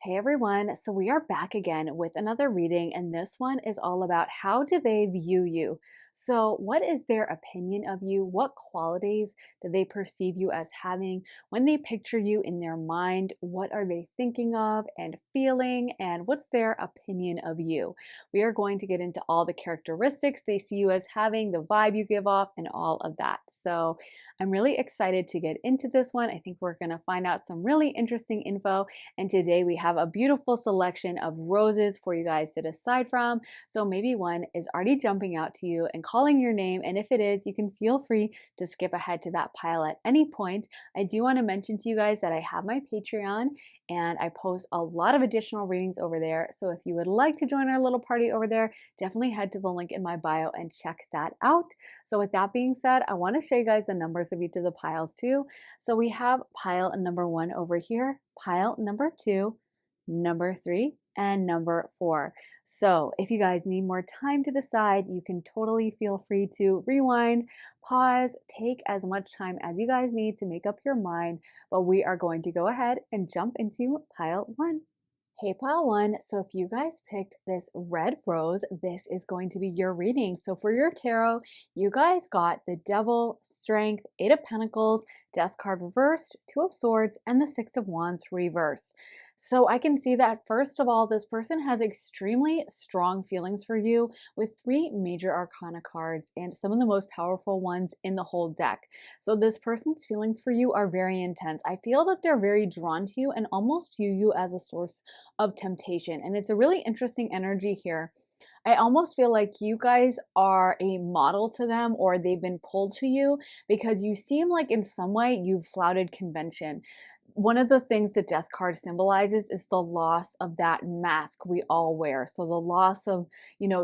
Hey everyone, so we are back again with another reading, and this one is all about how do they view you? So, what is their opinion of you? What qualities do they perceive you as having when they picture you in their mind? What are they thinking of and feeling? And what's their opinion of you? We are going to get into all the characteristics they see you as having, the vibe you give off, and all of that. So, I'm really excited to get into this one. I think we're going to find out some really interesting info. And today we have a beautiful selection of roses for you guys to decide from. So maybe one is already jumping out to you and calling your name. And if it is, you can feel free to skip ahead to that pile at any point. I do want to mention to you guys that I have my Patreon and I post a lot of additional readings over there. So if you would like to join our little party over there, definitely head to the link in my bio and check that out. So with that being said, I want to show you guys the numbers of each of the piles too. So we have pile number 1 over here, pile number 2, number 3, and number 4. So if you guys need more time to decide, you can totally feel free to rewind, pause, take as much time as you guys need to make up your mind, but we are going to go ahead and jump into pile 1. Hey, pile 1. So if you guys picked this red rose, this is going to be your reading. So for your tarot, you guys got the Devil, Strength, 8 of Pentacles, Death card reversed, 2 of Swords, and the 6 of Wands reversed. So I can see that first of all, this person has extremely strong feelings for you with 3 major arcana cards and some of the most powerful ones in the whole deck. So this person's feelings for you are very intense. I feel that they're very drawn to you and almost view you as a source of temptation. And it's a really interesting energy here. I almost feel like you guys are a model to them or they've been pulled to you because you seem like in some way you've flouted convention. One of the things the death card symbolizes is the loss of that mask we all wear. So the loss of,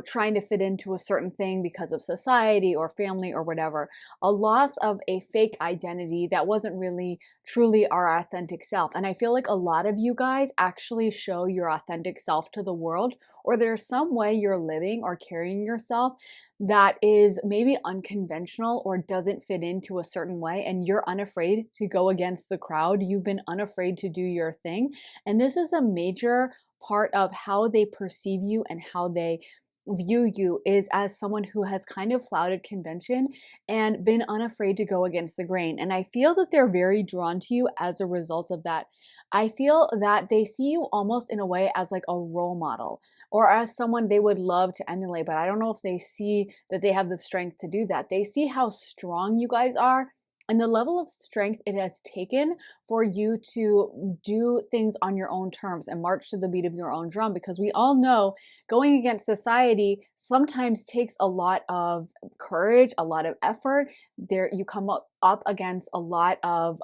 trying to fit into a certain thing because of society or family or whatever. A loss of a fake identity that wasn't really truly our authentic self. And I feel like a lot of you guys actually show your authentic self to the world, or there's some way you're living or carrying yourself that is maybe unconventional or doesn't fit into a certain way, and you're unafraid to go against the crowd. You've been unafraid to do your thing. And this is a major part of how they perceive you and how they view you is as someone who has kind of flouted convention and been unafraid to go against the grain. And I feel that they're very drawn to you as a result of that. I feel that they see you almost in a way as like a role model or as someone they would love to emulate, but I don't know if they see that they have the strength to do that. They see how strong you guys are and the level of strength it has taken for you to do things on your own terms and march to the beat of your own drum, because we all know going against society sometimes takes a lot of courage, a lot of effort. There you come up against a lot of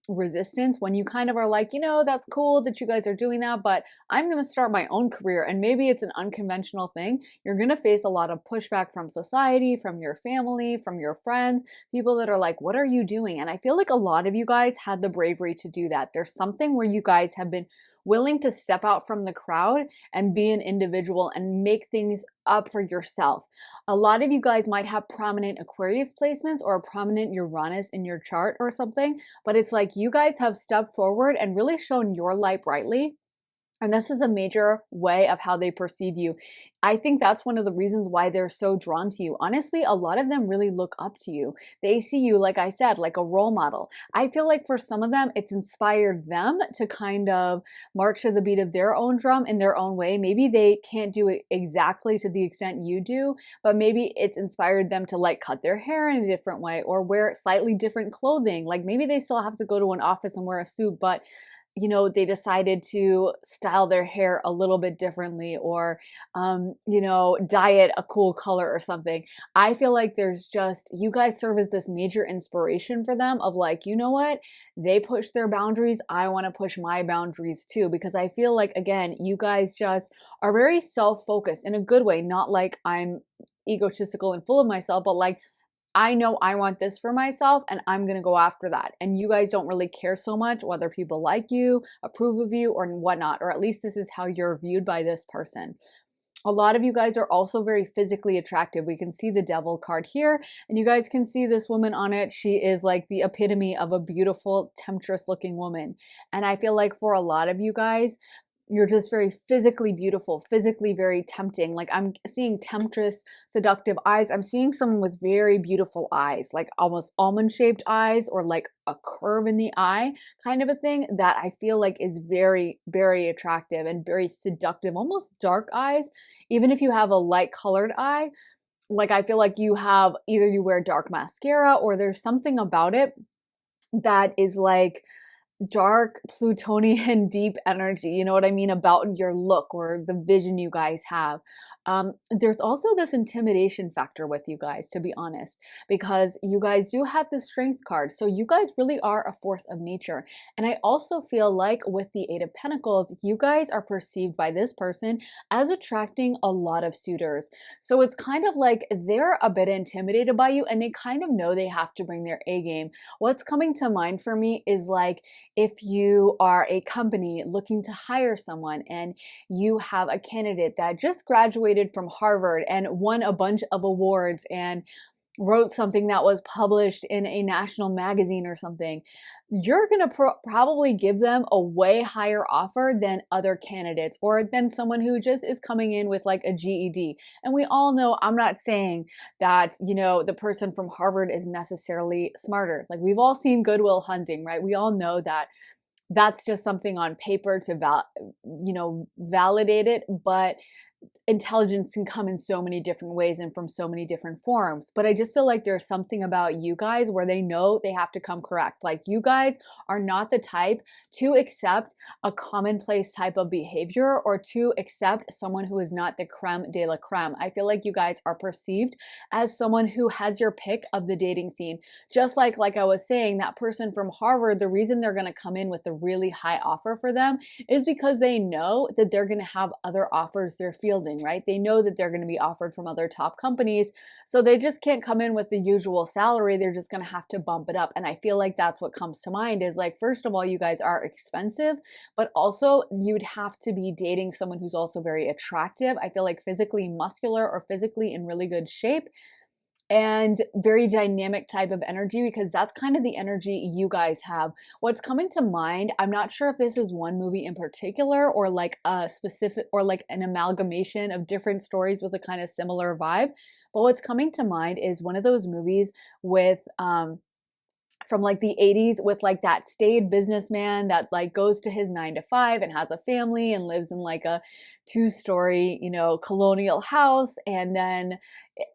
resistance when you kind of are like, that's cool that you guys are doing that, but I'm going to start my own career, and maybe it's an unconventional thing. You're going to face a lot of pushback from society, from your family, from your friends, people that are like, what are you doing? And I feel like a lot of you guys had the bravery to do that. There's something where you guys have been willing to step out from the crowd and be an individual and make things up for yourself. A lot of you guys might have prominent Aquarius placements or a prominent Uranus in your chart or something, but it's like you guys have stepped forward and really shown your light brightly. And this is a major way of how they perceive you. I think that's one of the reasons why they're so drawn to you. Honestly, a lot of them really look up to you. They see you, like I said, like a role model. I feel like for some of them, it's inspired them to kind of march to the beat of their own drum in their own way. Maybe they can't do it exactly to the extent you do, but maybe it's inspired them to like cut their hair in a different way or wear slightly different clothing. Like maybe they still have to go to an office and wear a suit, but they decided to style their hair a little bit differently or, dye it a cool color or something. I feel like there's just, you guys serve as this major inspiration for them of like, you know what? They push their boundaries. I want to push my boundaries too, because I feel like, again, you guys just are very self-focused in a good way, not like I'm egotistical and full of myself, but like, I know I want this for myself and I'm going to go after that. And you guys don't really care so much whether people like you, approve of you, or whatnot, or at least this is how you're viewed by this person. A lot of you guys are also very physically attractive. We can see the Devil card here, and you guys can see this woman on it. She is like the epitome of a beautiful, temptress looking woman. And I feel like for a lot of you guys, you're just very physically beautiful, physically very tempting. Like I'm seeing temptress, seductive eyes. I'm seeing someone with very beautiful eyes, like almost almond-shaped eyes or like a curve in the eye kind of a thing that I feel like is very, very attractive and very seductive, almost dark eyes. Even if you have a light colored eye, like I feel like you have either you wear dark mascara or there's something about it that is like dark Plutonian deep energy, you know what I mean, about your look or the vision you guys have. There's also this intimidation factor with you guys, to be honest, because you guys do have the strength card. So you guys really are a force of nature. And I also feel like with the Eight of Pentacles, you guys are perceived by this person as attracting a lot of suitors. So it's kind of like they're a bit intimidated by you and they kind of know they have to bring their A game. What's coming to mind for me is like, if you are a company looking to hire someone and you have a candidate that just graduated from Harvard and won a bunch of awards and wrote something that was published in a national magazine or something, you're going to probably give them a way higher offer than other candidates or than someone who just is coming in with like a GED. And we all know, I'm not saying that, you know, the person from Harvard is necessarily smarter. Like we've all seen Good Will Hunting, right? We all know that that's just something on paper to validate it, but intelligence can come in so many different ways and from so many different forms. But I just feel like there's something about you guys where they know they have to come correct. Like you guys are not the type to accept a commonplace type of behavior or to accept someone who is not the creme de la creme. I feel like you guys are perceived as someone who has your pick of the dating scene. Just like I was saying, that person from Harvard, the reason they're going to come in with a really high offer for them is because they know that they're going to have other offers they're fielding, right? They know that they're going to be offered from other top companies. So they just can't come in with the usual salary. They're just going to have to bump it up. And I feel like that's what comes to mind is like, first of all, you guys are expensive, but also you'd have to be dating someone who's also very attractive. I feel like physically muscular or physically in really good shape and very dynamic type of energy, because that's kind of the energy you guys have. What's coming to mind, I'm not sure if this is one movie in particular or like a specific or like an amalgamation of different stories with a kind of similar vibe, but what's coming to mind is one of those movies with from like the 80s with like that staid businessman that like goes to his 9 to 5 and has a family and lives in like a 2-story, you know, colonial house. And then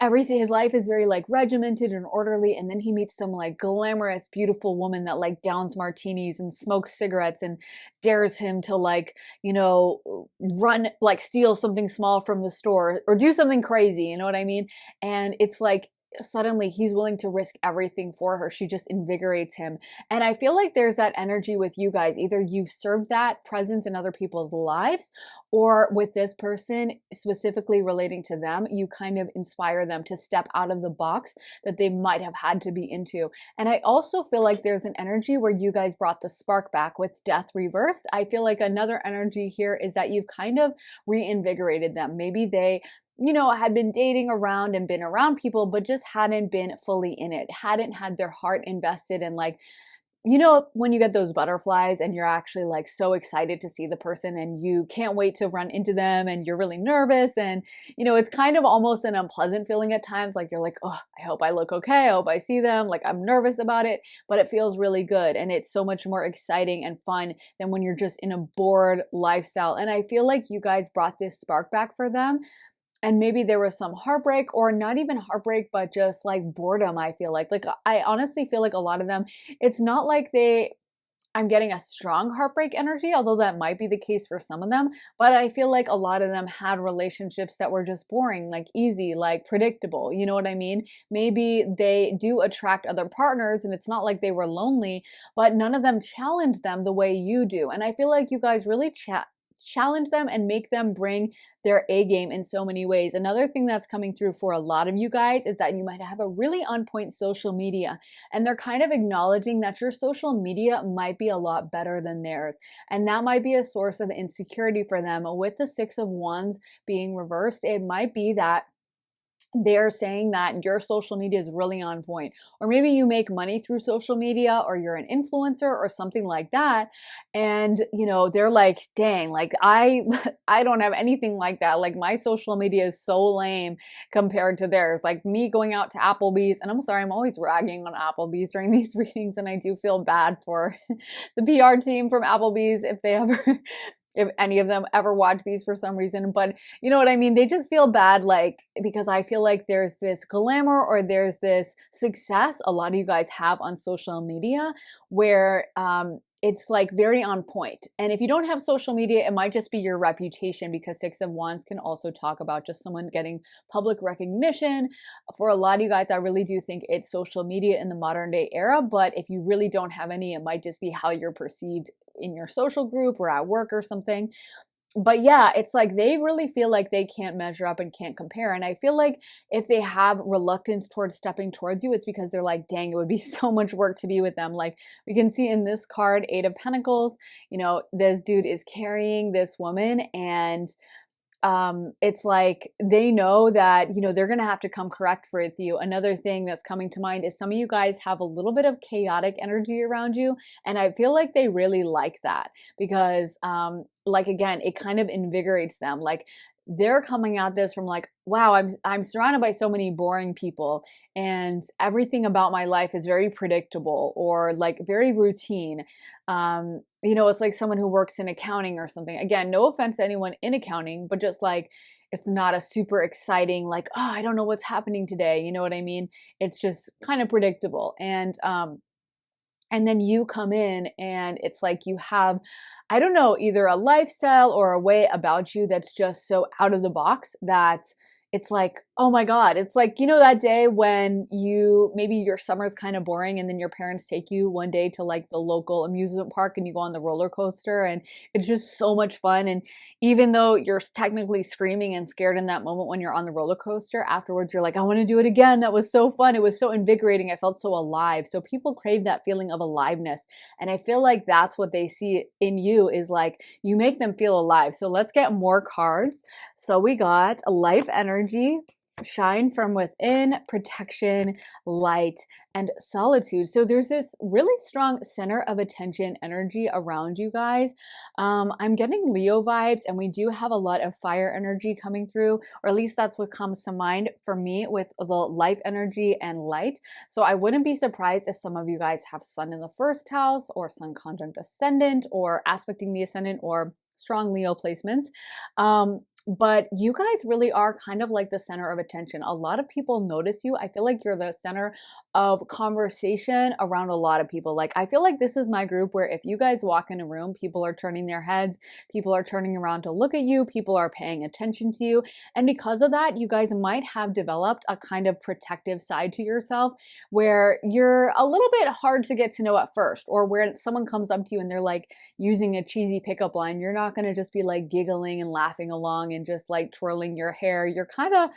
everything, his life is very like regimented and orderly. And then he meets some like glamorous, beautiful woman that like downs martinis and smokes cigarettes and dares him to like, you know, run, like steal something small from the store or do something crazy. You know what I mean? And it's like, suddenly he's willing to risk everything for her. She just invigorates him. And I feel like there's that energy with you guys. Either you've served that presence in other people's lives, or with this person specifically relating to them, you kind of inspire them to step out of the box that they might have had to be into. And I also feel like there's an energy where you guys brought the spark back with death reversed. I feel like another energy here is that you've kind of reinvigorated them. Maybe they, you know, had been dating around and been around people, but just hadn't been fully in it, hadn't had their heart invested in like, you know, when you get those butterflies and you're actually like so excited to see the person and you can't wait to run into them and you're really nervous and, you know, it's kind of almost an unpleasant feeling at times. Like you're like, oh, I hope I look okay. I hope I see them. Like I'm nervous about it, but it feels really good. And it's so much more exciting and fun than when you're just in a bored lifestyle. And I feel like you guys brought this spark back for them. And maybe there was some heartbreak, or not even heartbreak, but just like boredom. I feel like I honestly feel like a lot of them, it's not like I'm getting a strong heartbreak energy, although that might be the case for some of them. But I feel like a lot of them had relationships that were just boring, like easy, like predictable. You know what I mean? Maybe they do attract other partners and it's not like they were lonely, but none of them challenged them the way you do. And I feel like you guys really challenge them and make them bring their A game in so many ways. Another thing that's coming through for a lot of you guys is that you might have a really on point social media, and they're kind of acknowledging that your social media might be a lot better than theirs. And that might be a source of insecurity for them. With the 6 of Wands being reversed, it might be that they're saying that your social media is really on point, or maybe you make money through social media, or you're an influencer or something like that, and they're like, dang, like I I don't have anything like that, like my social media is so lame compared to theirs, like me going out to Applebee's. And I'm sorry, I'm always ragging on Applebee's during these readings, and I do feel bad for the PR team from Applebee's if they ever if any of them ever watch these for some reason. But you know what I mean? They just feel bad, like, because I feel like there's this glamour or there's this success a lot of you guys have on social media where it's like very on point. And if you don't have social media, it might just be your reputation, because Six of Wands can also talk about just someone getting public recognition. For a lot of you guys, I really do think it's social media in the modern day era. But if you really don't have any, it might just be how you're perceived in your social group or at work or something. But yeah, it's like they really feel like they can't measure up and can't compare. And I feel like if they have reluctance towards stepping towards you, it's because they're like, dang, it would be so much work to be with them. Like we can see in this card, Eight of Pentacles, this dude is carrying this woman, and it's like they know that they're gonna have to come correct with you. Another thing that's coming to mind is some of you guys have a little bit of chaotic energy around you, and I feel like they really like that, because like again, it kind of invigorates them. Like they're coming at this from like, wow, I'm surrounded by so many boring people, and everything about my life is very predictable or like very routine. It's like someone who works in accounting or something. Again, no offense to anyone in accounting, but just like it's not a super exciting, like, oh, I don't know what's happening today. You know what I mean? It's just kind of predictable. And then you come in and it's like you have, I don't know, either a lifestyle or a way about you that's just so out of the box that it's like, oh my God, it's like, that day when maybe your summer's kind of boring, and then your parents take you one day to like the local amusement park and you go on the roller coaster, and it's just so much fun. And even though you're technically screaming and scared in that moment when you're on the roller coaster, afterwards you're like, I want to do it again. That was so fun. It was so invigorating. I felt so alive. So people crave that feeling of aliveness. And I feel like that's what they see in you, is like you make them feel alive. So let's get more cards. So we got a life energy, shine from within, protection, light, and solitude. So there's this really strong center of attention energy around you guys. I'm getting Leo vibes, and we do have a lot of fire energy coming through, or at least that's what comes to mind for me with the life energy and light. So I wouldn't be surprised if some of you guys have sun in the first house, or sun conjunct ascendant, or aspecting the ascendant, or strong Leo placements. But you guys really are kind of like the center of attention. A lot of people notice you. I feel like you're the center of conversation around a lot of people. Like I feel like this is my group where if you guys walk in a room, people are turning their heads, people are turning around to look at you, people are paying attention to you. And because of that, you guys might have developed a kind of protective side to yourself where you're a little bit hard to get to know at first, or where someone comes up to you and they're like using a cheesy pickup line, you're not going to just be like giggling and laughing along and just like twirling your hair. You're kind of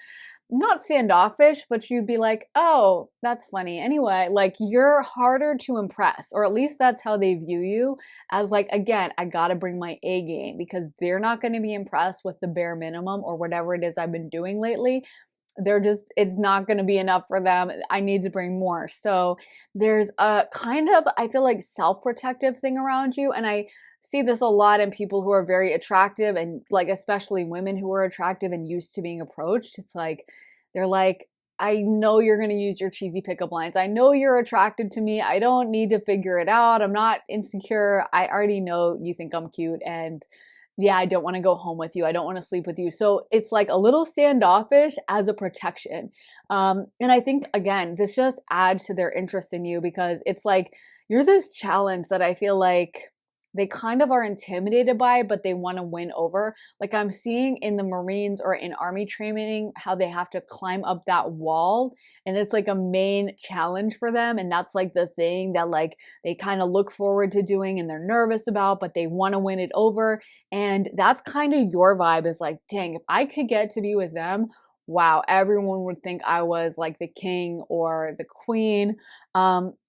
not standoffish, but you'd be like, oh, that's funny. Anyway, like you're harder to impress, or at least that's how they view you, as like, again, I got to bring my A game, because they're not going to be impressed with the bare minimum or whatever it is I've been doing lately. It's not going to be enough for them. I need to bring more. So there's a kind of, I feel like, self-protective thing around you. And I see this a lot in people who are very attractive, and like, especially women who are attractive and used to being approached. It's like, they're like, I know you're going to use your cheesy pickup lines. I know you're attracted to me. I don't need to figure it out. I'm not insecure. I already know you think I'm cute, and yeah, I don't want to go home with you. I don't want to sleep with you. So it's like a little standoffish as a protection. And I think, again, this just adds to their interest in you, because it's like you're this challenge that I feel like they kind of are intimidated by, but they want to win over. Like I'm seeing in the Marines or in army training how they have to climb up that wall, and it's like a main challenge for them. And that's like the thing that like they kind of look forward to doing and they're nervous about, but they want to win it over. And that's kind of your vibe, is like, dang, if I could get to be with them, wow, everyone would think I was like the king or the queen.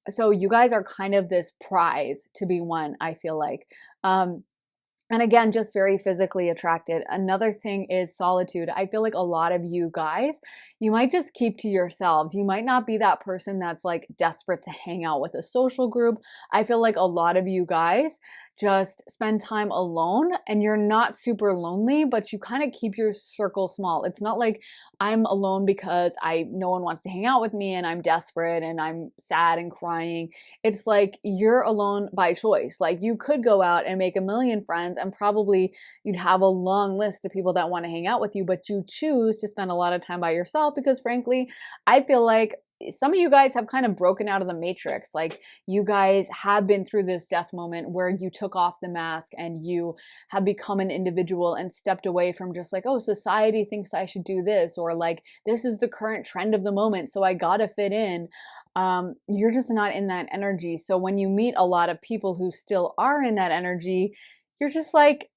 So you guys are kind of this prize to be won, I feel like. And again, just very physically attracted. Another thing is solitude. I feel like a lot of you guys, you might just keep to yourselves. You might not be that person that's like desperate to hang out with a social group. I feel like a lot of you guys just spend time alone and you're not super lonely, but you kind of keep your circle small. It's not like I'm alone because no one wants to hang out with me and I'm desperate and I'm sad and crying. It's like you're alone by choice. Like you could go out and make a million friends and probably you'd have a long list of people that want to hang out with you, but you choose to spend a lot of time by yourself because frankly, I feel like some of you guys have kind of broken out of the matrix. Like you guys have been through this death moment where you took off the mask and you have become an individual and stepped away from just like, oh, society thinks I should do this, or like, this is the current trend of the moment, so I gotta fit in. You're just not in that energy. So when you meet a lot of people who still are in that energy, you're just like,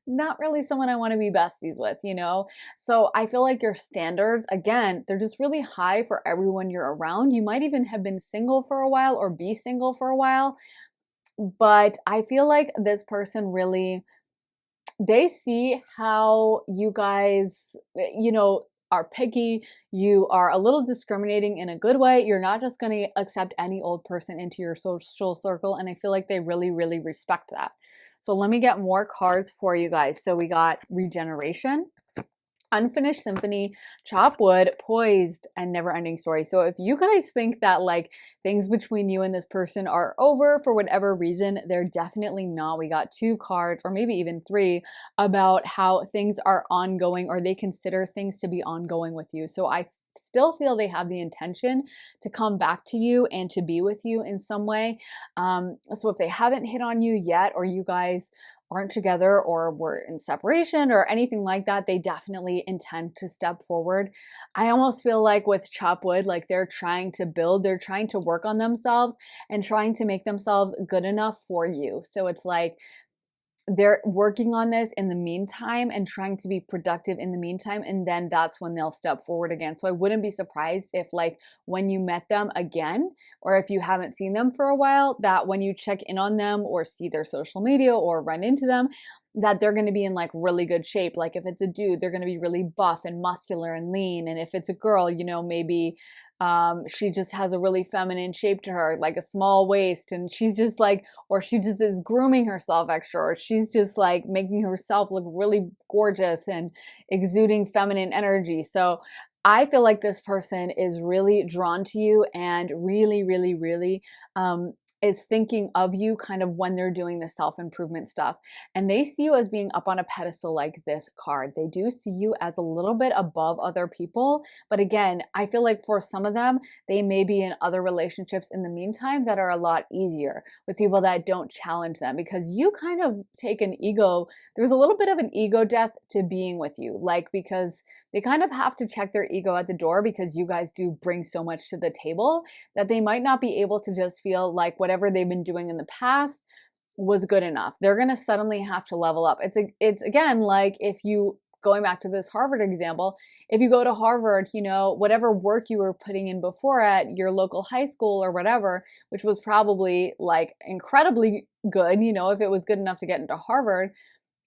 not really someone I want to be besties with, you know? So I feel like your standards, again, they're just really high for everyone you're around. You might even have been single for a while or be single for a while, but I feel like this person really, they see how you guys, are picky. You are a little discriminating in a good way. You're not just going to accept any old person into your social circle. And I feel like they really, really respect that. So let me get more cards for you guys. So we got regeneration, unfinished symphony, chop wood, poised, and never ending story. So if you guys think that like things between you and this person are over for whatever reason, they're definitely not. We got 2 cards, or maybe even 3, about how things are ongoing, or they consider things to be ongoing with you. So I still feel they have the intention to come back to you and to be with you in some way. So if they haven't hit on you yet, or you guys aren't together or were in separation or anything like that, they definitely intend to step forward. I almost feel like with Chopwood, like they're trying to build, they're trying to work on themselves and trying to make themselves good enough for you. So it's like they're working on this in the meantime and trying to be productive in the meantime, and then that's when they'll step forward again. So I wouldn't be surprised if like when you met them again, or if you haven't seen them for a while, that when you check in on them or see their social media or run into them, that they're going to be in like really good shape. Like if it's a dude, they're going to be really buff and muscular and lean. And if it's a girl, maybe she just has a really feminine shape to her, like a small waist, and she's just like, or she just is grooming herself extra, or she's just like making herself look really gorgeous and exuding feminine energy. So I feel like this person is really drawn to you and really, really, really is thinking of you kind of when they're doing the self-improvement stuff. And they see you as being up on a pedestal like this card. They do see you as a little bit above other people. But again, I feel like for some of them, they may be in other relationships in the meantime that are a lot easier with people that don't challenge them, because you kind of take an ego. There's a little bit of an ego death to being with you, like because they kind of have to check their ego at the door, because you guys do bring so much to the table that they might not be able to just feel like whatever they've been doing in the past was good enough. They're going to suddenly have to level up. It's again, like if you, going back to this Harvard example, if you go to Harvard, whatever work you were putting in before at your local high school or whatever, which was probably like incredibly good, if it was good enough to get into Harvard,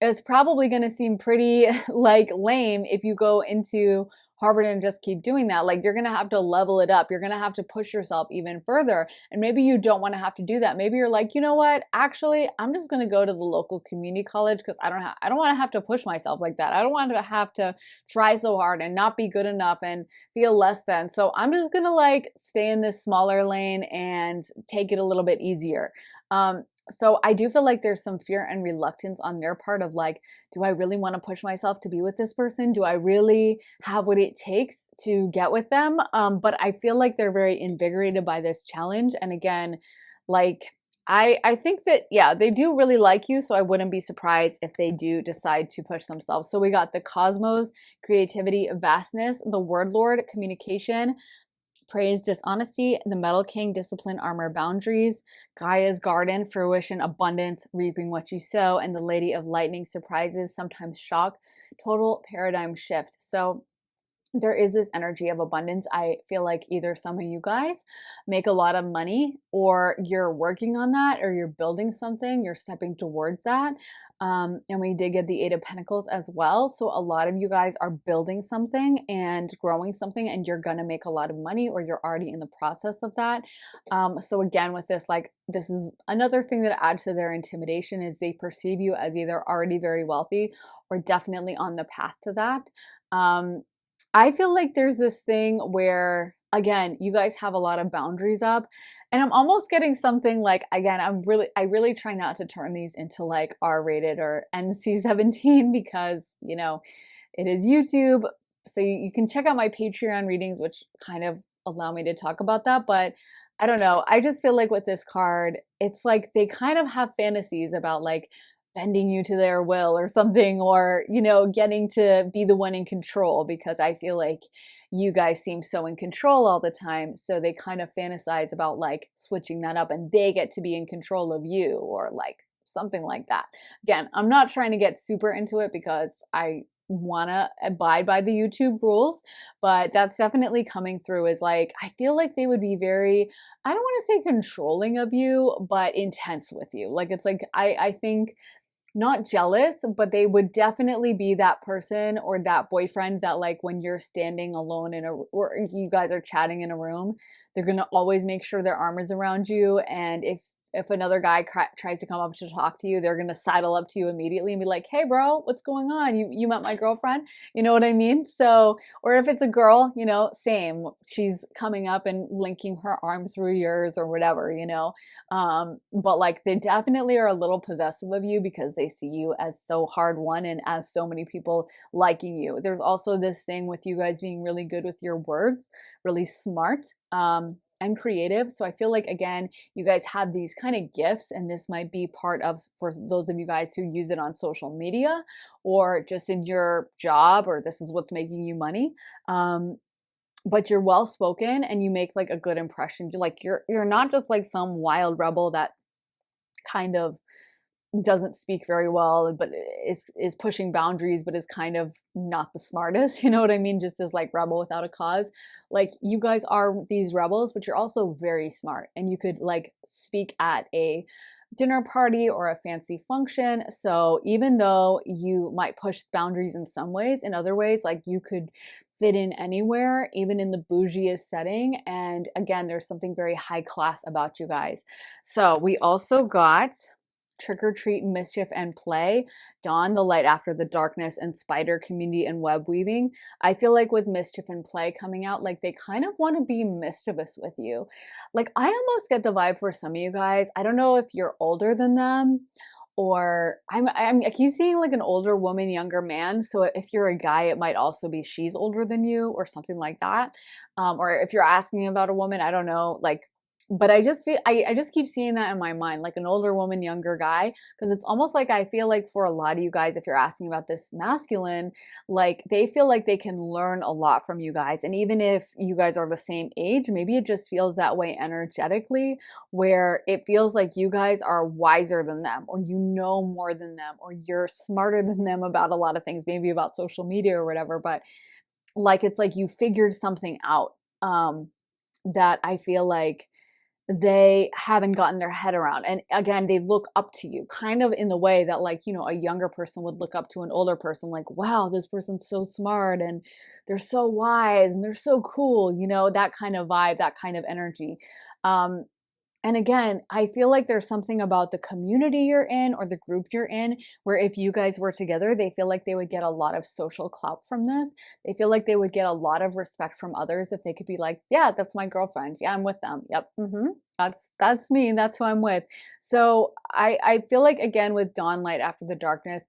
it's probably going to seem pretty like lame if you go into Harvard and just keep doing that. Like you're going to have to level it up. You're going to have to push yourself even further. And maybe you don't want to have to do that. Maybe you're like, you know what? Actually, I'm just going to go to the local community college because I don't want to have to push myself like that. I don't want to have to try so hard and not be good enough and feel less than. So I'm just going to like stay in this smaller lane and take it a little bit easier. So I do feel like there's some fear and reluctance on their part of like, do I really want to push myself to be with this person? Do I really have what it takes to get with them? But I feel like they're very invigorated by this challenge. And again, like I think that, yeah, they do really like you. So I wouldn't be surprised if they do decide to push themselves. So we got the cosmos, creativity, vastness, the word lord, communication, praise, dishonesty, the metal king, discipline, armor, boundaries, Gaia's garden, fruition, abundance, reaping what you sow, and the lady of lightning, surprises, sometimes shock, total paradigm shift. So there is this energy of abundance. I feel like either some of you guys make a lot of money, or you're working on that, or you're building something, you're stepping towards that. And we did get the Eight of Pentacles as well. So a lot of you guys are building something and growing something, and you're going to make a lot of money, or you're already in the process of that. So again, with this, like, this is another thing that adds to their intimidation, is they perceive you as either already very wealthy or definitely on the path to that. I feel like there's this thing where, again, you guys have a lot of boundaries up, and I'm almost getting something like, again, I really try not to turn these into like R-rated or NC-17, because, you know, it is YouTube. So you can check out my Patreon readings, which kind of allow me to talk about that. But I don't know. I just feel like with this card, it's like they kind of have fantasies about like bending you to their will or something, or, you know, getting to be the one in control, because I feel like you guys seem so in control all the time. So they kind of fantasize about like switching that up, and they get to be in control of you, or like something like that. Again, I'm not trying to get super into it because I want to abide by the YouTube rules, but that's definitely coming through. Is like, I feel like they would be very, I don't want to say controlling of you, but intense with you. Like, it's like, I think not jealous, but they would definitely be that person or that boyfriend that, like, when you're standing alone in a, or you guys are chatting in a room, they're going to always make sure their arm is around you. And if another guy tries to come up to talk to you, they're going to sidle up to you immediately and be like, hey bro, what's going on? You met my girlfriend? You know what I mean? So, or if it's a girl, you know, same, she's coming up and linking her arm through yours or whatever, you know. But like, they definitely are a little possessive of you because they see you as so hard won and as so many people liking you. There's also this thing with you guys being really good with your words, really smart. And creative. So I feel like, again, you guys have these kind of gifts, and this might be part of, for those of you guys who use it on social media or just in your job, or this is what's making you money. But you're well spoken and you make like a good impression. You're not just like some wild rebel that kind of doesn't speak very well, but is pushing boundaries, but is kind of not the smartest. You know what I mean? Just as like rebel without a cause. Like, you guys are these rebels, but you're also very smart, and you could like speak at a dinner party or a fancy function. So even though you might push boundaries in some ways, in other ways, like, you could fit in anywhere, even in the bougiest setting. And again, there's something very high class about you guys. So we also got Trick or Treat, Mischief and Play, Dawn, the Light After the Darkness, and Spider, Community and Web Weaving. I feel like with Mischief and Play coming out, like, they kind of want to be mischievous with you. Like, I almost get the vibe for some of you guys, I don't know if you're older than them, or I keep seeing like an older woman, younger man. So if you're a guy, it might also be she's older than you or something like that. Or if you're asking about a woman, I don't know, like, but I just feel, I just keep seeing that in my mind, like an older woman, younger guy, because it's almost like, I feel like for a lot of you guys, if you're asking about this masculine, like, they feel like they can learn a lot from you guys. And even if you guys are the same age, maybe it just feels that way energetically, where it feels like you guys are wiser than them, or you know more than them, or you're smarter than them about a lot of things, maybe about social media or whatever. But like, it's like you figured something out, that I feel like they haven't gotten their head around. And again, they look up to you kind of in the way that, like, you know, a younger person would look up to an older person, like, wow, this person's so smart and they're so wise and they're so cool, you know, that kind of vibe, that kind of energy. And again, I feel like there's something about the community you're in, or the group you're in, where if you guys were together, they feel like they would get a lot of social clout from this. They feel like they would get a lot of respect from others if they could be like, yeah, that's my girlfriend. Yeah, I'm with them. Yep. That's me. That's who I'm with. So I feel like, again, with Dawn, Light After the Darkness,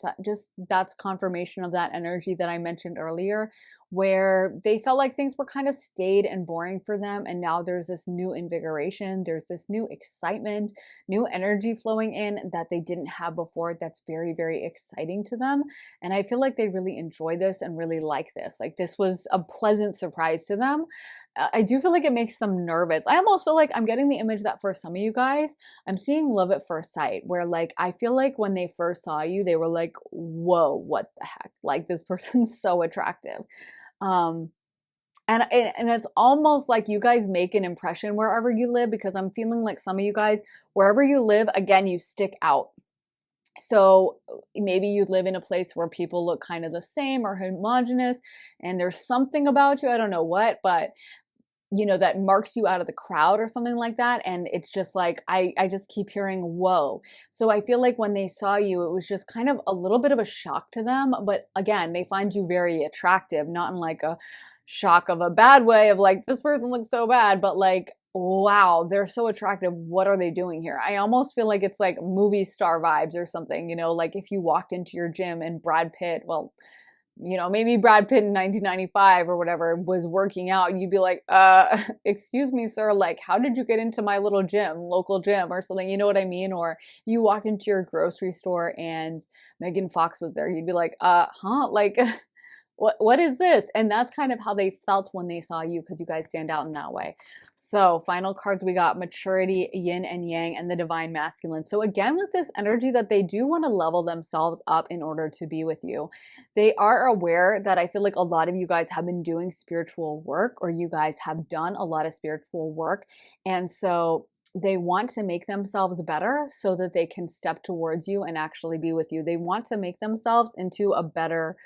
that's confirmation of that energy that I mentioned earlier, where they felt like things were kind of staid and boring for them. And now there's this new invigoration. There's this new excitement, new energy flowing in that they didn't have before. That's very, very exciting to them. And I feel like they really enjoy this and really like this. Like, this was a pleasant surprise to them. I do feel like it makes them nervous. I almost feel like I'm getting the image that for some of you guys, I'm seeing love at first sight, where, like, I feel like when they first saw you, they were like, whoa, what the heck? Like, this person's so attractive. And it's almost like you guys make an impression wherever you live, because I'm feeling like some of you guys, wherever you live, again, you stick out. So maybe you live in a place where people look kind of the same or homogenous, and there's something about you, I don't know what, but that marks you out of the crowd or something like that. And it's just like, I just keep hearing, whoa. So I feel like when they saw you, it was just kind of a little bit of a shock to them. But again, they find you very attractive, not in like a shock of a bad way of like, this person looks so bad, but like, wow, they're so attractive. What are they doing here? I almost feel like it's like movie star vibes or something, like if you walked into your gym and Brad Pitt, well, maybe Brad Pitt in 1995 or whatever was working out, and you'd be like, excuse me, sir, like, how did you get into my little local gym or something? You know what I mean? Or you walk into your grocery store and Megan Fox was there. You'd be like, huh? Like, what is this? And that's kind of how they felt when they saw you, because you guys stand out in that way. So final cards, we got maturity, yin and yang, and the divine masculine. So again, with this energy that they do want to level themselves up in order to be with you. They are aware that I feel like a lot of you guys have been doing spiritual work, or you guys have done a lot of spiritual work. And so they want to make themselves better so that they can step towards you and actually be with you. They want to make themselves into a better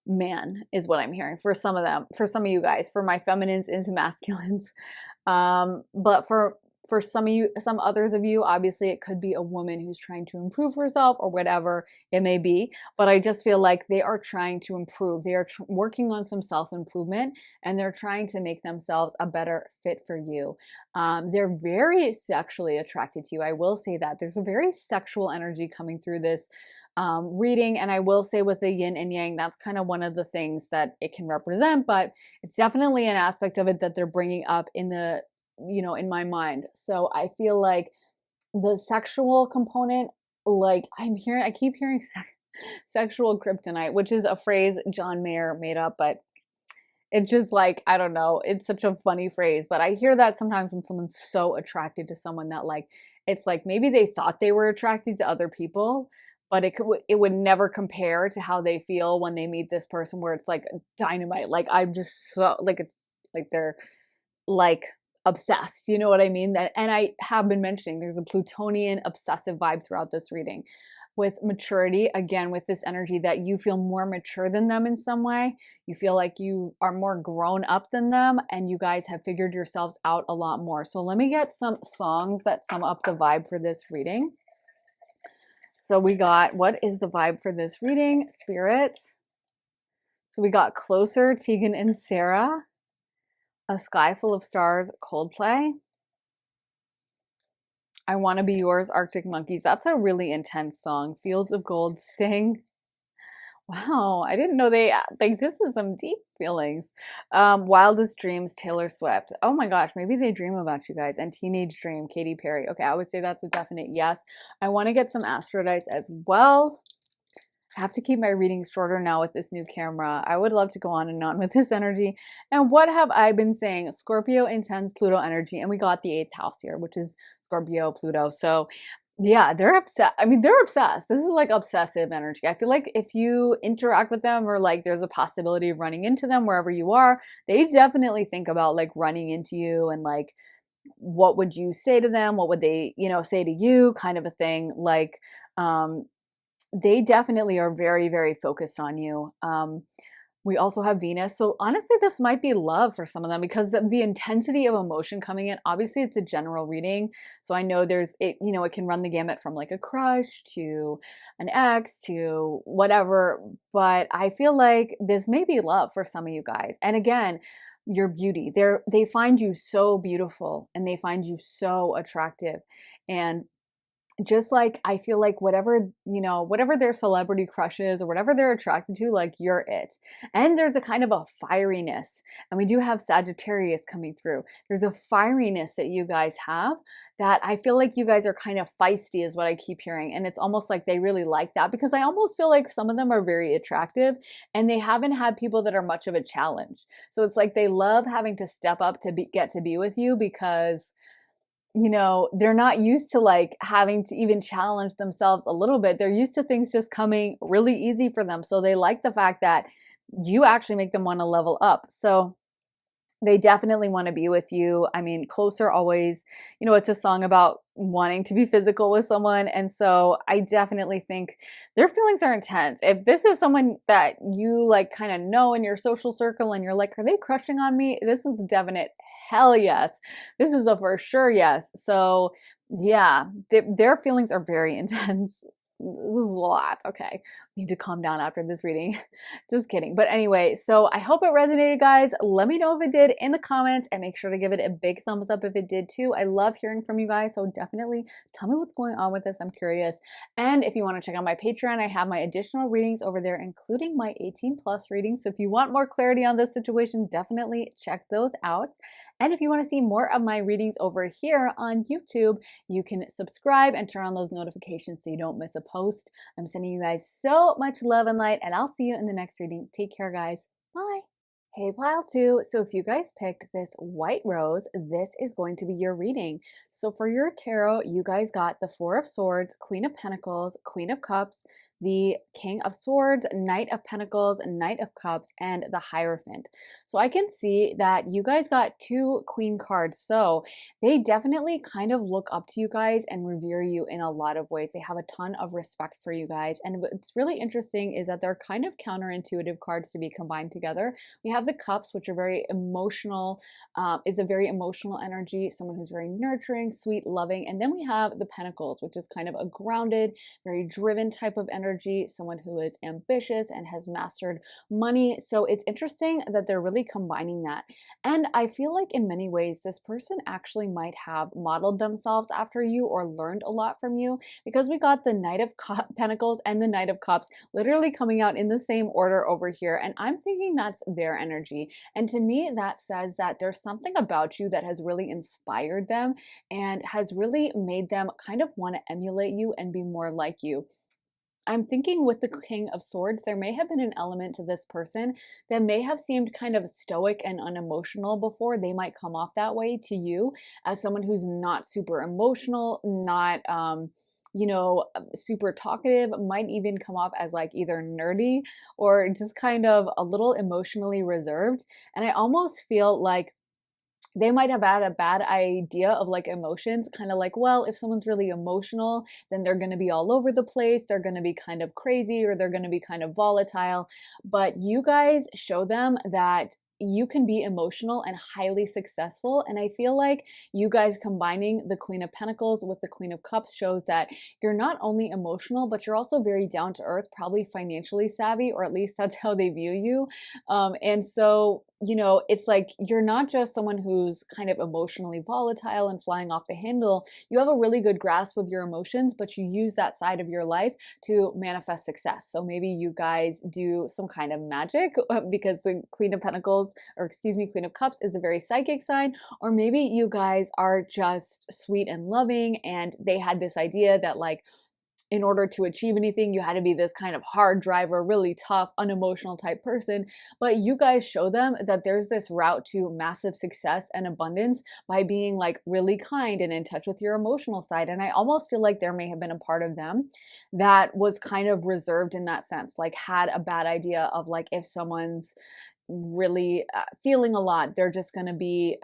man, is what I'm hearing for some of them, for some of you guys. For my feminines into masculines. But for some others of you, obviously it could be a woman who's trying to improve herself or whatever it may be. But I just feel like they are trying to improve. They are working on some self-improvement, and they're trying to make themselves a better fit for you. They're very sexually attracted to you. I will say that there's a very sexual energy coming through this reading. And I will say with the yin and yang, that's kind of one of the things that it can represent, but it's definitely an aspect of it that they're bringing up in in my mind. So I feel like the sexual component, like I keep hearing sexual kryptonite, which is a phrase John Mayer made up, but it's just like, I don't know, it's such a funny phrase, but I hear that sometimes when someone's so attracted to someone that like, it's like maybe they thought they were attracted to other people, but it would never compare to how they feel when they meet this person, where it's like dynamite. Like I'm just so like, it's like they're like obsessed, you know what I mean? And I have been mentioning there's a Plutonian obsessive vibe throughout this reading. With maturity, again, with this energy that you feel more mature than them in some way. You feel like you are more grown up than them, and you guys have figured yourselves out a lot more. So let me get some songs that sum up the vibe for this reading. So we got, what is the vibe for this reading? Spirits. So we got Closer, Tegan and Sarah. A Sky Full of Stars, Coldplay. I Want to Be Yours, Arctic Monkeys. That's a really intense song. Fields of Gold, Sting. Wow, I didn't know this is some deep feelings. Wildest Dreams, Taylor Swift. Oh my gosh, maybe they dream about you guys. And Teenage Dream, Katy Perry. Okay, I would say that's a definite yes. I want to get some Astro Dice as well. I have to keep my readings shorter now with this new camera. I would love to go on and on with this energy. And what have I been saying? Scorpio, intense, Pluto energy. And we got the 8th house here, which is Scorpio, Pluto. So yeah, they're upset. I mean, they're obsessed. This is like obsessive energy. I feel like if you interact with them, or like there's a possibility of running into them wherever you are, they definitely think about like running into you, and like, what would you say to them? What would they, say to you, kind of a thing. Like, they definitely are very, very focused on you. We also have Venus. So honestly, this might be love for some of them, because of the intensity of emotion coming in. Obviously, it's a general reading. So I know it can run the gamut from like a crush to an ex to whatever. But I feel like this may be love for some of you guys. And again, your beauty. They find you so beautiful, and they find you so attractive. And just like, I feel like whatever their celebrity crush is, or whatever they're attracted to, like, you're it. And there's a kind of a fieriness, and we do have Sagittarius coming through. There's a fieriness that you guys have that I feel like you guys are kind of feisty, is what I keep hearing. And it's almost like they really like that, because I almost feel like some of them are very attractive, and they haven't had people that are much of a challenge. So it's like they love having to step up to get to be with you, because they're not used to like having to even challenge themselves a little bit. They're used to things just coming really easy for them. So they like the fact that you actually make them want to level up. So They definitely want to be with you. I mean, closer always, it's a song about wanting to be physical with someone. And so I definitely think their feelings are intense. If this is someone that you like kind of know in your social circle and you're like, are they crushing on me? This is a definite hell yes. This is a for sure yes. So yeah, their feelings are very intense. This is a lot. Okay. Need to calm down after this reading. Just kidding. But anyway, so I hope it resonated, guys. Let me know if it did in the comments and make sure to give it a big thumbs up if it did too. I love hearing from you guys. So definitely tell me what's going on with this. I'm curious. And if you want to check out my Patreon, I have my additional readings over there, including my 18+ readings. So if you want more clarity on this situation, definitely check those out. And if you want to see more of my readings over here on YouTube, you can subscribe and turn on those notifications so you don't miss a post. I'm sending you guys so much love and light, and I'll see you in the next reading. Take care, guys. Bye. Hey, Pile 2. So if you guys picked this white rose, this is going to be your reading. So for your tarot, you guys got the Four of Swords, Queen of Pentacles, Queen of Cups, the King of Swords, Knight of Pentacles, Knight of Cups, and the Hierophant. So I can see that you guys got 2 Queen cards. So they definitely kind of look up to you guys and revere you in a lot of ways. They have a ton of respect for you guys. And what's really interesting is that they're kind of counterintuitive cards to be combined together. We have the Cups, which are very emotional, is a very emotional energy, someone who's very nurturing, sweet, loving. And then we have the Pentacles, which is kind of a grounded, very driven type of energy, someone who is ambitious and has mastered money. So it's interesting that they're really combining that. And I feel like in many ways, this person actually might have modeled themselves after you or learned a lot from you, because we got the Knight of Pentacles and the Knight of Cups literally coming out in the same order over here. And I'm thinking that's their energy. And to me, that says that there's something about you that has really inspired them and has really made them kind of want to emulate you and be more like you. I'm thinking with the King of Swords, there may have been an element to this person that may have seemed kind of stoic and unemotional before. They might come off that way to you as someone who's not super emotional, not, super talkative, might even come off as like either nerdy or just kind of a little emotionally reserved. And I almost feel like they might have had a bad idea of like emotions, kind of like, well, if someone's really emotional, then they're going to be all over the place. They're going to be kind of crazy, or they're going to be kind of volatile. But you guys show them that you can be emotional and highly successful. And I feel like you guys combining the Queen of Pentacles with the Queen of Cups shows that you're not only emotional, but you're also very down to earth, probably financially savvy, or at least that's how they view you. And so it's like you're not just someone who's kind of emotionally volatile and flying off the handle. You have a really good grasp of your emotions, but you use that side of your life to manifest success. So maybe you guys do some kind of magic because the Queen of Pentacles, or excuse me, Queen of Cups is a very psychic sign. Or maybe you guys are just sweet and loving, and they had this idea that like, in order to achieve anything, you had to be this kind of hard driver, really tough, unemotional type person. But you guys show them that there's this route to massive success and abundance by being like really kind and in touch with your emotional side. And I almost feel like there may have been a part of them that was kind of reserved in that sense, like had a bad idea of like, if someone's really feeling a lot, they're just going to be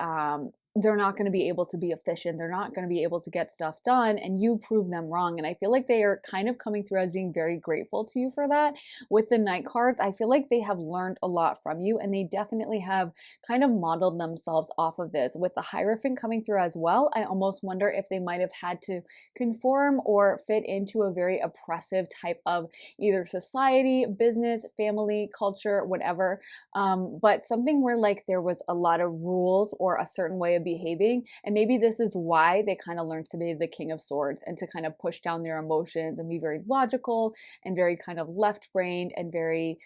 they're not going to be able to be efficient. They're not going to be able to get stuff done, and you prove them wrong. And I feel like they are kind of coming through as being very grateful to you for that. With the Knight cards, I feel like they have learned a lot from you, and they definitely have kind of modeled themselves off of this. With the Hierophant coming through as well, I almost wonder if they might have had to conform or fit into a very oppressive type of either society, business, family, culture, whatever. But something where like there was a lot of rules or a certain way of behaving, and maybe this is why they kind of learned to be the King of Swords and to kind of push down their emotions and be very logical and very kind of left-brained and very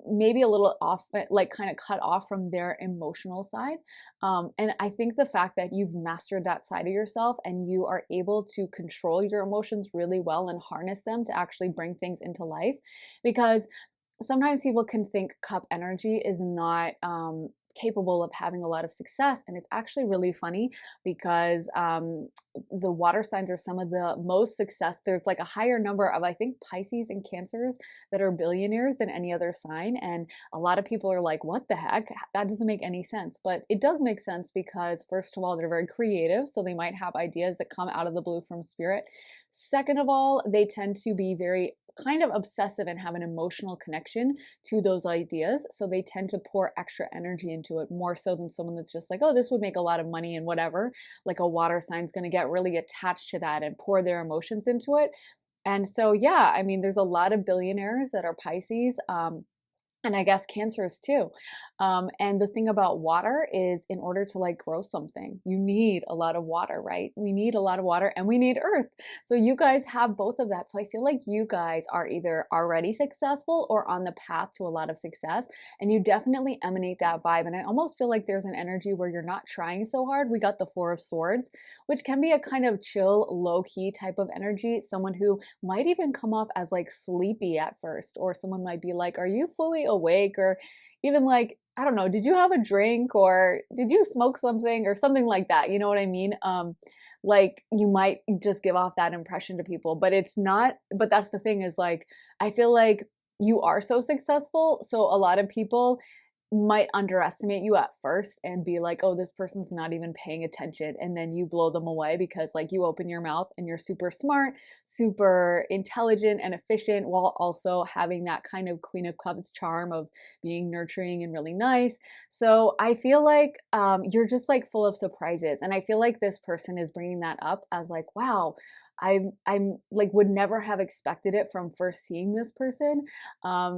maybe a little off, like kind of cut off from their emotional side. And I think the fact that you've mastered that side of yourself and you are able to control your emotions really well and harness them to actually bring things into life, because sometimes people can think cup energy is not capable of having a lot of success. And it's actually really funny because the water signs are some of the most success. There's like a higher number of, I think, Pisces and Cancers that are billionaires than any other sign. And a lot of people are like, what the heck? That doesn't make any sense. But it does make sense because, first of all, they're very creative. So they might have ideas that come out of the blue from spirit. Second of all, they tend to be very kind of obsessive and have an emotional connection to those ideas. So they tend to pour extra energy into it more so than someone that's just like, oh, this would make a lot of money and whatever. Like a water sign's going to get really attached to that and pour their emotions into it. And so, yeah, I mean, there's a lot of billionaires that are Pisces. And I guess Cancers too. And the thing about water is, in order to like grow something, you need a lot of water, right? We need a lot of water and we need earth. So you guys have both of that. So I feel like you guys are either already successful or on the path to a lot of success. And you definitely emanate that vibe. And I almost feel like there's an energy where you're not trying so hard. We got the Four of Swords, which can be a kind of chill, low-key type of energy. Someone who might even come off as like sleepy at first, or someone might be like, are you fully awake? Or even like, I don't know, did you have a drink or did you smoke something or something like that? You know what I mean? Like you might just give off that impression to people, but it's not, but that's the thing is like, I feel like you are so successful. So a lot of people might underestimate you at first and be like, oh, this person's not even paying attention. And then you blow them away because like you open your mouth and you're super smart, super intelligent and efficient, while also having that kind of Queen of Cups charm of being nurturing and really nice. So I feel like you're just like full of surprises. And I feel like this person is bringing that up as like, wow, I'm like would never have expected it from first seeing this person.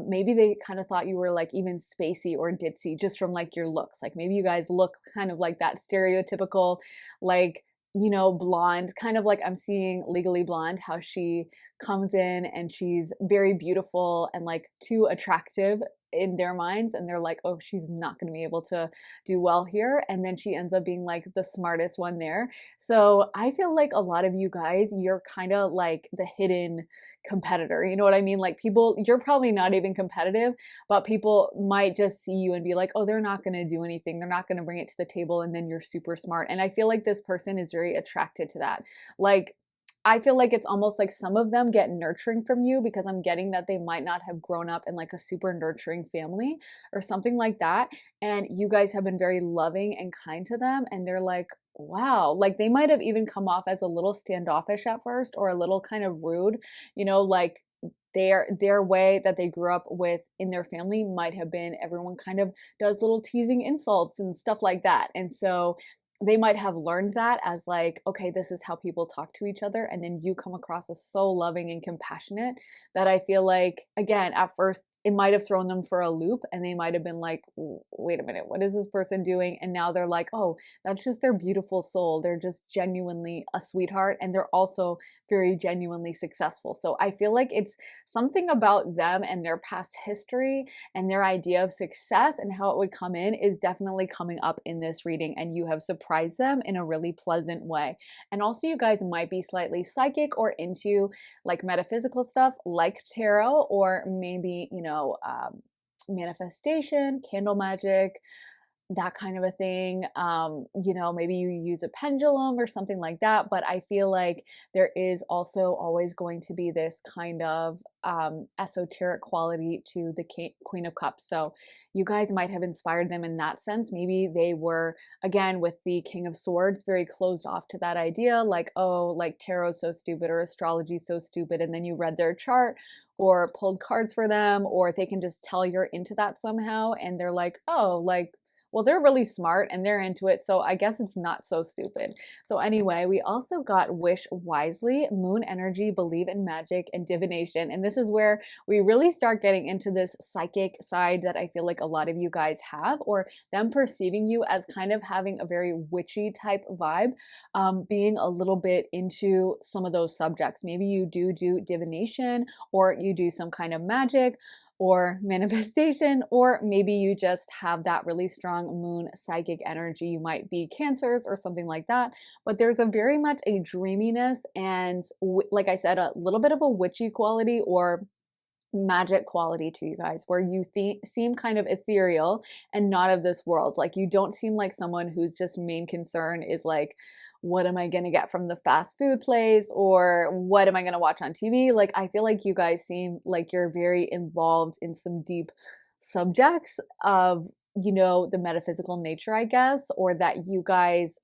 Maybe they kind of thought you were like even spacey or ditzy just from like your looks. Like maybe you guys look kind of like that stereotypical, like, you know, blonde, kind of like I'm seeing Legally Blonde, how she comes in and she's very beautiful and like too attractive in their minds, and they're like, oh, she's not going to be able to do well here, and then she ends up being like the smartest one there. So I feel like a lot of you guys, you're kind of like the hidden competitor, you know what I mean? Like people, you're probably not even competitive, but people might just see you and be like, oh, they're not going to do anything, they're not going to bring it to the table, and then you're super smart. And I feel like this person is very attracted to that. Like I feel like it's almost like some of them get nurturing from you, because I'm getting that they might not have grown up in like a super nurturing family or something like that. And you guys have been very loving and kind to them. And they're like, wow, like they might have even come off as a little standoffish at first or a little kind of rude, you know, like their way that they grew up with in their family might have been everyone kind of does little teasing insults and stuff like that. And so they might have learned that as like, okay, this is how people talk to each other. And then you come across as so loving and compassionate that I feel like, again, at first, it might have thrown them for a loop, and they might have been like, wait a minute, what is this person doing? And now they're like, oh, that's just their beautiful soul. They're just genuinely a sweetheart, and they're also very genuinely successful. So I feel like it's something about them and their past history and their idea of success and how it would come in is definitely coming up in this reading, and you have surprised them in a really pleasant way. And also you guys might be slightly psychic or into like metaphysical stuff like tarot, or maybe, you know, manifestation, candle magic, that kind of a thing. You know, maybe you use a pendulum or something like that. But I feel like there is also always going to be this kind of esoteric quality to the Queen of Cups. So you guys might have inspired them in that sense. Maybe they were, again, with the King of Swords, very closed off to that idea, like, oh, like tarot's so stupid or astrology's so stupid. And then you read their chart or pulled cards for them, or they can just tell you're into that somehow. And they're like, oh, like, well, they're really smart and they're into it, so I guess it's not so stupid. So anyway, we also got wish wisely, moon energy, believe in magic, and divination. And this is where we really start getting into this psychic side that I feel like a lot of you guys have, or them perceiving you as kind of having a very witchy type vibe, being a little bit into some of those subjects. Maybe you do divination, or you do some kind of magic, or manifestation, or maybe you just have that really strong moon psychic energy. You might be Cancers or something like that, but there's a very much a dreaminess and, like I said, a little bit of a witchy quality, or magic quality to you guys where you seem kind of ethereal and not of this world. Like you don't seem like someone whose just main concern is like, what am I going to get from the fast food place or what am I going to watch on TV? Like I feel like you guys seem like you're very involved in some deep subjects of, the metaphysical nature, I guess, or that you guys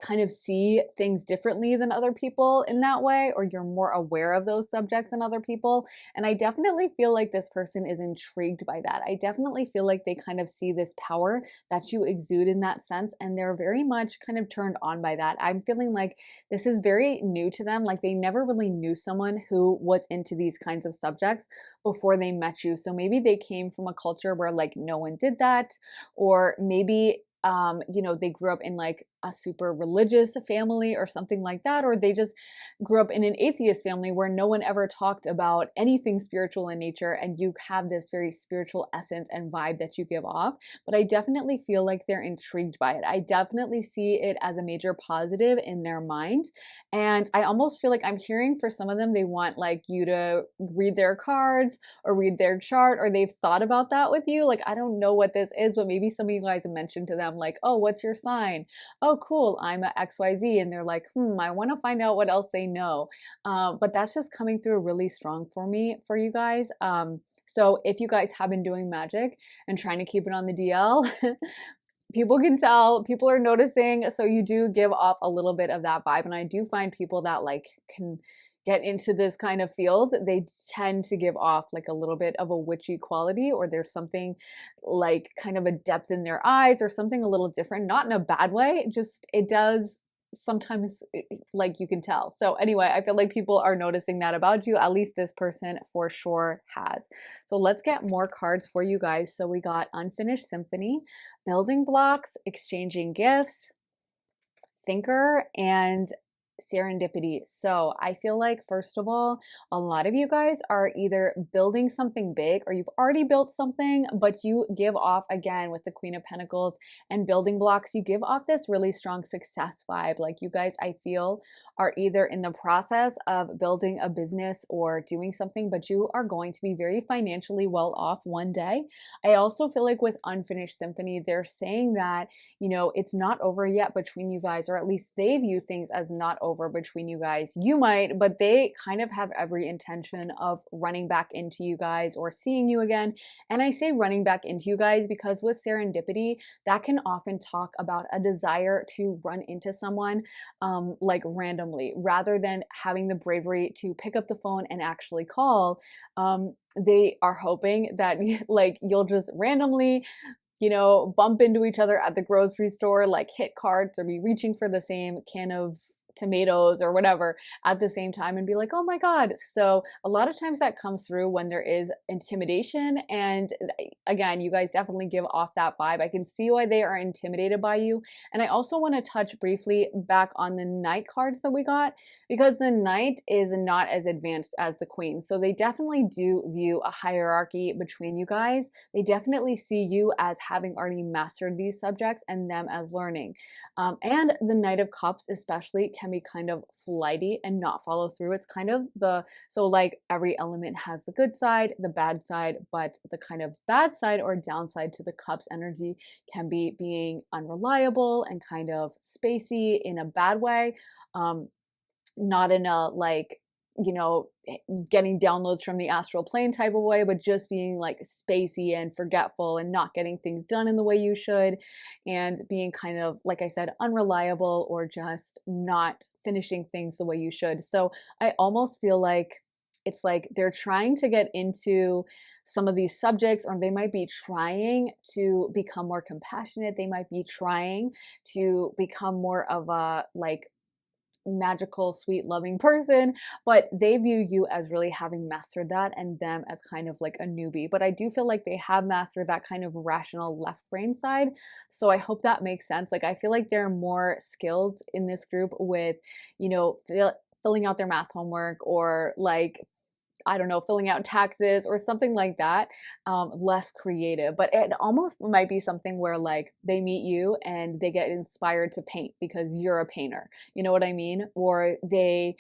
kind of see things differently than other people in that way, or you're more aware of those subjects than other people. And I definitely feel like this person is intrigued by that. I definitely feel like they kind of see this power that you exude in that sense, and they're very much kind of turned on by that. I'm feeling like this is very new to them. Like they never really knew someone who was into these kinds of subjects before they met you. So maybe they came from a culture where like no one did that, or maybe they grew up in like a super religious family or something like that, or they just grew up in an atheist family where no one ever talked about anything spiritual in nature, and you have this very spiritual essence and vibe that you give off. But I definitely feel like they're intrigued by it. I definitely see it as a major positive in their mind, and I almost feel like I'm hearing for some of them they want like you to read their cards or read their chart, or they've thought about that with you. Like I don't know what this is, but maybe some of you guys have mentioned to them like, oh, what's your sign? Oh, cool, I'm a XYZ. And they're like, I want to find out what else they know. But that's just coming through really strong for me, for you guys. So if you guys have been doing magic and trying to keep it on the DL, people can tell, people are noticing. So you do give off a little bit of that vibe. And I do find people that like can get into this kind of field, they tend to give off like a little bit of a witchy quality, or there's something like kind of a depth in their eyes or something a little different, not in a bad way, just it does sometimes, like you can tell. So anyway, I feel like people are noticing that about you. At least this person for sure has. So let's get more cards for you guys. So we got Unfinished Symphony, Building Blocks, Exchanging Gifts, Thinker, and Serendipity. So I feel like, first of all, a lot of you guys are either building something big or you've already built something, but you give off, again, with the Queen of Pentacles and Building Blocks, you give off this really strong success vibe. Like you guys, I feel, are either in the process of building a business or doing something, but you are going to be very financially well off one day. I also feel like with Unfinished Symphony, they're saying that, it's not over yet between you guys, or at least they view things as not over between you guys. You might, but they kind of have every intention of running back into you guys or seeing you again. And I say running back into you guys because with serendipity, that can often talk about a desire to run into someone like randomly, rather than having the bravery to pick up the phone and actually call. They are hoping that like you'll just randomly bump into each other at the grocery store, like hit carts or be reaching for the same can of tomatoes or whatever at the same time and be like, oh my God. So a lot of times that comes through when there is intimidation. And again, you guys definitely give off that vibe. I can see why they are intimidated by you. And I also want to touch briefly back on the Knight cards that we got, because the Knight is not as advanced as the Queen. So they definitely do view a hierarchy between you guys. They definitely see you as having already mastered these subjects and them as learning. And the Knight of Cups especially can be kind of flighty and not follow through. It's kind of so like every element has the good side, the bad side, but the kind of bad side or downside to the Cups energy can be being unreliable and kind of spacey in a bad way. Not in a like, getting downloads from the astral plane type of way, but just being like spacey and forgetful and not getting things done in the way you should, and being kind of, like I said, unreliable or just not finishing things the way you should. So I almost feel like it's like they're trying to get into some of these subjects, or they might be trying to become more compassionate. They might be trying to become more of a like magical, sweet, loving person, but they view you as really having mastered that, and them as kind of like a newbie. But I do feel like they have mastered that kind of rational left brain side. So I hope that makes sense. Like I feel like they're more skilled in this group with, filling out their math homework, or like, I don't know, filling out taxes or something like that, less creative. But it almost might be something where like they meet you and they get inspired to paint because you're a painter. You know what I mean? Or they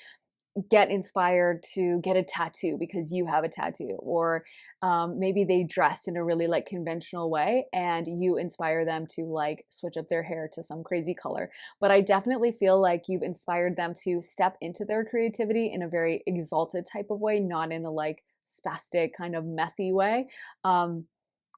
get inspired to get a tattoo because you have a tattoo, or maybe they dressed in a really like conventional way and you inspire them to like switch up their hair to some crazy color. But I definitely feel like you've inspired them to step into their creativity in a very exalted type of way, not in a like spastic kind of messy way.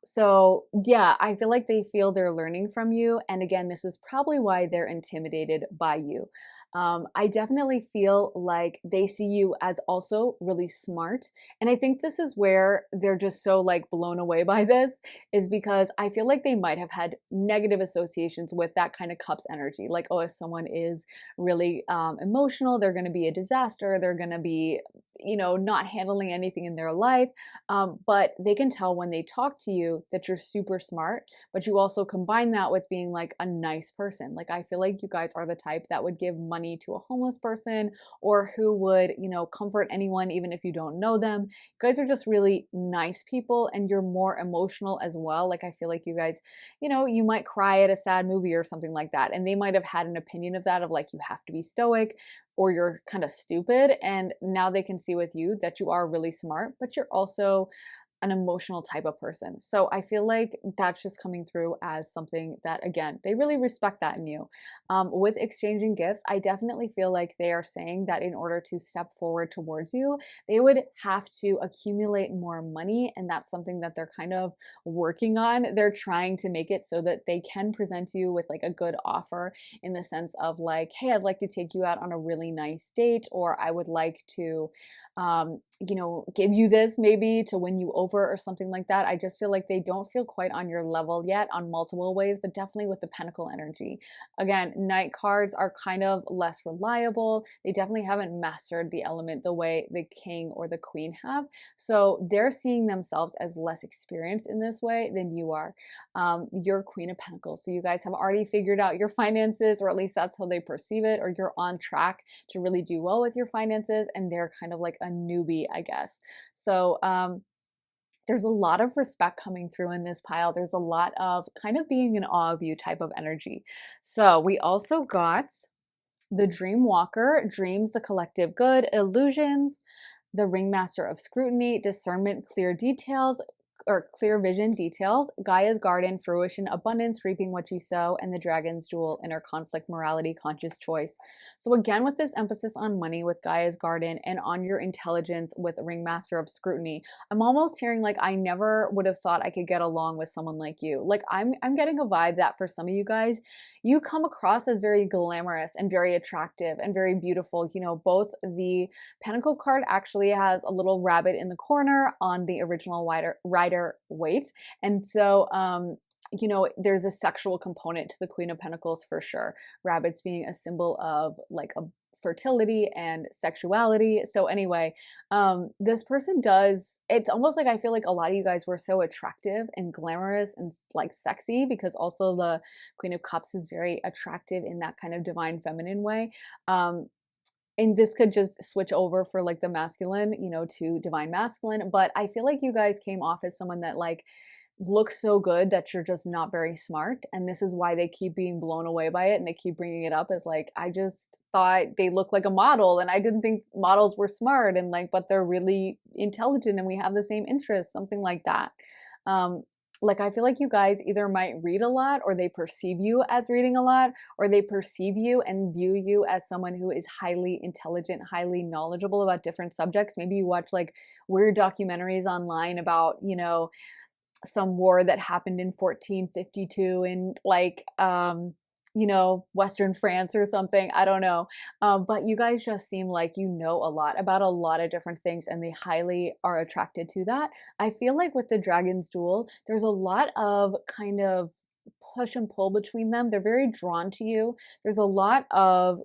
So yeah, I feel like they feel they're learning from you. And again, this is probably why they're intimidated by you. I definitely feel like they see you as also really smart. And I think this is where they're just so like blown away by this, is because I feel like they might have had negative associations with that kind of cups energy. Like, oh, if someone is really emotional, they're going to be a disaster. They're going to be, not handling anything in their life. But they can tell when they talk to you that you're super smart, but you also combine that with being like a nice person. Like, I feel like you guys are the type that would give money to a homeless person, or who would, comfort anyone, even if you don't know them. You guys are just really nice people, and you're more emotional as well. Like, I feel like you guys, you might cry at a sad movie or something like that. And they might have had an opinion of that, of like, you have to be stoic or you're kind of stupid. And now they can see with you that you are really smart, but you're also an emotional type of person. So I feel like that's just coming through as something that, again, they really respect that in you. With exchanging gifts, I definitely feel like they are saying that in order to step forward towards you, they would have to accumulate more money. And that's something that they're kind of working on. They're trying to make it so that they can present you with like a good offer, in the sense of like, hey, I'd like to take you out on a really nice date, or I would like to, give you this maybe to win you over or something like that. I just feel like they don't feel quite on your level yet on multiple ways, but definitely with the Pentacle energy. Again, Knight cards are kind of less reliable. They definitely haven't mastered the element the way the King or the Queen have. So they're seeing themselves as less experienced in this way than you are. You're Queen of Pentacles. So you guys have already figured out your finances, or at least that's how they perceive it, or you're on track to really do well with your finances, and they're kind of like a newbie, I guess. So, there's a lot of respect coming through in this pile. There's a lot of kind of being in awe of you type of energy. So we also got the Dream Walker, dreams, the collective good, illusions, the Ringmaster of scrutiny, discernment, clear details, or clear vision details, Gaia's garden, fruition, abundance, reaping what you sow, and the Dragon's jewel, inner conflict, morality, conscious choice. So again, with this emphasis on money with Gaia's garden, and on your intelligence with Ringmaster of scrutiny, I'm almost hearing like, I never would have thought I could get along with someone like you. Like, I'm getting a vibe that for some of you guys, you come across as very glamorous and very attractive and very beautiful. Both the Pentacle card actually has a little rabbit in the corner on the original rider weight. And so, there's a sexual component to the Queen of Pentacles for sure. Rabbits being a symbol of like a fertility and sexuality. So anyway, this person it's almost like, I feel like a lot of you guys were so attractive and glamorous and like sexy, because also the Queen of Cups is very attractive in that kind of divine feminine way. And this could just switch over for like the masculine, to divine masculine. But I feel like you guys came off as someone that like looks so good that you're just not very smart. And this is why they keep being blown away by it. And they keep bringing it up as like, I just thought they looked like a model, and I didn't think models were smart, and like, but they're really intelligent and we have the same interests, something like that. Like, I feel like you guys either might read a lot, or they perceive you as reading a lot, or they perceive you and view you as someone who is highly intelligent, highly knowledgeable about different subjects. Maybe you watch like weird documentaries online about, some war that happened in 1452 in like, Western France or something. I don't know. But you guys just seem like you know a lot about a lot of different things, and they highly are attracted to that. I feel like with the Dragon's Duel, there's a lot of kind of push and pull between them. They're very drawn to you. There's a lot of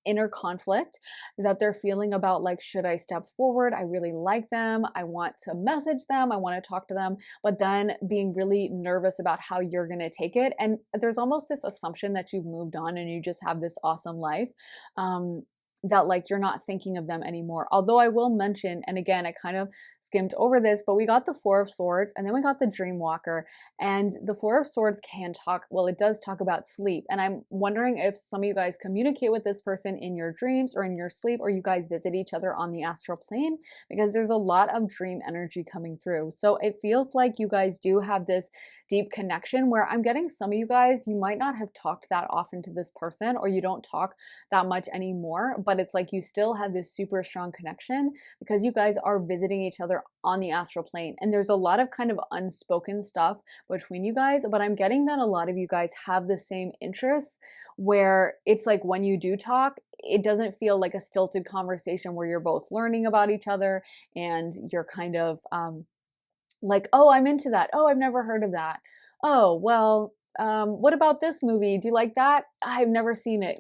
inner conflict that they're feeling about like, should I step forward? I really like them. I want to message them. I want to talk to them, but then being really nervous about how you're going to take it. And there's almost this assumption that you've moved on and you just have this awesome life. that like you're not thinking of them anymore. Although I will mention, and again, I kind of skimmed over this, but we got the Four of Swords and then we got the Dream Walker. And the Four of Swords can talk, well, it does talk about sleep. And I'm wondering if some of you guys communicate with this person in your dreams or in your sleep, or you guys visit each other on the astral plane, because there's a lot of dream energy coming through. So it feels like you guys do have this deep connection where I'm getting some of you guys, you might not have talked that often to this person, or you don't talk that much anymore, but it's like you still have this super strong connection because you guys are visiting each other on the astral plane. And there's a lot of kind of unspoken stuff between you guys, but I'm getting that a lot of you guys have the same interests, where it's like when you do talk, it doesn't feel like a stilted conversation where you're both learning about each other and you're kind of like, oh, I'm into that. Oh, I've never heard of that. Oh, well, what about this movie? Do you like that? I've never seen it.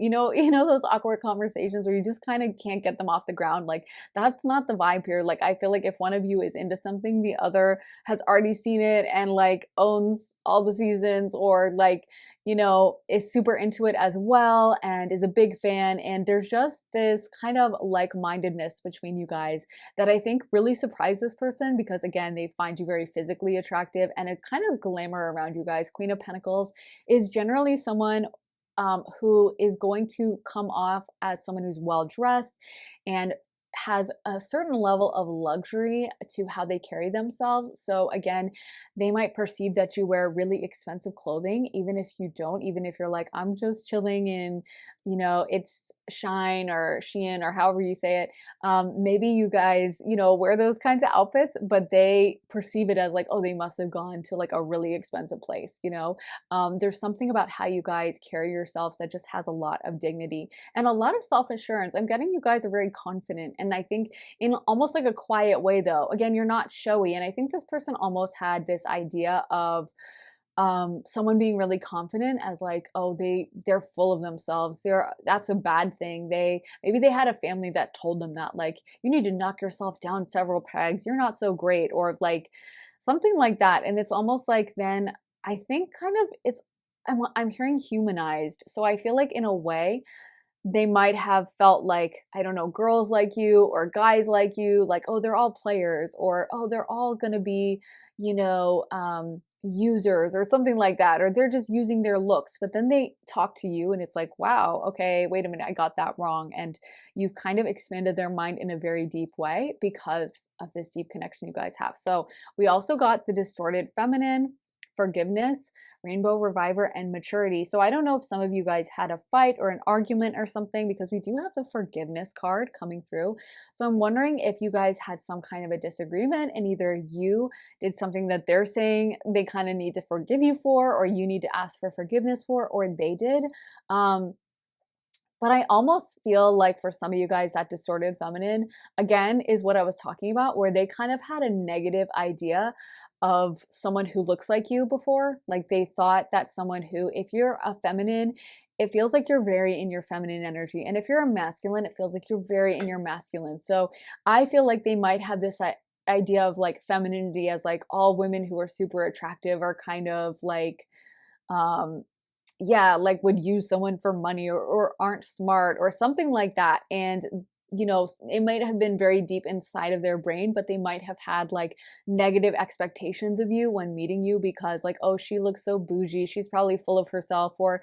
Those awkward conversations where you just kind of can't get them off the ground. Like, that's not the vibe here. Like, I feel like if one of you is into something, the other has already seen it and like owns all the seasons, or like, is super into it as well and is a big fan. And there's just this kind of like-mindedness between you guys that I think really surprised this person, because again, they find you very physically attractive and a kind of glamour around you guys. Queen of Pentacles is generally someone who is going to come off as someone who's well dressed and has a certain level of luxury to how they carry themselves. So again, they might perceive that you wear really expensive clothing, even if you don't, even if you're like, I'm just chilling in, it's Shine or Shein or however you say it. Maybe you guys, wear those kinds of outfits, but they perceive it as like, oh, they must have gone to like a really expensive place. There's something about how you guys carry yourselves that just has a lot of dignity and a lot of self-assurance. I'm getting you guys are very confident. And I think in almost like a quiet way though, again, you're not showy. And I think this person almost had this idea of someone being really confident as like, oh, they're full of themselves. That's a bad thing. Maybe they had a family that told them that, like, you need to knock yourself down several pegs. You're not so great, or like something like that. And it's almost like then I think kind of I'm hearing humanized. So I feel like in a way, they might have felt like, I don't know, girls like you or guys like you, like, oh, they're all players, or, oh, they're all going to be, users or something like that, or they're just using their looks. But then they talk to you and it's like, wow, okay, wait a minute, I got that wrong. And you've kind of expanded their mind in a very deep way because of this deep connection you guys have. So we also got the distorted feminine, forgiveness, rainbow reviver, and maturity. So I don't know if some of you guys had a fight or an argument or something, because we do have the forgiveness card coming through. So I'm wondering if you guys had some kind of a disagreement and either you did something that they're saying they kind of need to forgive you for, or you need to ask for forgiveness for, or they did. But I almost feel like for some of you guys, that distorted feminine, again, is what I was talking about, where they kind of had a negative idea of someone who looks like you before. Like they thought that someone who, if you're a feminine, it feels like you're very in your feminine energy. And if you're a masculine, it feels like you're very in your masculine. So I feel like they might have this idea of like femininity as like all women who are super attractive are kind of like, like would use someone for money, or aren't smart or something like that. And it might have been very deep inside of their brain, but they might have had like negative expectations of you when meeting you, because like, oh, she looks so bougie, she's probably full of herself, or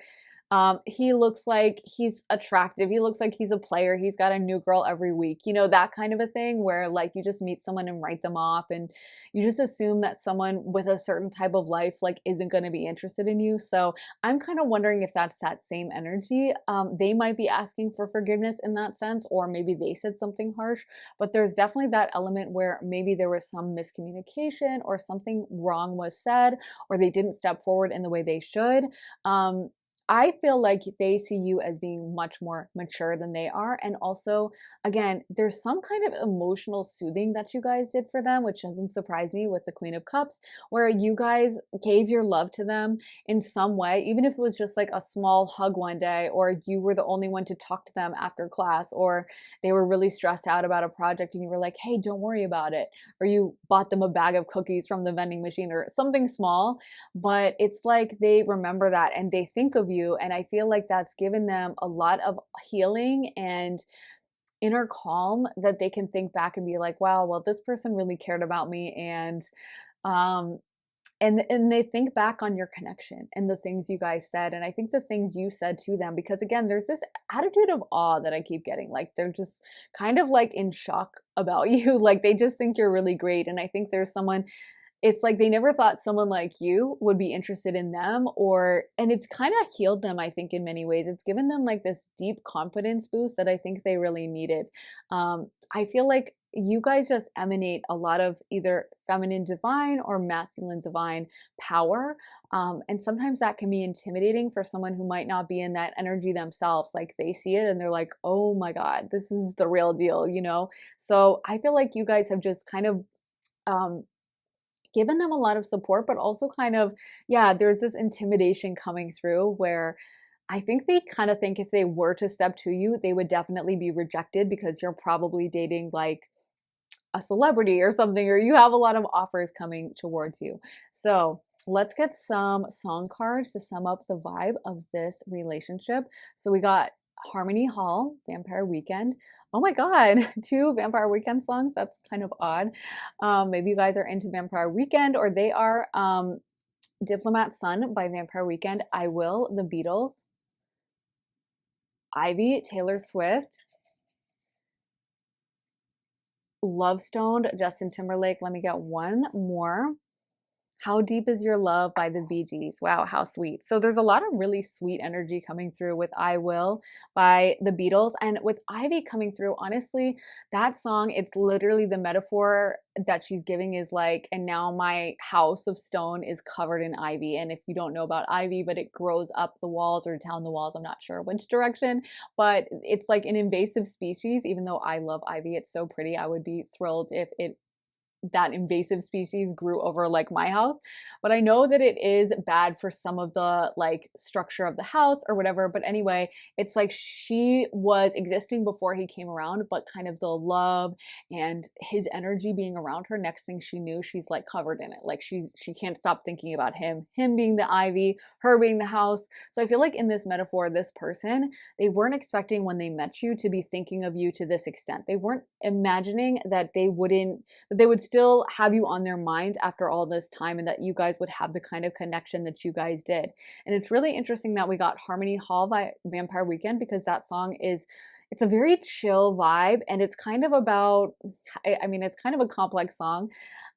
he looks like he's attractive, he looks like he's a player, he's got a new girl every week, that kind of a thing, where like you just meet someone and write them off, and you just assume that someone with a certain type of life like isn't going to be interested in you. So I'm kind of wondering if that's that same energy. They might be asking for forgiveness in that sense, or maybe they said something harsh, but there's definitely that element where maybe there was some miscommunication or something wrong was said, or they didn't step forward in the way they should. I feel like they see you as being much more mature than they are. And also, again, there's some kind of emotional soothing that you guys did for them, which doesn't surprise me with the Queen of Cups, where you guys gave your love to them in some way, even if it was just like a small hug one day, or you were the only one to talk to them after class, or they were really stressed out about a project and you were like, hey, don't worry about it. Or you bought them a bag of cookies from the vending machine or something small, but it's like they remember that and they think of you. And I feel like that's given them a lot of healing and inner calm that they can think back and be like, wow, well, this person really cared about me. Um, and they think back on your connection and the things you guys said, and I think the things you said to them, because again, there's this attitude of awe that I keep getting, like they're just kind of like in shock about you, like they just think you're really great. And I think there's someone, it's like they never thought someone like you would be interested in them, or and it's kind of healed them, I think, in many ways. It's given them like this deep confidence boost that I think they really needed. I feel like you guys just emanate a lot of either feminine divine or masculine divine power. And sometimes that can be intimidating for someone who might not be in that energy themselves. Like they see it and they're like, oh my God, this is the real deal, you know? So I feel like you guys have just kind of um, given them a lot of support, but also kind of, yeah, there's this intimidation coming through where I think they kind of think if they were to step to you, they would definitely be rejected because you're probably dating like a celebrity or something, or you have a lot of offers coming towards you. So let's get some song cards to sum up the vibe of this relationship. So we got Harmony Hall, Vampire Weekend. Oh my God, two Vampire Weekend songs. That's kind of odd. Maybe you guys are into Vampire Weekend, or they are. Diplomat Son by Vampire Weekend. I Will, The Beatles. Ivy, Taylor Swift. Love Stoned, Justin Timberlake. Let me get one more. How Deep Is Your Love by the Bee Gees. Wow, how sweet. So there's a lot of really sweet energy coming through with I Will by the Beatles. And with Ivy coming through, honestly, that song, it's literally the metaphor that she's giving is like, and now my house of stone is covered in ivy. And if you don't know about ivy, but it grows up the walls or down the walls, I'm not sure which direction, but it's like an invasive species. Even though I love ivy, it's so pretty. I would be thrilled if it that invasive species grew over like my house. But I know that it is bad for some of the like structure of the house or whatever. But anyway, it's like she was existing before he came around, but kind of the love and his energy being around her, next thing she knew, she's like covered in it. Like she can't stop thinking about him being the ivy, her being the house. So I feel like in this metaphor, this person, they weren't expecting when they met you to be thinking of you to this extent. They weren't imagining that they would still have you on their mind after all this time, and that you guys would have the kind of connection that you guys did. And it's really interesting that we got Harmony Hall by Vampire Weekend, because that song it's a very chill vibe, and it's kind of about, I mean, it's kind of a complex song.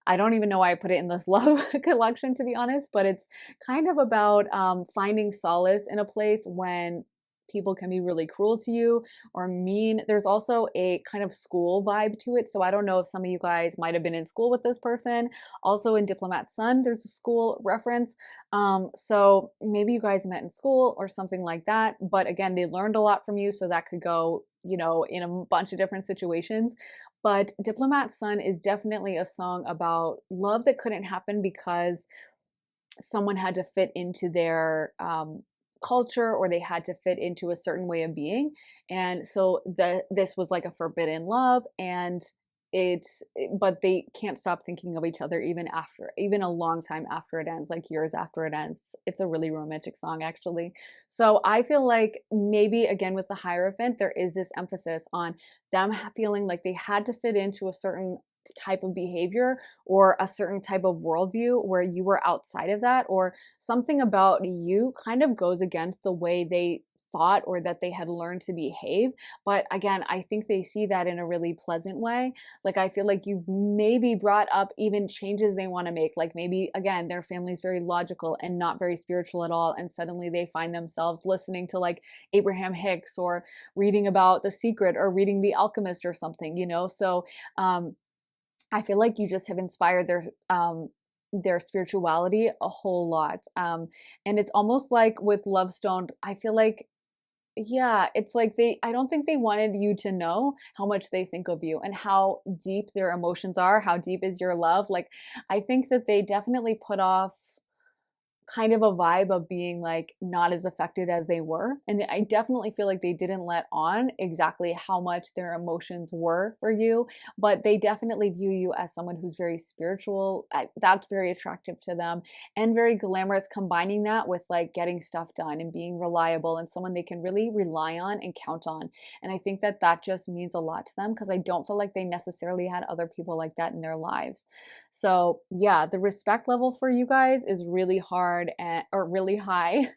I don't even know why I put it in this love collection, to be honest, but it's kind of about finding solace in a place when people can be really cruel to you or mean. There's also a kind of school vibe to it. So I don't know if some of you guys might have been in school with this person. Also in Diplomat Son, there's a school reference. So maybe you guys met in school or something like that. But again, they learned a lot from you. So that could go, you know, in a bunch of different situations. But Diplomat Son is definitely a song about love that couldn't happen because someone had to fit into their culture, or they had to fit into a certain way of being. And so this was like a forbidden love, and but they can't stop thinking of each other even a long time after it ends, like years after it ends. It's a really romantic song, actually. So I feel like maybe again with the Hierophant, there is this emphasis on them feeling like they had to fit into a certain type of behavior or a certain type of worldview where you were outside of that, or something about you kind of goes against the way they thought or that they had learned to behave. But again, I think they see that in a really pleasant way. Like I feel like you've maybe brought up even changes they want to make. Like maybe again, their family's very logical and not very spiritual at all, and suddenly they find themselves listening to like Abraham Hicks or reading about The Secret or reading The Alchemist or something, you know. So I feel like you just have inspired their spirituality a whole lot. And it's almost like with Love Stoned, I feel like, yeah, it's like I don't think they wanted you to know how much they think of you and how deep their emotions are, how deep is your love. Like, I think that they definitely put off kind of a vibe of being like not as affected as they were. And I definitely feel like they didn't let on exactly how much their emotions were for you, but they definitely view you as someone who's very spiritual. That's very attractive to them and very glamorous, combining that with like getting stuff done and being reliable and someone they can really rely on and count on. And I think that that just means a lot to them because I don't feel like they necessarily had other people like that in their lives. So, yeah, the respect level for you guys is really hard and or really high.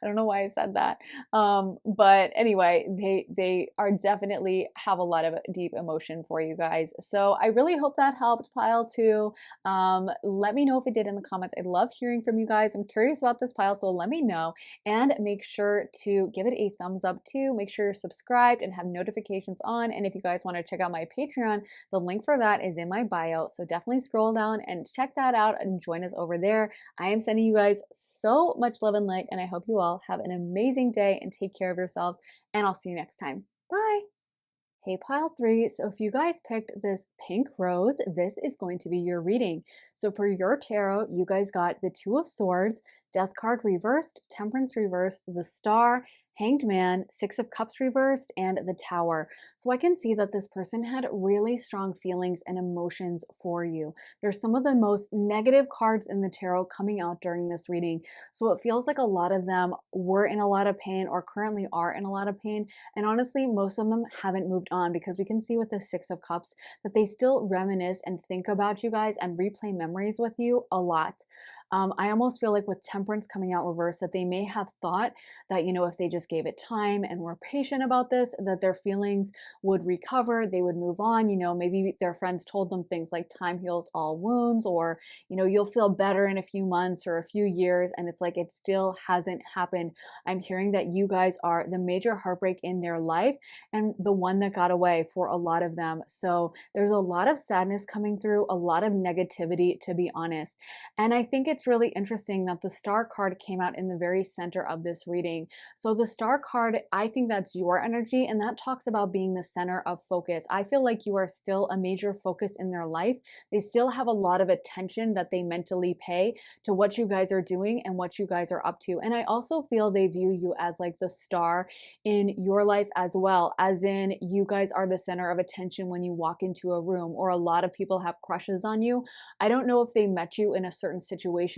I don't know why I said that. But anyway, they are definitely have a lot of deep emotion for you guys. So I really hope that helped pile two. Let me know if it did in the comments. I love hearing from you guys. I'm curious about this pile, so let me know. And make sure to give it a thumbs up too. Make sure you're subscribed and have notifications on. And if you guys want to check out my Patreon, the link for that is in my bio. So definitely scroll down and check that out and join us over there. I am sending you guys so much love and light, and I hope you all have an amazing day and take care of yourselves, and I'll see you next time. Bye. Hey, pile three. So if you guys picked this pink rose, this is going to be your reading. So for your tarot, you guys got the Two of Swords, Death card reversed, Temperance reversed, the Star, Hanged Man, Six of Cups reversed, and the Tower. So I can see that this person had really strong feelings and emotions for you. There's some of the most negative cards in the tarot coming out during this reading. So it feels like a lot of them were in a lot of pain or currently are in a lot of pain. And honestly, most of them haven't moved on because we can see with the Six of Cups that they still reminisce and think about you guys and replay memories with you a lot. I almost feel like with Temperance coming out reverse that they may have thought that, you know, if they just gave it time and were patient about this, that their feelings would recover, they would move on. You know, maybe their friends told them things like time heals all wounds, or, you know, you'll feel better in a few months or a few years. And it's like, it still hasn't happened. I'm hearing that you guys are the major heartbreak in their life and the one that got away for a lot of them. So there's a lot of sadness coming through, a lot of negativity, to be honest. And I think it's really interesting that the Star card came out in the very center of this reading. So the Star card, I think that's your energy, and that talks about being the center of focus. I feel like you are still a major focus in their life. They still have a lot of attention that they mentally pay to what you guys are doing and what you guys are up to. And I also feel they view you as like the star in your life as well, as in you guys are the center of attention when you walk into a room, or a lot of people have crushes on you. I don't know if they met you in a certain situation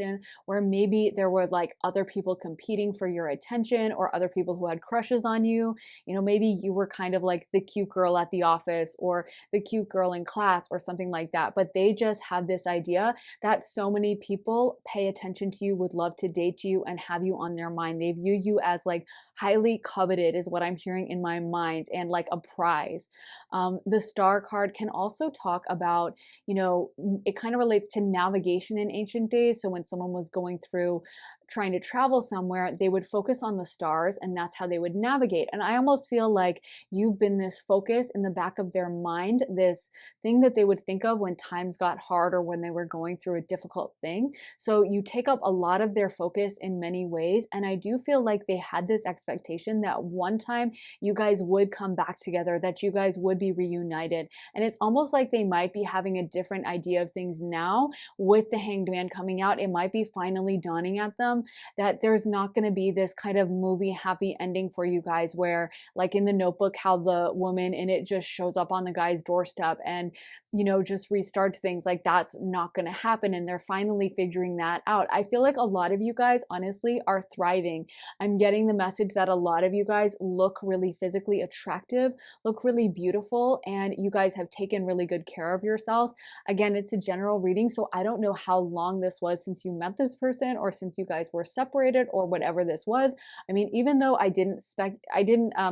where maybe there were like other people competing for your attention, or other people who had crushes on you. You know, maybe you were kind of like the cute girl at the office or the cute girl in class or something like that. But they just have this idea that so many people pay attention to you, would love to date you and have you on their mind. They view you as like highly coveted is what I'm hearing in my mind, and like a prize. The Star card can also talk about, you know, it kind of relates to navigation in ancient days. So when someone was going through trying to travel somewhere, they would focus on the stars, and that's how they would navigate. And I almost feel like you've been this focus in the back of their mind, this thing that they would think of when times got hard or when they were going through a difficult thing. So you take up a lot of their focus in many ways. And I do feel like they had this expectation that one time you guys would come back together, that you guys would be reunited. And it's almost like they might be having a different idea of things now with the Hanged Man coming out. It might be finally dawning at them that there's not going to be this kind of movie happy ending for you guys where, like in The Notebook, how the woman in it just shows up on the guy's doorstep and, you know, just restarts things. Like, that's not going to happen, and they're finally figuring that out. I feel like a lot of you guys honestly are thriving. I'm getting the message that a lot of you guys look really physically attractive, look really beautiful, and you guys have taken really good care of yourselves. Again, it's a general reading, so I don't know how long this was since you met this person, or since you guys were separated, or whatever this was. I mean, even though I didn't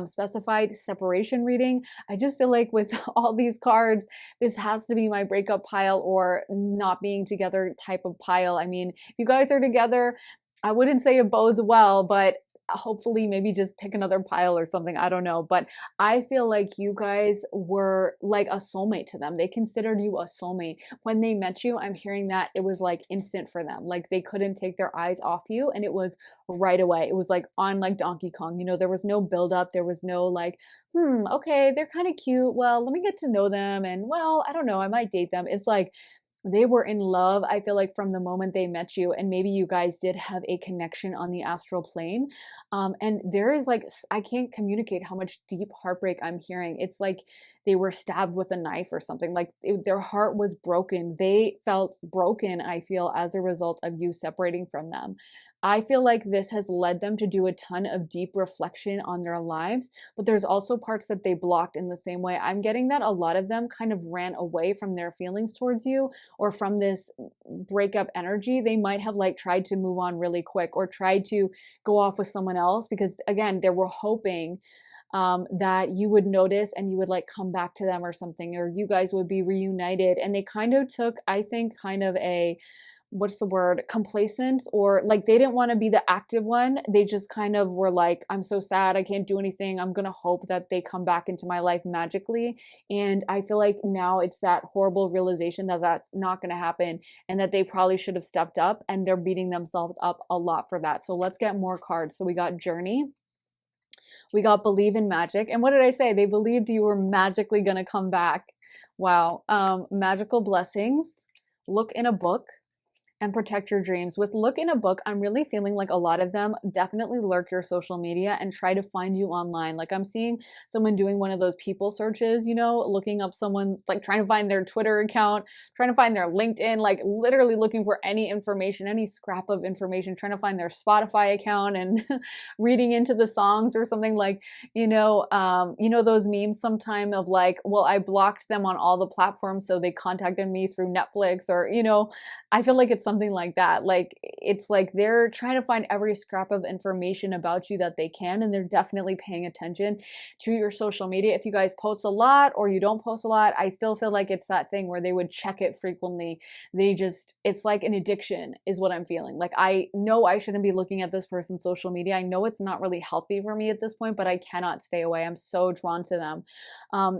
specify separation reading, I just feel like with all these cards, this has to be my breakup pile or not being together type of pile. I mean, if you guys are together, I wouldn't say it bodes well, but hopefully maybe just pick another pile or something. I don't know. But I feel like you guys were like a soulmate to them. They considered you a soulmate. When they met you, I'm hearing that it was like instant for them. Like they couldn't take their eyes off you, and it was right away. It was like on like Donkey Kong. You know, there was no build up. There was no like, okay, they're kind of cute. Well, let me get to know them. And well, I don't know, I might date them. It's like, They were in love, I feel like, from the moment they met you, and maybe you guys did have a connection on the astral plane. And there is like, I can't communicate how much deep heartbreak I'm hearing. It's like they were stabbed with a knife or something. Like their heart was broken. They felt broken, I feel, as a result of you separating from them. I feel like this has led them to do a ton of deep reflection on their lives, but there's also parts that they blocked in the same way. I'm getting that a lot of them kind of ran away from their feelings towards you or from this breakup energy. They might have like tried to move on really quick or tried to go off with someone else because, again, they were hoping that you would notice and you would like come back to them or something, or you guys would be reunited. And they kind of took, I think, kind of a, what's the word, complacent, or like they didn't want to be the active one. They just kind of were like, I'm so sad, I can't do anything, I'm gonna hope that they come back into my life magically. And I feel like now it's that horrible realization that that's not gonna happen and that they probably should have stepped up, and they're beating themselves up a lot for that. So let's get more cards. So we got Journey, we got Believe in Magic, and what did I say? They believed you were magically gonna come back. Wow. Magical Blessings, Look in a Book, and Protect Your Dreams. With Look in a Book, I'm really feeling like a lot of them definitely lurk your social media and try to find you online. Like I'm seeing someone doing one of those people searches, you know, looking up someone's, like trying to find their Twitter account, trying to find their LinkedIn, like literally looking for any information, any scrap of information, trying to find their Spotify account and reading into the songs or something, like, those memes sometime of like, well, I blocked them on all the platforms, so they contacted me through Netflix, or, I feel like it's something like that. Like it's like they're trying to find every scrap of information about you that they can, and they're definitely paying attention to your social media. If you guys post a lot or you don't post a lot, I still feel like it's that thing where they would check it frequently. It's like an addiction is what I'm feeling. Like I know I shouldn't be looking at this person's social media. I know it's not really healthy for me at this point, but I cannot stay away. I'm so drawn to them.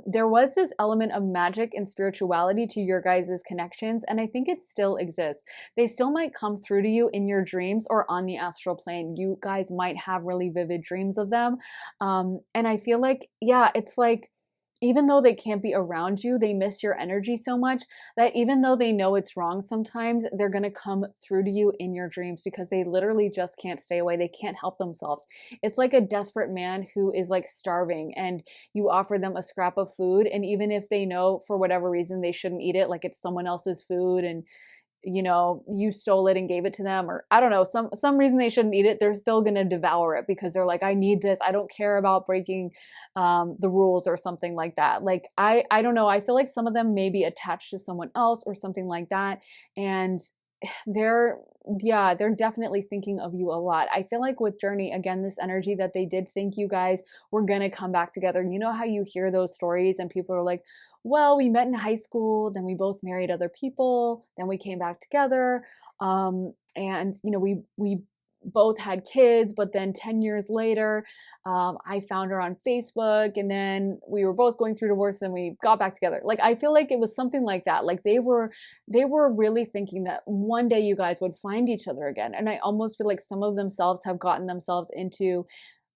There was this element of magic and spirituality to your guys' connections, and I think it still exists. They still might come through to you in your dreams or on the astral plane. You guys might have really vivid dreams of them. And I feel like, yeah, it's like, even though they can't be around you, they miss your energy so much that even though they know it's wrong sometimes, they're going to come through to you in your dreams because they literally just can't stay away. They can't help themselves. It's like a desperate man who is like starving, and you offer them a scrap of food. And even if they know for whatever reason they shouldn't eat it, like it's someone else's food, and you stole it and gave it to them, or I don't know, some reason they shouldn't eat it, they're still going to devour it because they're like, I need this. I don't care about breaking the rules or something like that. Like, I don't know. I feel like some of them may be attached to someone else or something like that. And they're definitely thinking of you a lot. I feel like with Journey, again, this energy that they did think you guys were gonna come back together. You know how you hear those stories and people are like, well, we met in high school, then we both married other people, then we came back together, and we both had kids, but then 10 years later, I found her on Facebook, and then we were both going through divorce and we got back together. Like, I feel like it was something like that. Like they were really thinking that one day you guys would find each other again. And I almost feel like some of themselves have gotten themselves into,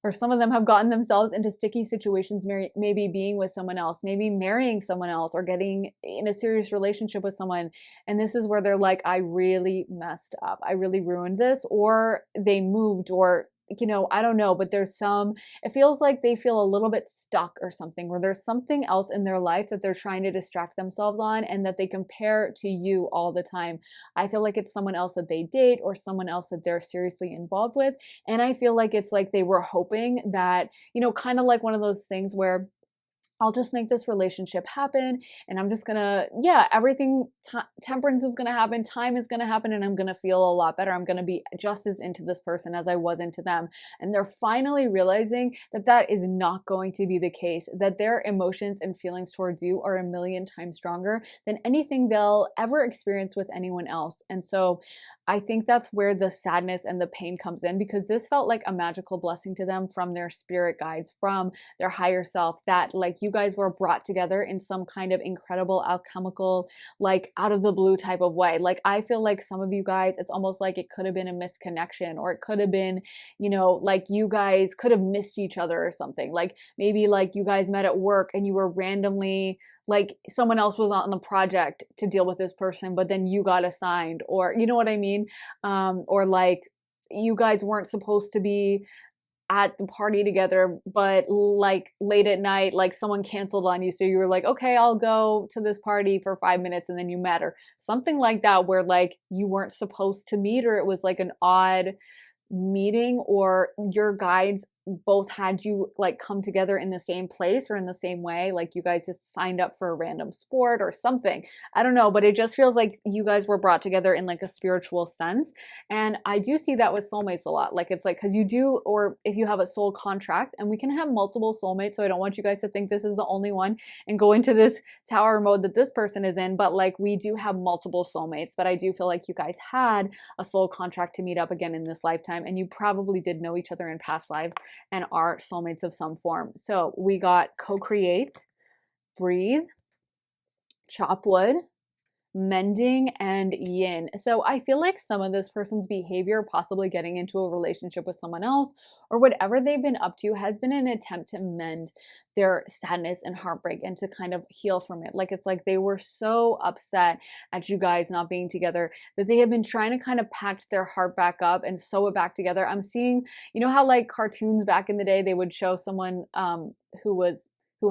or some of them have gotten themselves into sticky situations, maybe being with someone else, maybe marrying someone else, or getting in a serious relationship with someone. And this is where they're like, I really messed up. I really ruined this. Or they moved, or I don't know, but it feels like they feel a little bit stuck or something, where there's something else in their life that they're trying to distract themselves on, and that they compare to you all the time. I feel like it's someone else that they date or someone else that they're seriously involved with. And I feel like it's like they were hoping that, kind of like one of those things where I'll just make this relationship happen, and I'm just gonna, everything, temperance is gonna happen, time is gonna happen, and I'm gonna feel a lot better. I'm gonna be just as into this person as I was into them. And they're finally realizing that that is not going to be the case, that their emotions and feelings towards you are a million times stronger than anything they'll ever experience with anyone else. And so I think that's where the sadness and the pain comes in, because this felt like a magical blessing to them from their spirit guides, from their higher self, that like you guys were brought together in some kind of incredible alchemical, like out of the blue type of way. Like I feel like some of you guys, it's almost like it could have been a misconnection, or it could have been, you know, like you guys could have missed each other or something. Like maybe like you guys met at work and you were randomly, like someone else was on the project to deal with this person, but then you got assigned, or you know what I mean? Or like you guys weren't supposed to be at the party together, but like late at night, like someone canceled on you. So you were like, okay, I'll go to this party for 5 minutes, and then you met, or something like that, where like you weren't supposed to meet, or it was like an odd meeting, or your guides both had you like come together in the same place or in the same way, like you guys just signed up for a random sport or something. I don't know, but it just feels like you guys were brought together in like a spiritual sense. And I do see that with soulmates a lot. Like it's like, because you do, or if you have a soul contract, and we can have multiple soulmates, so I don't want you guys to think this is the only one and go into this tower mode that this person is in, but like we do have multiple soulmates. But I do feel like you guys had a soul contract to meet up again in this lifetime, and you probably did know each other in past lives and are soulmates of some form. So we got co-create, breathe, chop wood, mending, and yin. So I feel like some of this person's behavior, possibly getting into a relationship with someone else or whatever they've been up to, has been an attempt to mend their sadness and heartbreak and to kind of heal from it. Like it's like they were so upset at you guys not being together that they have been trying to kind of patch their heart back up and sew it back together. I'm seeing, you know how like cartoons back in the day, they would show someone who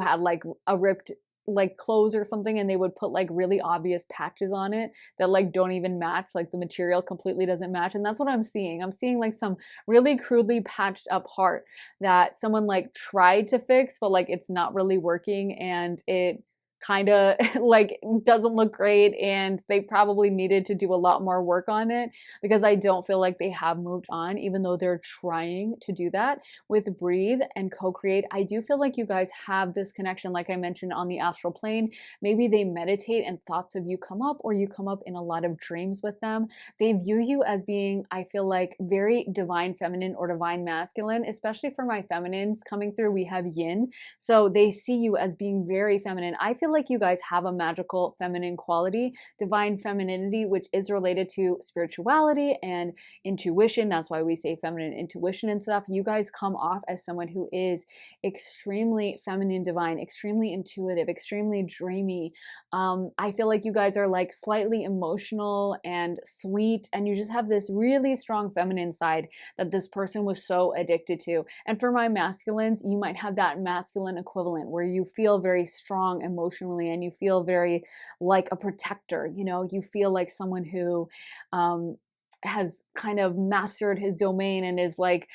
had like a ripped like clothes or something, and they would put like really obvious patches on it that like don't even match, like the material completely doesn't match. And that's what I'm seeing. I'm seeing like some really crudely patched up heart that someone like tried to fix, but like it's not really working, and it kind of like doesn't look great, and they probably needed to do a lot more work on it, because I don't feel like they have moved on, even though they're trying to do that. With breathe and co-create, I do feel like you guys have this connection, like I mentioned, on the astral plane. Maybe they meditate and thoughts of you come up, or you come up in a lot of dreams with them. They view you as being, I feel like, very divine feminine or divine masculine. Especially for my feminines coming through, we have yin, so they see you as being very feminine. I feel like you guys have a magical feminine quality, divine femininity, which is related to spirituality and intuition. That's why we say feminine intuition and stuff. You guys come off as someone who is extremely feminine divine, extremely intuitive, extremely dreamy. I feel like you guys are like slightly emotional and sweet, and you just have this really strong feminine side that this person was so addicted to. And for my masculines, you might have that masculine equivalent where you feel very strong emotionally, and you feel very like a protector. You know, you feel like someone who has kind of mastered his domain and is like,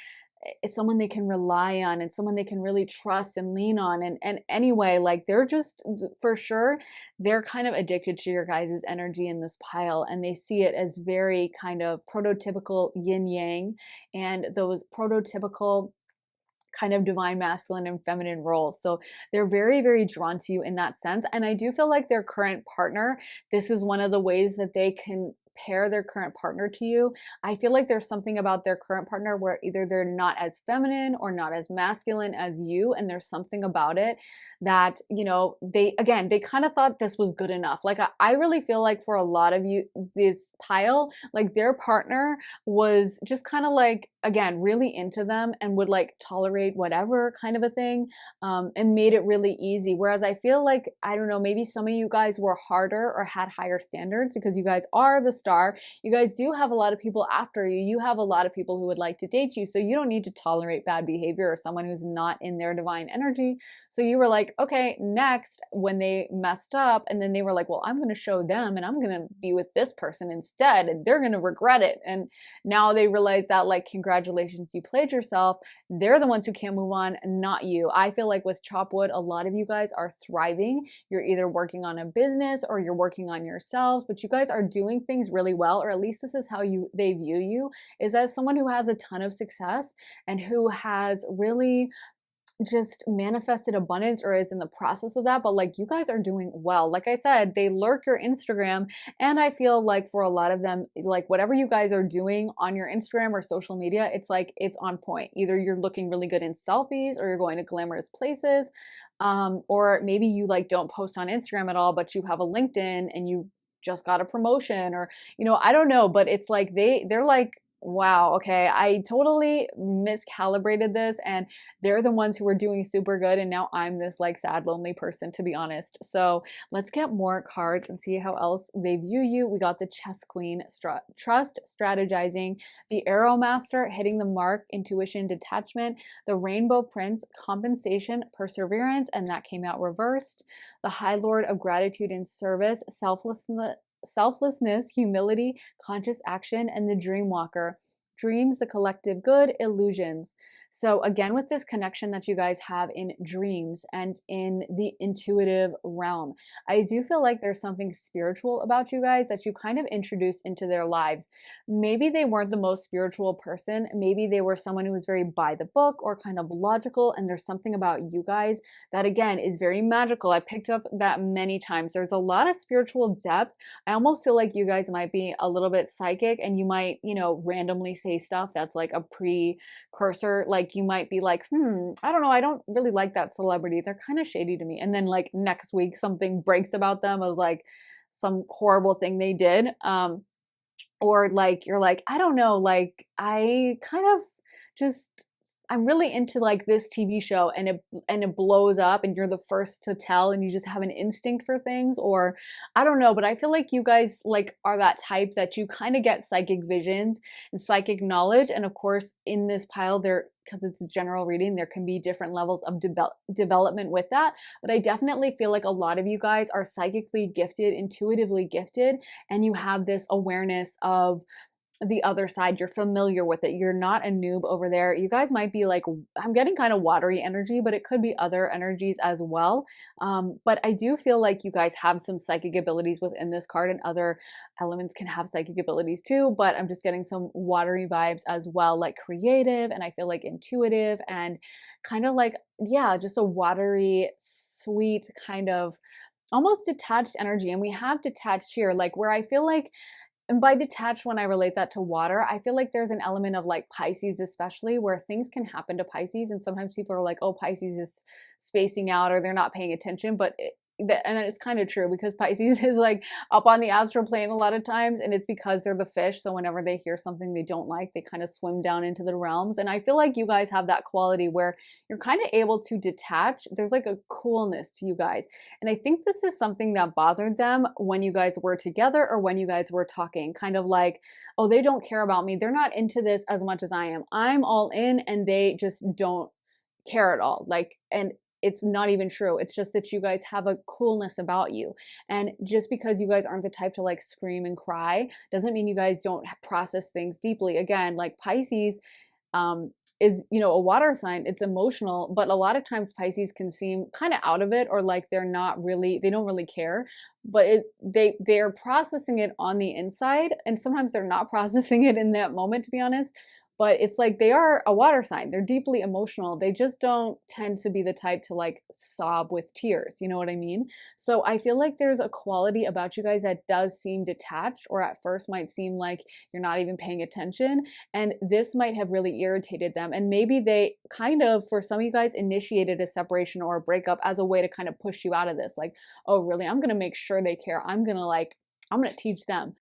it's someone they can rely on and someone they can really trust and lean on. And anyway, like they're just, for sure, they're kind of addicted to your guys' energy in this pile, and they see it as very kind of prototypical yin yang, and those prototypical kind of divine masculine and feminine roles. So they're very, very drawn to you in that sense. And I do feel like their current partner, this is one of the ways that they can pair their current partner to you. I feel like there's something about their current partner where either they're not as feminine or not as masculine as you, and there's something about it that, you know, they kind of thought this was good enough. Like I really feel like for a lot of you, this pile, like their partner was just kind of like, again, really into them and would like tolerate whatever kind of a thing, and made it really easy. Whereas I feel like, I don't know, maybe some of you guys were harder or had higher standards, because you guys are the star. You guys do have a lot of people after you. You have a lot of people who would like to date you. So you don't need to tolerate bad behavior or someone who's not in their divine energy. So you were like, okay, next, when they messed up, and then they were like, well, I'm going to show them and I'm going to be with this person instead, and they're going to regret it. And now they realize that, like, congratulations, you played yourself. They're the ones who can't move on, not you. I feel like with Chopwood, a lot of you guys are thriving. You're either working on a business or you're working on yourselves, but you guys are doing things really well, or at least this is how they view you, is as someone who has a ton of success and who has really just manifested abundance or is in the process of that, but like you guys are doing well. Like I said, they lurk your Instagram, and I feel like for a lot of them, like whatever you guys are doing on your Instagram or social media, it's like it's on point. Either you're looking really good in selfies or you're going to glamorous places. Or maybe you like don't post on Instagram at all, but you have a LinkedIn and you just got a promotion, or I don't know, but it's like they're like, wow, okay, I totally miscalibrated this, and they're the ones who are doing super good, and now I'm this like sad, lonely person, to be honest. So let's get more cards and see how else they view you. We got the Chess Queen, trust, strategizing, the Arrow Master, hitting the mark, intuition, detachment, the Rainbow Prince, compensation, perseverance, and that came out reversed, the High Lord of gratitude and service, selflessness, humility, conscious action, and the dream walker. Dreams, the collective good, illusions. So again, with this connection that you guys have in dreams and in the intuitive realm, I do feel like there's something spiritual about you guys that you kind of introduced into their lives. Maybe they weren't the most spiritual person. Maybe they were someone who was very by the book or kind of logical. And there's something about you guys that again is very magical. I picked up that many times. There's a lot of spiritual depth. I almost feel like you guys might be a little bit psychic, and you might, randomly say stuff that's like a precursor. Like you might be like, I don't know, I don't really like that celebrity, they're kind of shady to me, and then like next week something breaks about them of like some horrible thing they did. Or like you're like, I don't know, like I kind of just, I'm really into like this TV show, and it blows up and you're the first to tell, and you just have an instinct for things. Or I don't know, but I feel like you guys like are that type that you kind of get psychic visions and psychic knowledge. And of course in this pile there, because it's a general reading, there can be different levels of development with that. But I definitely feel like a lot of you guys are psychically gifted, intuitively gifted, and you have this awareness of the other side. You're familiar with it. You're not a noob over there. You guys might be like, I'm getting kind of watery energy, but it could be other energies as well. But I do feel like you guys have some psychic abilities within this card, and other elements can have psychic abilities too. But I'm just getting some watery vibes as well, like creative, and I feel like intuitive, and kind of like, yeah, just a watery, sweet kind of almost detached energy. And we have detached here, like where I feel like, and by detached, when I relate that to water, I feel like there's an element of like Pisces, especially, where things can happen to Pisces. And sometimes people are like, oh, Pisces is spacing out or they're not paying attention. But and it's kind of true, because Pisces is like up on the astral plane a lot of times, and it's because they're the fish. So whenever they hear something they don't like, they kind of swim down into the realms. And I feel like you guys have that quality where you're kind of able to detach. There's like a coolness to you guys. And I think this is something that bothered them when you guys were together or when you guys were talking, kind of like, oh, they don't care about me. They're not into this as much as I am. I'm all in, and they just don't care at all. Like, and it's not even true. It's just that you guys have a coolness about you. And just because you guys aren't the type to like scream and cry doesn't mean you guys don't process things deeply. Again, like Pisces is, a water sign. It's emotional, but a lot of times Pisces can seem kind of out of it, or like they don't really care, but they're processing it on the inside. And sometimes they're not processing it in that moment, to be honest. But it's like they are a water sign. They're deeply emotional. They just don't tend to be the type to like sob with tears. You know what I mean? So I feel like there's a quality about you guys that does seem detached, or at first might seem like you're not even paying attention. And this might have really irritated them. And maybe they kind of, for some of you guys, initiated a separation or a breakup as a way to kind of push you out of this. Like, oh, really? I'm going to make sure they care. I'm going to teach them.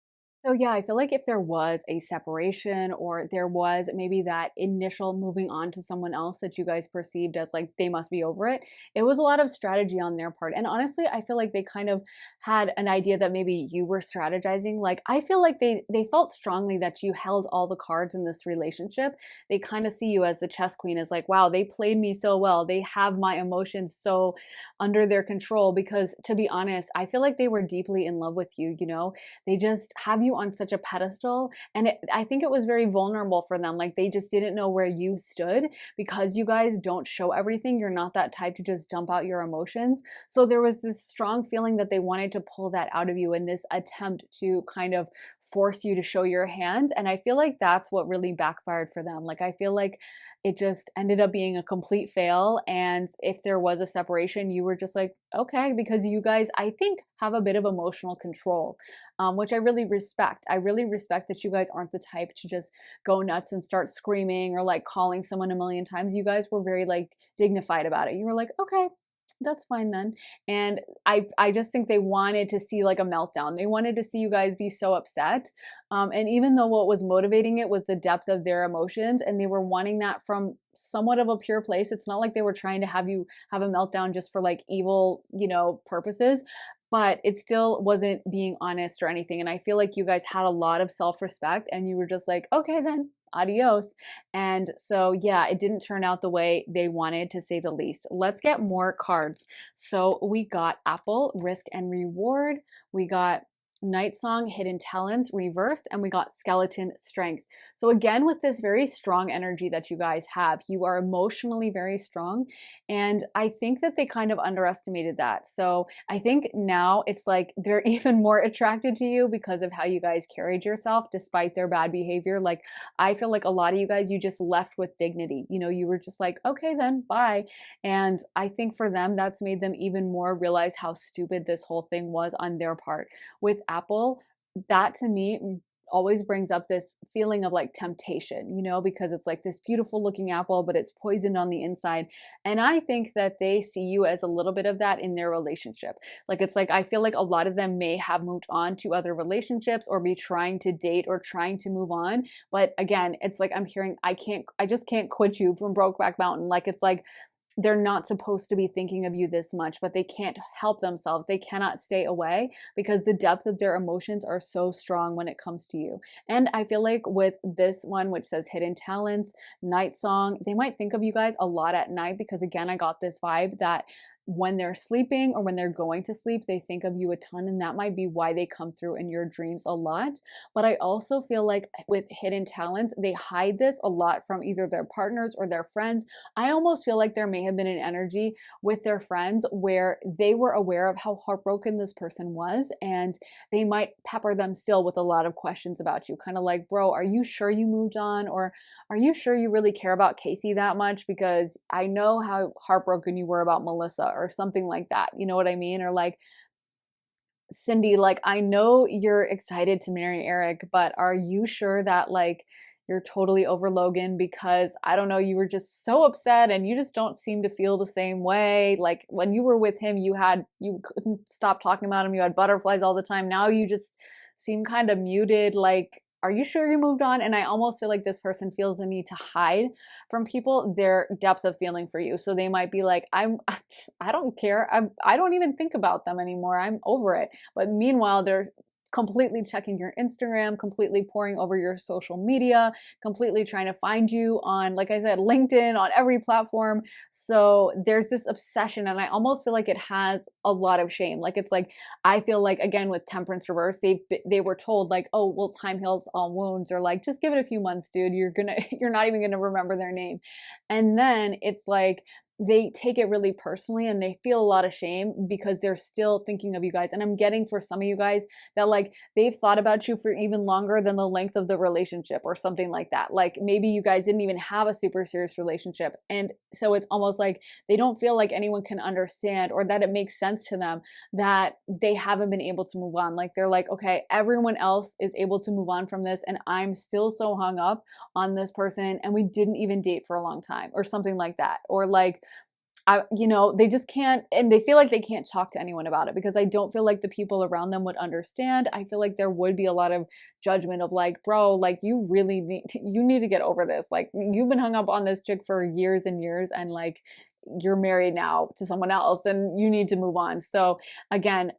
So yeah, I feel like if there was a separation, or there was maybe that initial moving on to someone else that you guys perceived as like they must be over it was a lot of strategy on their part. And honestly, I feel like they kind of had an idea that maybe you were strategizing. Like I feel like they felt strongly that you held all the cards in this relationship. They kind of see you as the chess queen, as like, wow, they played me so well. They have my emotions so under their control. Because to be honest, I feel like they were deeply in love with you. They just have you on such a pedestal, and I think it was very vulnerable for them. Like they just didn't know where you stood, because you guys don't show everything. You're not that type to just dump out your emotions. So there was this strong feeling that they wanted to pull that out of you, in this attempt to kind of force you to show your hand. And I feel like that's what really backfired for them. Like, I feel like it just ended up being a complete fail. And if there was a separation, you were just like, okay, because you guys, I think, have a bit of emotional control, which I really respect. I really respect that you guys aren't the type to just go nuts and start screaming or like calling someone a million times. You guys were very like dignified about it. You were like, okay, that's fine then. And I just think they wanted to see like a meltdown. They wanted to see you guys be so upset. And even though what was motivating it was the depth of their emotions, and they were wanting that from somewhat of a pure place. It's not like they were trying to have you have a meltdown just for like evil, purposes, but it still wasn't being honest or anything. And I feel like you guys had a lot of self-respect, and you were just like, okay, then adios. And so, yeah, it didn't turn out the way they wanted, to say the least. Let's get more cards. So we got Apple, Risk and Reward. We got Night Song, Hidden Talents reversed, and we got Skeleton, Strength. So again, with this very strong energy that you guys have, you are emotionally very strong, and I think that they kind of underestimated that. So I think now it's like they're even more attracted to you because of how you guys carried yourself despite their bad behavior. Like, I feel like a lot of you guys, you just left with dignity. You were just like, okay then, bye. And I think for them, that's made them even more realize how stupid this whole thing was on their part. With Apple, that to me always brings up this feeling of like temptation, because it's like this beautiful looking apple, but it's poisoned on the inside. And I think that they see you as a little bit of that in their relationship. Like, it's like, I feel like a lot of them may have moved on to other relationships or be trying to date or trying to move on. But again, it's like, I'm hearing, I just can't quit you from Brokeback Mountain. Like, it's like, they're not supposed to be thinking of you this much, but they can't help themselves. They cannot stay away because the depth of their emotions are so strong when it comes to you. And I feel like with this one, which says Hidden Talents, Night Song, they might think of you guys a lot at night, because again, I got this vibe that when they're sleeping or when they're going to sleep, they think of you a ton, and that might be why they come through in your dreams a lot. But I also feel like with Hidden Talents, they hide this a lot from either their partners or their friends. I almost feel like there may have been an energy with their friends where they were aware of how heartbroken this person was, and they might pepper them still with a lot of questions about you, kind of like, bro, are you sure you moved on? Or are you sure you really care about Casey that much? Because I know how heartbroken you were about Melissa, or something like that. You know what I mean? Or like, Cindy, like, I know you're excited to marry Eric, but are you sure that like you're totally over Logan? Because I don't know, you were just so upset and you just don't seem to feel the same way. Like, when you were with him, you couldn't stop talking about him. You had butterflies all the time. Now you just seem kind of muted. Like, are you sure you moved on? And I almost feel like this person feels the need to hide from people their depth of feeling for you. So they might be like, I don't care. I don't even think about them anymore. I'm over it. But meanwhile, they're completely checking your Instagram, completely poring over your social media, completely trying to find you on, like I said, LinkedIn, on every platform. So there's this obsession, and I almost feel like it has a lot of shame. Like, it's like, I feel like, again, with Temperance Reverse, they were told like, oh, well, time heals all wounds, or like, just give it a few months, dude. You're not even gonna remember their name. And then it's like, they take it really personally, and they feel a lot of shame because they're still thinking of you guys. And I'm getting for some of you guys that like they've thought about you for even longer than the length of the relationship or something like that. Like, maybe you guys didn't even have a super serious relationship. And so it's almost like they don't feel like anyone can understand, or that it makes sense to them that they haven't been able to move on. Like, they're like, okay, everyone else is able to move on from this, and I'm still so hung up on this person, and we didn't even date for a long time, or something like that. Or like, they just can't, and they feel like they can't talk to anyone about it, because I don't feel like the people around them would understand. I feel like there would be a lot of judgment of like, bro, like, you need to get over this. Like, you've been hung up on this chick for years and years, and like, you're married now to someone else, and you need to move on. So again,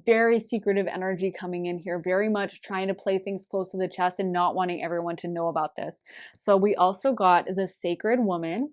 very secretive energy coming in here, very much trying to play things close to the chest and not wanting everyone to know about this. So we also got the Sacred Woman,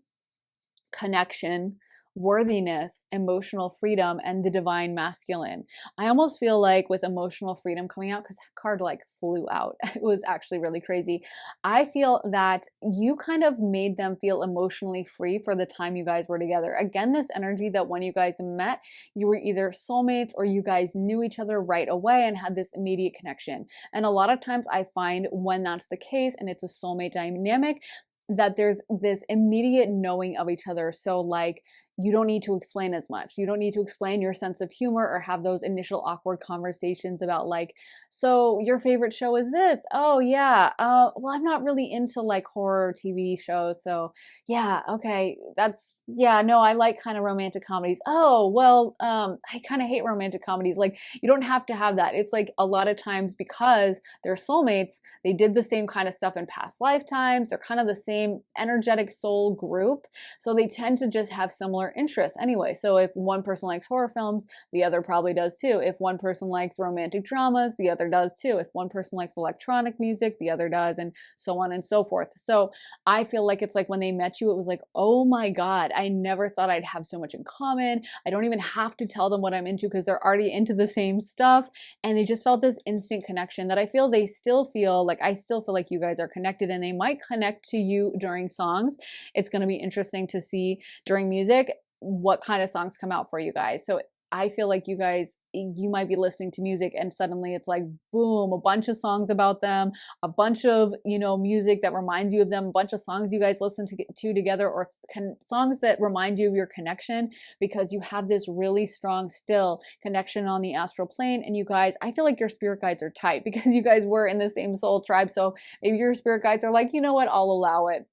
Connection, worthiness, emotional freedom, and the divine masculine. I almost feel like with emotional freedom coming out, because that card like flew out, it was actually really crazy. I feel that you kind of made them feel emotionally free for the time you guys were together. Again, this energy that when you guys met, you were either soulmates or you guys knew each other right away and had this immediate connection. And a lot of times I find when that's the case and it's a soulmate dynamic, that there's this immediate knowing of each other. So like you don't need to explain as much. You don't need to explain your sense of humor or have those initial awkward conversations about like, so your favorite show is this? Oh yeah. Well, I'm not really into like horror TV shows. So yeah, okay. Yeah, no, I like kind of romantic comedies. Oh, well, I kind of hate romantic comedies. Like you don't have to have that. It's like a lot of times because they're soulmates, they did the same kind of stuff in past lifetimes. They're kind of the same energetic soul group. So they tend to just have similar interests anyway. So if one person likes horror films, the other probably does too. If one person likes romantic dramas, the other does too. If one person likes electronic music, the other does, and so on and so forth. So I feel like it's like when they met you, it was like, oh my God, I never thought I'd have so much in common. I don't even have to tell them what I'm into because they're already into the same stuff. And they just felt this instant connection that I feel they still feel like, I still feel like you guys are connected, and they might connect to you during songs. It's going to be interesting to see during music what kind of songs come out for you guys. So I feel like you guys, you might be listening to music and suddenly it's like, boom, a bunch of songs about them, a bunch of, music that reminds you of them, a bunch of songs you guys listen to together, or songs that remind you of your connection because you have this really strong still connection on the astral plane. And you guys, I feel like your spirit guides are tight because you guys were in the same soul tribe. So maybe your spirit guides are like, you know what, I'll allow it.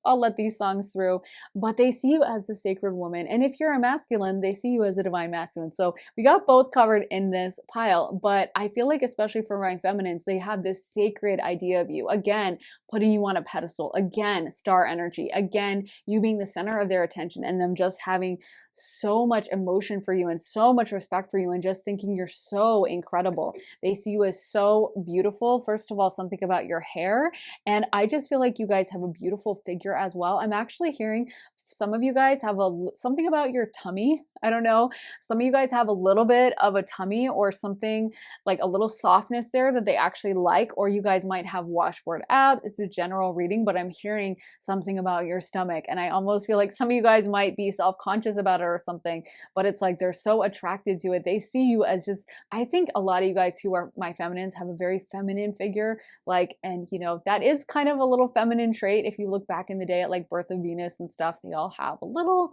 I'll let these songs through, but they see you as the sacred woman. And if you're a masculine, they see you as a divine masculine. So we got both covered in this pile, but I feel like especially for my feminines, they have this sacred idea of you. Again, putting you on a pedestal. Again, star energy. Again, you being the center of their attention and them just having so much emotion for you and so much respect for you and just thinking you're so incredible. They see you as so beautiful. First of all, something about your hair. And I just feel like you guys have a beautiful figure as well. I'm actually hearing some of you guys have something about your tummy. I don't know. Some of you guys have a little bit of a tummy or something like a little softness there that they actually like, or you guys might have washboard abs. It's a general reading, but I'm hearing something about your stomach. And I almost feel like some of you guys might be self-conscious about it or something, but it's like they're so attracted to it. They see you as just, I think a lot of you guys who are my feminines have a very feminine figure, like, and that is kind of a little feminine trait. If you look back in the day at like Birth of Venus and stuff, they all have a little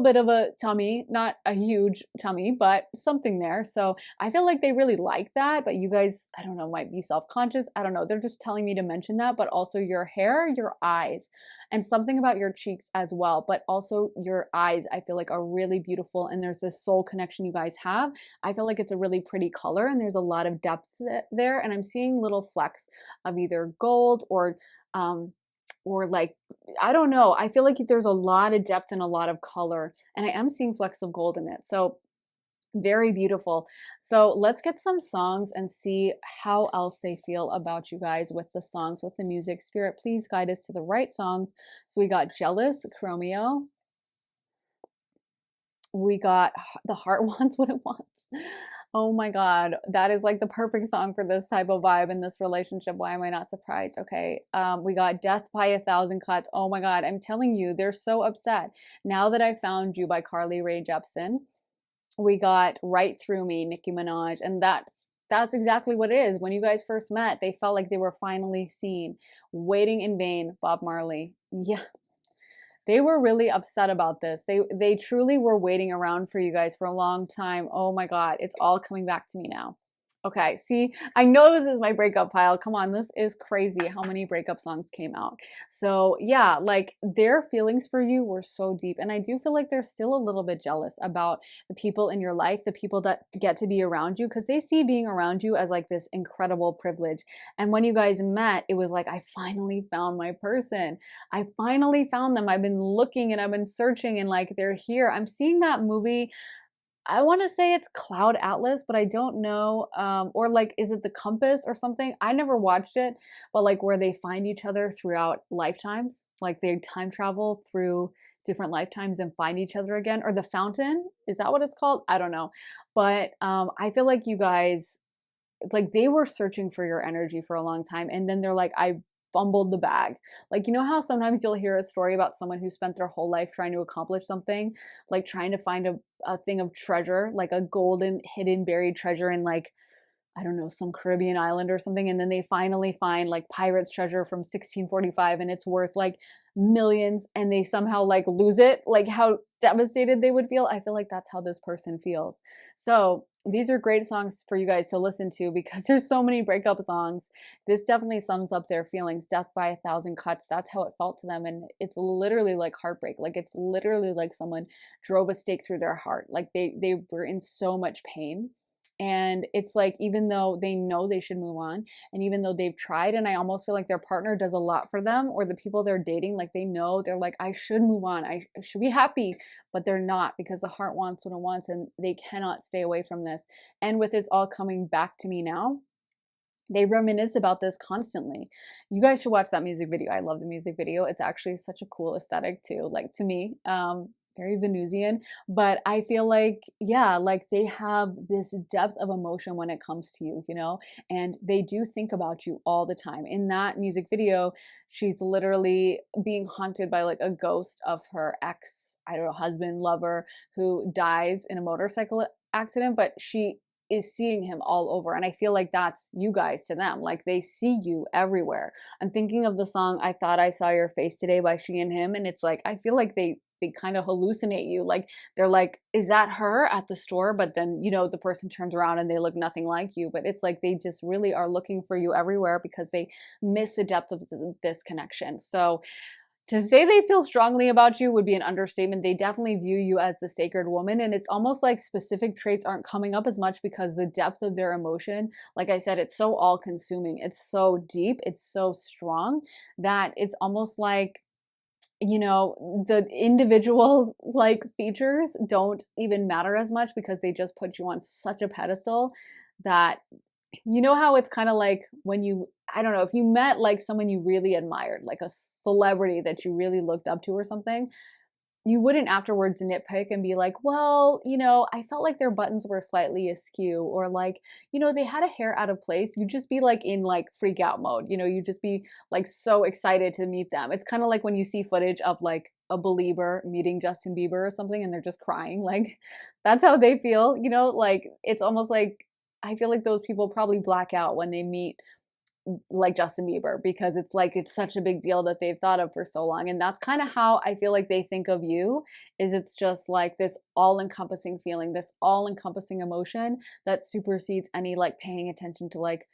bit of a tummy, not a huge tummy, but something there. So I feel like they really like that, but you guys, I don't know, might be self-conscious. I don't know. They're just telling me to mention that, but also your hair, your eyes, and something about your cheeks as well. But also your eyes, I feel like are really beautiful. And there's this soul connection you guys have. I feel like it's a really pretty color and there's a lot of depth there. And I'm seeing little flecks of either gold or like, I don't know. I feel like there's a lot of depth and a lot of color, and I am seeing flecks of gold in it. So very beautiful. So let's get some songs and see how else they feel about you guys with the songs, with the music. Spirit, please guide us to the right songs. So we got Jealous, Chromeo. We got The Heart Wants What It Wants. Oh my God, that is like the perfect song for this type of vibe in this relationship. Why am I not surprised? Okay, we got Death by a Thousand Cuts. Oh my God, I'm telling you, they're so upset. Now That I Found You by Carly Rae Jepsen. We got Right Through Me, Nicki Minaj, and that's exactly what it is. When you guys first met, they felt like they were finally seen. Waiting in Vain, Bob Marley. Yeah. They were really upset about this. They truly were waiting around for you guys for a long time. Oh my God, it's all coming back to me now. Okay, see, I know this is my breakup pile. Come on, this is crazy how many breakup songs came out. So yeah, like their feelings for you were so deep. And I do feel like they're still a little bit jealous about the people in your life, the people that get to be around you, because they see being around you as like this incredible privilege. And when you guys met, it was like, I finally found my person. I finally found them. I've been looking and I've been searching and like they're here. I'm seeing that movie. I want to say it's Cloud Atlas, but I don't know. Or like, is it the Compass or something? I never watched it, but like where they find each other throughout lifetimes, like they time travel through different lifetimes and find each other again. Or the Fountain, is that what it's called? I don't know, but I feel like you guys, like they were searching for your energy for a long time, and then they're like, I fumbled the bag. Like, you know how sometimes you'll hear a story about someone who spent their whole life trying to accomplish something, like trying to find a thing of treasure, like a golden hidden buried treasure in like, I don't know, some Caribbean island or something, and then they finally find like pirate's treasure from 1645 and it's worth like millions, and they somehow like lose it, like how devastated they would feel. I feel like that's how this person feels. So these are great songs for you guys to listen to because there's so many breakup songs. This definitely sums up their feelings. Death by a thousand cuts, that's how it felt to them, and it's literally like heartbreak. Like it's literally like someone drove a stake through their heart. Like they were in so much pain. And it's like, even though they know they should move on, and even though they've tried, and I almost feel like their partner does a lot for them, or the people they're dating, like they know, they're like, I should move on, I should be happy, but they're not, because the heart wants what it wants and they cannot stay away from this. And with it's all coming back to me now, they reminisce about this constantly. You guys should watch that music video. I love the music video. It's actually such a cool aesthetic too, like to me. Very Venusian, but I feel like, yeah, like they have this depth of emotion when it comes to you, you know, and they do think about you all the time. In that music video, she's literally being haunted by like a ghost of her ex, I don't know, husband, lover, who dies in a motorcycle accident, but she is seeing him all over. And I feel like that's you guys to them. Like they see you everywhere. I'm thinking of the song I Thought I Saw Your Face Today by She and Him. And it's like, I feel like they kind of hallucinate you. Like they're like, is that her at the store? But then, you know, the person turns around and they look nothing like you. But it's like they just really are looking for you everywhere because they miss the depth of this connection. So to say they feel strongly about you would be an understatement. They definitely view you as the sacred woman. And it's almost like specific traits aren't coming up as much because the depth of their emotion, like I said, it's so all consuming. It's so deep. It's so strong that it's almost like, you know, the individual like features don't even matter as much because they just put you on such a pedestal that, you know, how it's kind of like when you, I don't know, if you met like someone you really admired, like a celebrity that you really looked up to or something, you wouldn't afterwards nitpick and be like, well, you know, I felt like their buttons were slightly askew, or like, you know, they had a hair out of place. You just be like in like freak out mode, you know, you just be like so excited to meet them. It's kind of like when you see footage of like a Belieber meeting Justin Bieber or something and they're just crying. Like that's how they feel, you know, like it's almost like, I feel like those people probably black out when they meet like Justin Bieber, because it's like it's such a big deal that they've thought of for so long. And that's kind of how I feel like they think of you, is it's just like this all-encompassing feeling, this all-encompassing emotion that supersedes any like paying attention to like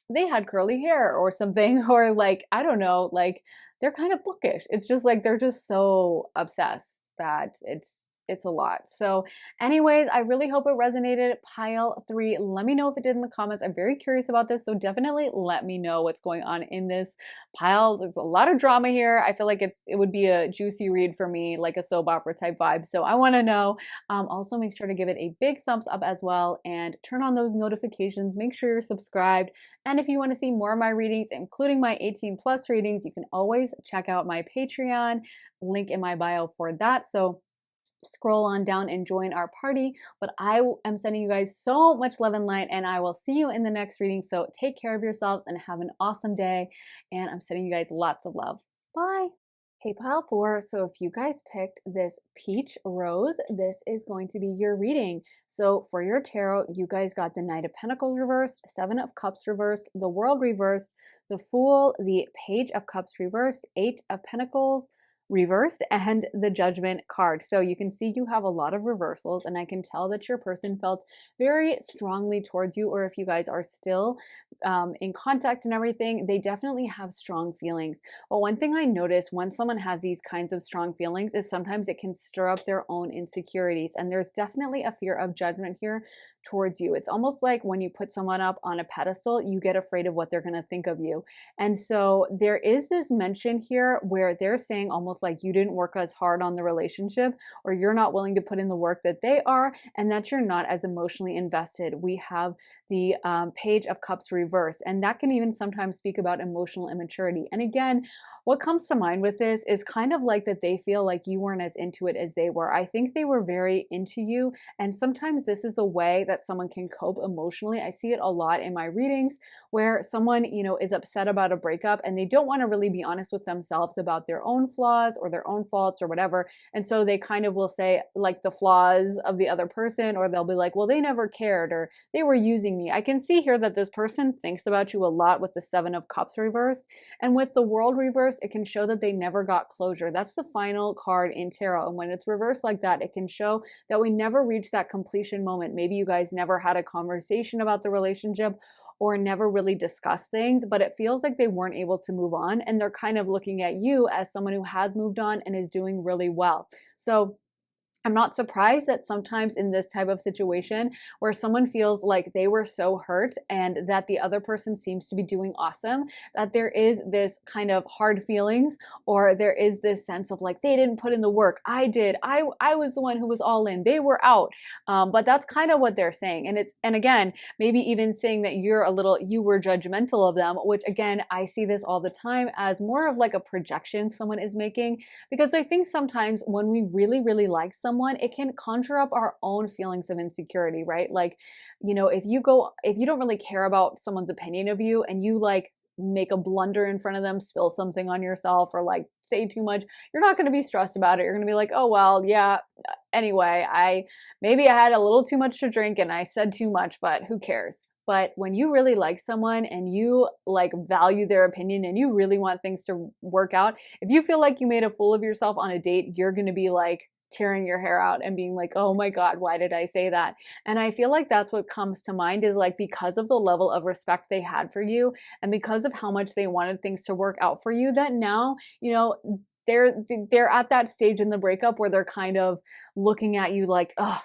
they had curly hair or something, or like I don't know, like they're kind of bookish. It's just like they're just so obsessed that it's a lot. So anyways, I really hope it resonated. Pile 3, let me know if it did in the comments. I'm very curious about this, so definitely let me know what's going on in this pile. There's a lot of drama here. I feel like it would be a juicy read for me, like a soap opera type vibe, so I want to know. Also make sure to give it a big thumbs up as well and turn on those notifications. Make sure you're subscribed, and if you want to see more of my readings, including my 18+ readings, you can always check out my Patreon, link in my bio for that. So scroll on down and join our party. But I am sending you guys so much love and light, and I will see you in the next reading. So take care of yourselves and have an awesome day. And I'm sending you guys lots of love. Bye. Hey, pile 4. So if you guys picked this peach rose, this is going to be your reading. So for your tarot, you guys got the Knight of Pentacles reversed, 7 of Cups reversed, the World reversed, the Fool, the Page of Cups reversed, 8 of Pentacles reversed, and the Judgment card. So you can see you have a lot of reversals, and I can tell that your person felt very strongly towards you, or if you guys are still in contact and everything, they definitely have strong feelings. But one thing I notice when someone has these kinds of strong feelings is sometimes it can stir up their own insecurities, and there's definitely a fear of judgment here towards you. It's almost like when you put someone up on a pedestal, you get afraid of what they're going to think of you. And so there is this mention here where they're saying almost like you didn't work as hard on the relationship, or you're not willing to put in the work that they are, and that you're not as emotionally invested. We have the Page of Cups reverse, and that can even sometimes speak about emotional immaturity. And again, what comes to mind with this is kind of like that they feel like you weren't as into it as they were. I think they were very into you, and sometimes this is a way that someone can cope emotionally. I see it a lot in my readings where someone, is upset about a breakup and they don't want to really be honest with themselves about their own flaws or their own faults or whatever. And so they kind of will say like the flaws of the other person, or they'll be like, well, they never cared, or they were using me. I can see here that this person thinks about you a lot with the Seven of Cups reverse. And with the World reverse, it can show that they never got closure. That's the final card in tarot. And when it's reversed like that, it can show that we never reached that completion moment. Maybe you guys never had a conversation about the relationship or never really discussed things, but it feels like they weren't able to move on. And they're kind of looking at you as someone who has moved on and is doing really well. So I'm not surprised that sometimes in this type of situation where someone feels like they were so hurt and that the other person seems to be doing awesome, that there is this kind of hard feelings, or there is this sense of like, they didn't put in the work. I did. I was the one who was all in. They were out. But that's kind of what they're saying. And again, maybe even saying that you were judgmental of them, which again, I see this all the time as more of like a projection someone is making, because I think sometimes when we really, really like someone, it can conjure up our own feelings of insecurity, right? Like, if you don't really care about someone's opinion of you and you like make a blunder in front of them, spill something on yourself, or like say too much, you're not going to be stressed about it. You're going to be like, oh, well, yeah, anyway, maybe I had a little too much to drink and I said too much, but who cares? But when you really like someone and you like value their opinion and you really want things to work out, if you feel like you made a fool of yourself on a date, you're going to be like tearing your hair out and being like, oh my God, why did I say that? And I feel like that's what comes to mind, is like, because of the level of respect they had for you and because of how much they wanted things to work out for you, that now, they're at that stage in the breakup where they're kind of looking at you like, oh,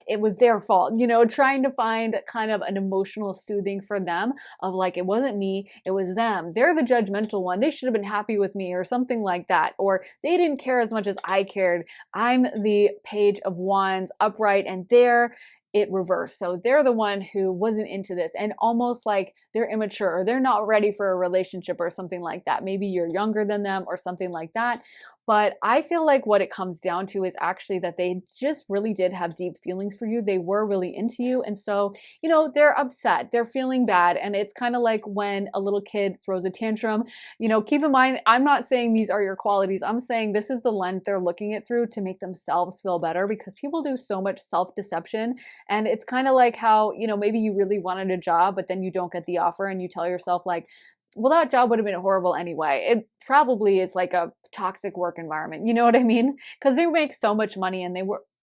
it was their fault, trying to find kind of an emotional soothing for them of like, it wasn't me, it was them. They're the judgmental one. They should have been happy with me, or something like that. Or they didn't care as much as I cared. I'm the Page of Wands upright and they're it reversed. So they're the one who wasn't into this, and almost like they're immature or they're not ready for a relationship or something like that. Maybe you're younger than them or something like that. But I feel like what it comes down to is actually that they just really did have deep feelings for you. They were really into you. And so, they're upset, they're feeling bad. And it's kind of like when a little kid throws a tantrum, keep in mind, I'm not saying these are your qualities. I'm saying this is the lens they're looking it through to make themselves feel better, because people do so much self-deception. And it's kind of like how, maybe you really wanted a job, but then you don't get the offer and you tell yourself like, well, that job would have been horrible anyway. It probably is like a toxic work environment. You know what I mean? Because they make so much money and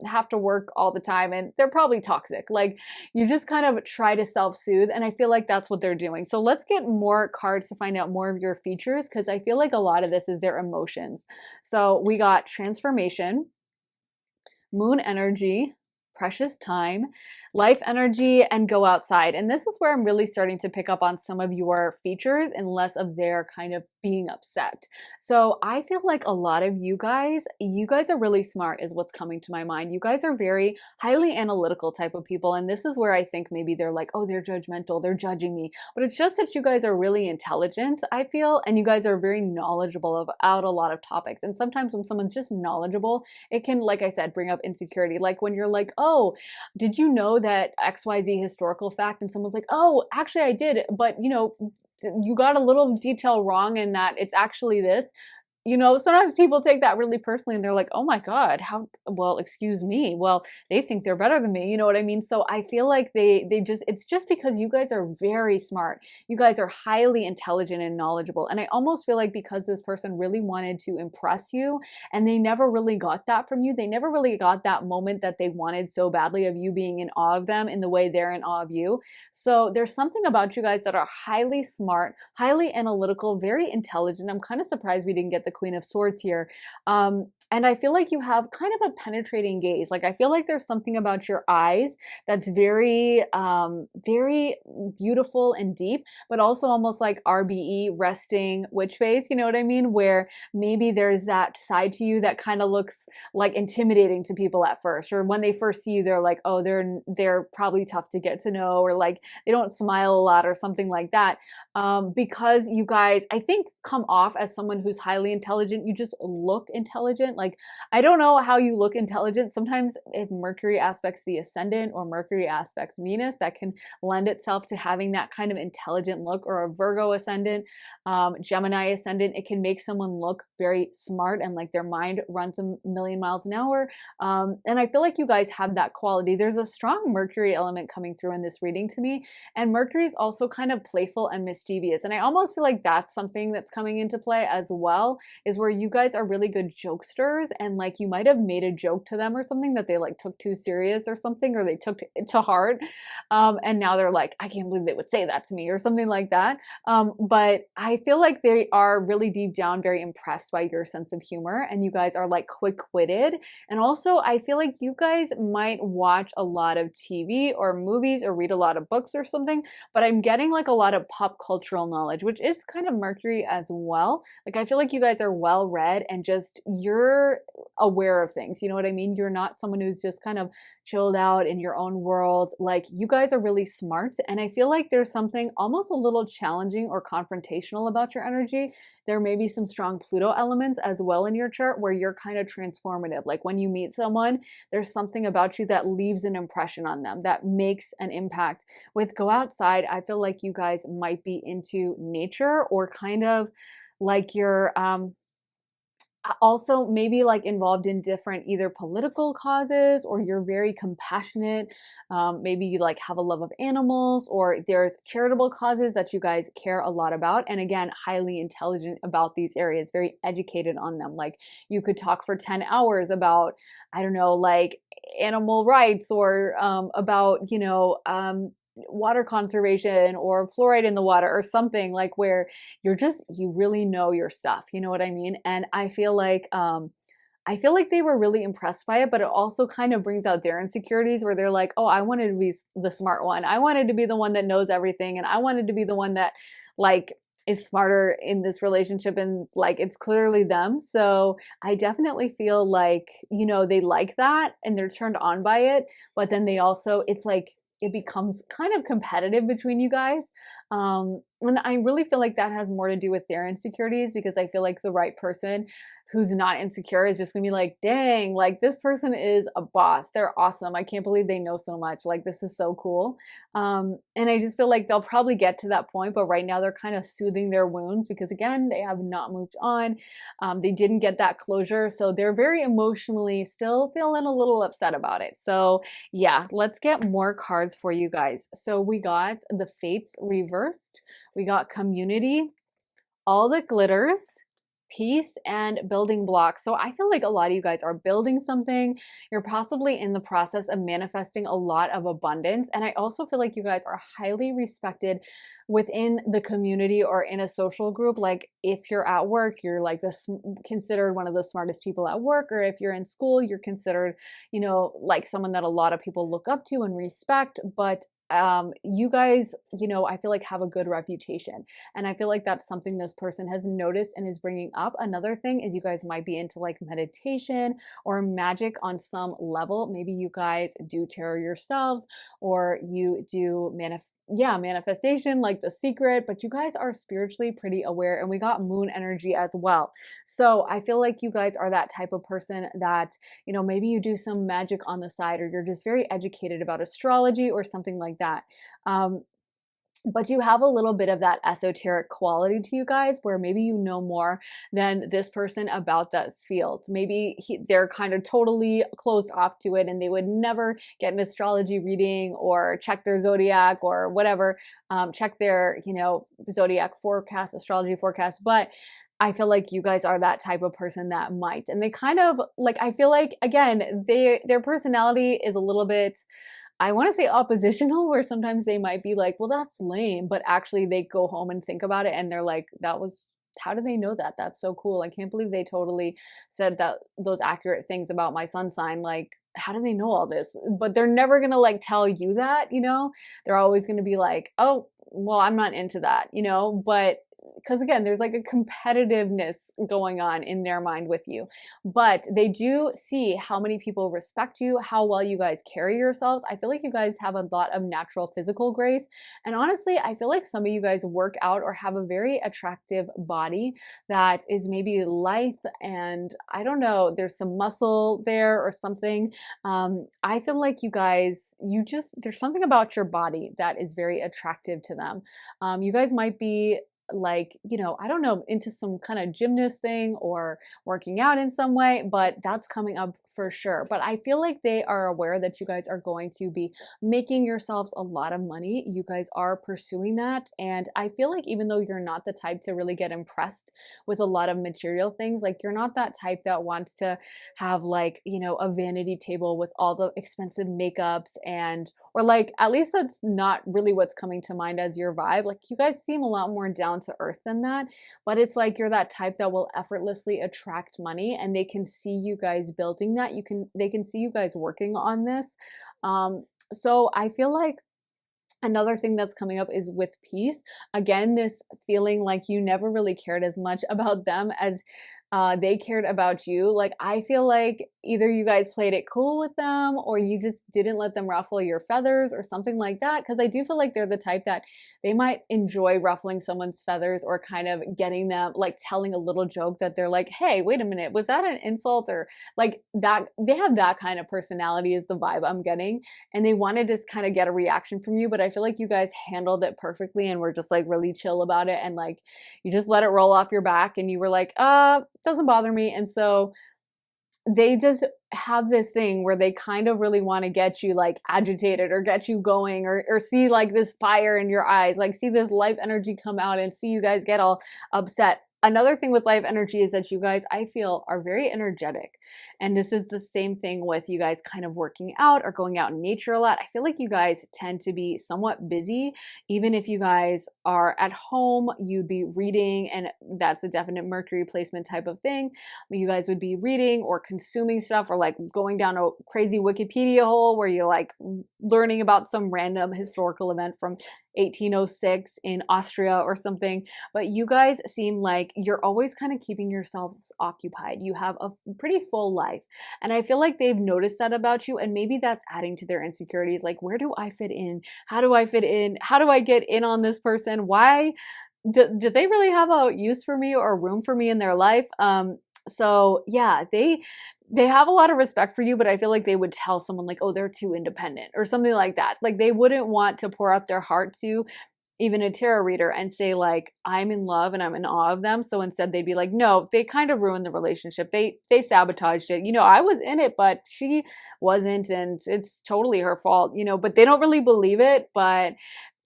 have to work all the time and they're probably toxic. Like, you just kind of try to self-soothe. And I feel like that's what they're doing. So let's get more cards to find out more of your features, because I feel like a lot of this is their emotions. So we got transformation, moon energy, precious time, life energy, and go outside. And this is where I'm really starting to pick up on some of your features and less of their kind of being upset. So I feel like a lot of you guys are really smart is what's coming to my mind. You guys are very highly analytical type of people. And this is where I think maybe they're like, oh, they're judgmental, they're judging me. But it's just that you guys are really intelligent, I feel, and you guys are very knowledgeable about a lot of topics. And sometimes when someone's just knowledgeable, it can, like I said, bring up insecurity. Like when you're like, oh, did you know that XYZ historical fact? And someone's like, oh, actually I did, but you got a little detail wrong in that it's actually this. Sometimes people take that really personally and they're like, oh my God, excuse me. Well, they think they're better than me. You know what I mean? So I feel like it's just because you guys are very smart. You guys are highly intelligent and knowledgeable. And I almost feel like because this person really wanted to impress you and they never really got that from you, they never really got that moment that they wanted so badly of you being in awe of them in the way they're in awe of you. So there's something about you guys that are highly smart, highly analytical, very intelligent. I'm kind of surprised we didn't get the Queen of Swords here. And I feel like you have kind of a penetrating gaze. Like I feel like there's something about your eyes that's very, very beautiful and deep, but also almost like RBE, resting witch face. You know what I mean? Where maybe there's that side to you that kind of looks like intimidating to people at first, or when they first see you, they're like, oh, they're probably tough to get to know, or like they don't smile a lot, or something like that. Because you guys, I think, come off as someone who's highly intelligent. You just look intelligent. Like, I don't know how you look intelligent. Sometimes if Mercury aspects the ascendant or Mercury aspects Venus, that can lend itself to having that kind of intelligent look, or a Virgo ascendant, Gemini ascendant. It can make someone look very smart and like their mind runs a million miles an hour. And I feel like you guys have that quality. There's a strong Mercury element coming through in this reading to me. And Mercury is also kind of playful and mischievous. And I almost feel like that's something that's coming into play as well, is where you guys are really good jokesters, and like you might have made a joke to them or something that they like took too serious or something, or they took it to heart. And now they're like, I can't believe they would say that to me, or something like that. But I feel like they are really deep down very impressed by your sense of humor, and you guys are like quick-witted. And also I feel like you guys might watch a lot of TV or movies or read a lot of books or something, but I'm getting like a lot of pop cultural knowledge, which is kind of Mercury as well. Like I feel like you guys are well read and just you're aware of things. You know what I mean? You're not someone who's just kind of chilled out in your own world. Like you guys are really smart, and I feel like there's something almost a little challenging or confrontational about your energy. There may be some strong Pluto elements as well in your chart where you're kind of transformative. Like when you meet someone, there's something about you that leaves an impression on them, that makes an impact. With Go Outside, I feel like you guys might be into nature, or kind of like you're also maybe like involved in different either political causes, or you're very compassionate. Maybe you like have a love of animals, or there's charitable causes that you guys care a lot about. And again, highly intelligent about these areas, very educated on them. Like you could talk for 10 hours about, I don't know, like animal rights, or about, water conservation or fluoride in the water, or something like where you really know your stuff. You know what I mean? And I feel like they were really impressed by it, but it also kind of brings out their insecurities where they're like, oh, I wanted to be the smart one. I wanted to be the one that knows everything. And I wanted to be the one that like is smarter in this relationship, and like it's clearly them. So I definitely feel like, they like that and they're turned on by it, but then they also, it's like, it becomes kind of competitive between you guys. And I really feel like that has more to do with their insecurities, because I feel like the right person who's not insecure is just gonna be like, dang, like this person is a boss. They're awesome. I can't believe they know so much. Like this is so cool. And I just feel like they'll probably get to that point, but right now they're kind of soothing their wounds, because again, they have not moved on. They didn't get that closure. So they're very emotionally still feeling a little upset about it. So yeah, let's get more cards for you guys. So we got the Fates reversed. We got Community, All That Glitters, Peace, and Building Blocks. So I feel like a lot of you guys are building something. You're possibly in the process of manifesting a lot of abundance. And I also feel like you guys are highly respected within the community or in a social group. Like if you're at work, you're like considered one of the smartest people at work, or if you're in school, you're considered, like someone that a lot of people look up to and respect. But you guys, I feel like have a good reputation. And I feel like that's something this person has noticed and is bringing up. Another thing is you guys might be into like meditation or magic on some level. Maybe you guys do tarot yourselves, or you do manifestation, like The Secret, but you guys are spiritually pretty aware. And we got moon energy as well. So I feel like you guys are that type of person that, maybe you do some magic on the side, or you're just very educated about astrology or something like that. But you have a little bit of that esoteric quality to you guys, where maybe you know more than this person about that field. Maybe they're kind of totally closed off to it, and they would never get an astrology reading or check their zodiac or whatever, check their, zodiac forecast, astrology forecast. But I feel like you guys are that type of person that might. And they kind of like, I feel like, again, their personality is a little bit, I want to say oppositional, where sometimes they might be like, well, that's lame, but actually they go home and think about it and they're like, that was how do they know that? That's so cool. I can't believe they totally said that those accurate things about my sun sign. Like, how do they know all this? But they're never gonna like tell you that, you know? They're always gonna be like, oh, well, I'm not into that, you know? But because again, there's like a competitiveness going on in their mind with you. But they do see how many people respect you, how well you guys carry yourselves. I feel like you guys have a lot of natural physical grace. And honestly, I feel like some of you guys work out or have a very attractive body that is maybe lithe, and I don't know, there's some muscle there or something. I feel like you guys, there's something about your body that is very attractive to them. You guys might be like, you know, I don't know, into some kind of gymnast thing or working out in some way, but that's coming up for sure. But I feel like they are aware that you guys are going to be making yourselves a lot of money. You guys are pursuing that. And I feel like even though you're not the type to really get impressed with a lot of material things, like you're not that type that wants to have like, you know, a vanity table with all the expensive makeups and, or like, at least that's not really what's coming to mind as your vibe. Like you guys seem a lot more down to earth than that, but it's like you're that type that will effortlessly attract money, and they can see you guys building that. They can see you guys working on this. So I feel like another thing that's coming up is with peace. Again, this feeling like you never really cared as much about them as they cared about you. Like, I feel like either you guys played it cool with them or you just didn't let them ruffle your feathers or something like that. Because I do feel like they're the type that they might enjoy ruffling someone's feathers or kind of getting them, like telling a little joke that they're like, hey, wait a minute, was that an insult? Or like that. They have that kind of personality is the vibe I'm getting. And they want to just kind of get a reaction from you. But I feel like you guys handled it perfectly and were just like really chill about it. And like, you just let it roll off your back and you were like, doesn't bother me. And so they just have this thing where they kind of really want to get you like agitated or get you going or see like this fire in your eyes, like see this life energy come out and see you guys get all upset. Another thing with life energy is that you guys, I feel, are very energetic. And this is the same thing with you guys kind of working out or going out in nature a lot. I feel like you guys tend to be somewhat busy. Even if you guys are at home, you'd be reading, and that's a definite Mercury placement type of thing. You guys would be reading or consuming stuff or like going down a crazy Wikipedia hole where you're like learning about some random historical event from 1806 in Austria or something. But you guys seem like you're always kind of keeping yourselves occupied. You have a pretty full life. And I feel like they've noticed that about you. And maybe that's adding to their insecurities. Like, where do I fit in? How do I fit in? How do I get in on this person? Why do they really have a use for me or room for me in their life? So yeah, they have a lot of respect for you, but I feel like they would tell someone like, oh, they're too independent or something like that. Like they wouldn't want to pour out their heart to even a tarot reader and say like, I'm in love and I'm in awe of them. So instead they'd be like, no, they kind of ruined the relationship. They sabotaged it. You know, I was in it, but she wasn't, and it's totally her fault, you know, but they don't really believe it, but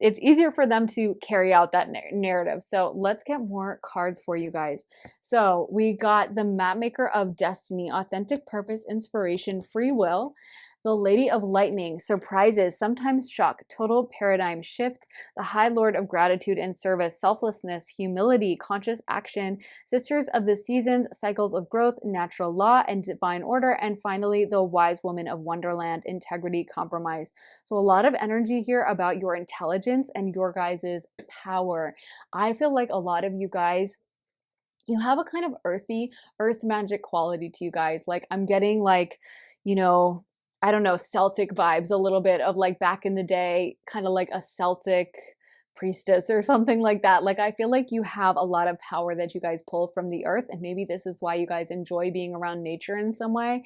it's easier for them to carry out that narrative. So let's get more cards for you guys. So we got the Mapmaker of Destiny, authentic purpose, inspiration, free will. The Lady of Lightning, surprises, sometimes shock, total paradigm shift. The High Lord of Gratitude and Service, selflessness, humility, conscious action. Sisters of the Seasons, cycles of growth, natural law, and divine order. And finally, the Wise Woman of Wonderland, integrity, compromise. So a lot of energy here about your intelligence and your guys' power. I feel like a lot of you guys, you have a kind of earth magic quality to you guys. Like I'm getting like, you know, I don't know, Celtic vibes a little bit of like back in the day, kind of like a Celtic priestess or something like that. Like I feel like you have a lot of power that you guys pull from the earth, and maybe this is why you guys enjoy being around nature in some way.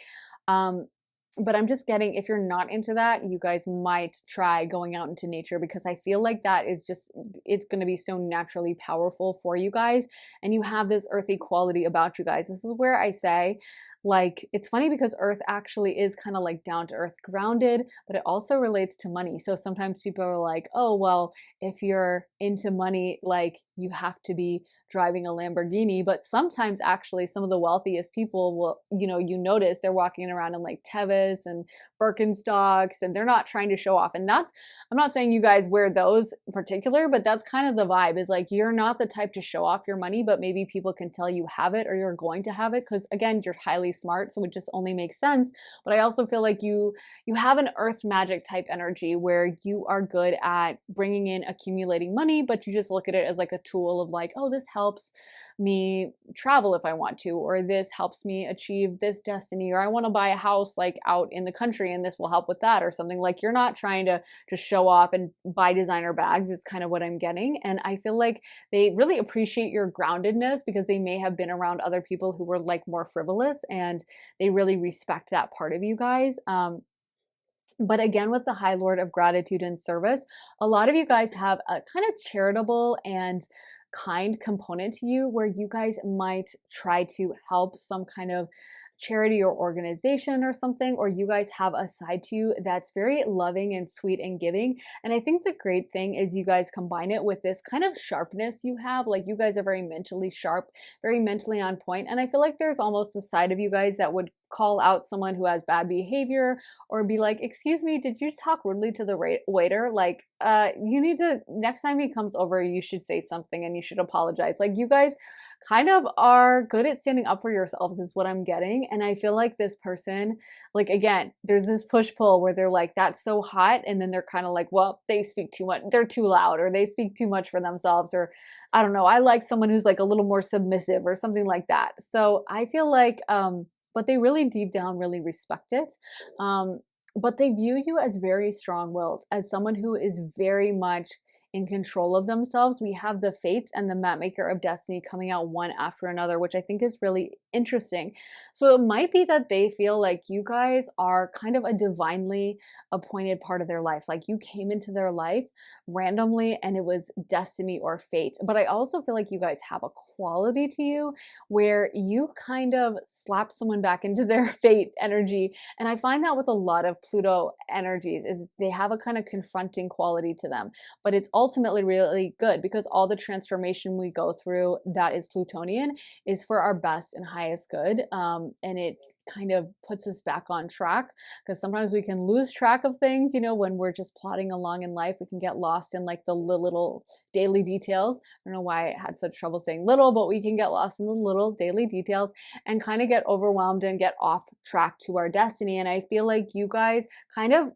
But I'm just getting, if you're not into that, you guys might try going out into nature, because I feel like that is just, it's going to be so naturally powerful for you guys. And you have this earthy quality about you guys. This is where I say, like, it's funny because earth actually is kind of like down to earth grounded, but it also relates to money. So sometimes people are like, oh, well, if you're into money, like you have to be driving a Lamborghini. But sometimes actually some of the wealthiest people will, you notice they're walking around in like Tevis and Birkenstocks, and they're not trying to show off. And that's, I'm not saying you guys wear those in particular, but that's kind of the vibe, is like you're not the type to show off your money, but maybe people can tell you have it or you're going to have it because again, you're highly smart, so it just only makes sense. But I also feel like you have an earth magic type energy where you are good at bringing in accumulating money, but you just look at it as like a tool of like, oh, this helps me travel if I want to, or this helps me achieve this destiny, or I want to buy a house like out in the country and this will help with that or something. Like you're not trying to show off and buy designer bags is kind of what I'm getting. And I feel like they really appreciate your groundedness because they may have been around other people who were like more frivolous, and they really respect that part of you guys. But again, with the High Lord of Gratitude and Service, a lot of you guys have a kind of charitable and kind component to you where you guys might try to help some kind of charity or organization or something, or you guys have a side to you that's very loving and sweet and giving. And I think the great thing is you guys combine it with this kind of sharpness you have. Like you guys are very mentally sharp, very mentally on point. And I feel like there's almost a side of you guys that would call out someone who has bad behavior or be like, excuse me, did you talk rudely to the waiter? Like, you need to, next time he comes over, you should say something and you should apologize. Like you guys kind of are good at standing up for yourselves is what I'm getting. And I feel like this person, like, again, there's this push pull where they're like, that's so hot. And then they're kind of like, well, they speak too much. They're too loud, or they speak too much for themselves. Or I don't know. I like someone who's like a little more submissive or something like that. So I feel like, but they really deep down really respect it. But they view you as very strong-willed, as someone who is very much in control of themselves. We have the Fates and the Map Maker of Destiny coming out one after another, which I think is really interesting. So it might be that they feel like you guys are kind of a divinely appointed part of their life. Like you came into their life randomly and it was destiny or fate. But I also feel like you guys have a quality to you where you kind of slap someone back into their fate energy. And I find that with a lot of Pluto energies is they have a kind of confronting quality to them. But it's ultimately really good because all the transformation we go through that is Plutonian is for our best and highest good. And it kind of puts us back on track because sometimes we can lose track of things, when we're just plodding along in life. We can get lost in like the little daily details. I don't know why I had such trouble saying little, but we can get lost in the little daily details and kind of get overwhelmed and get off track to our destiny. And I feel like you guys kind of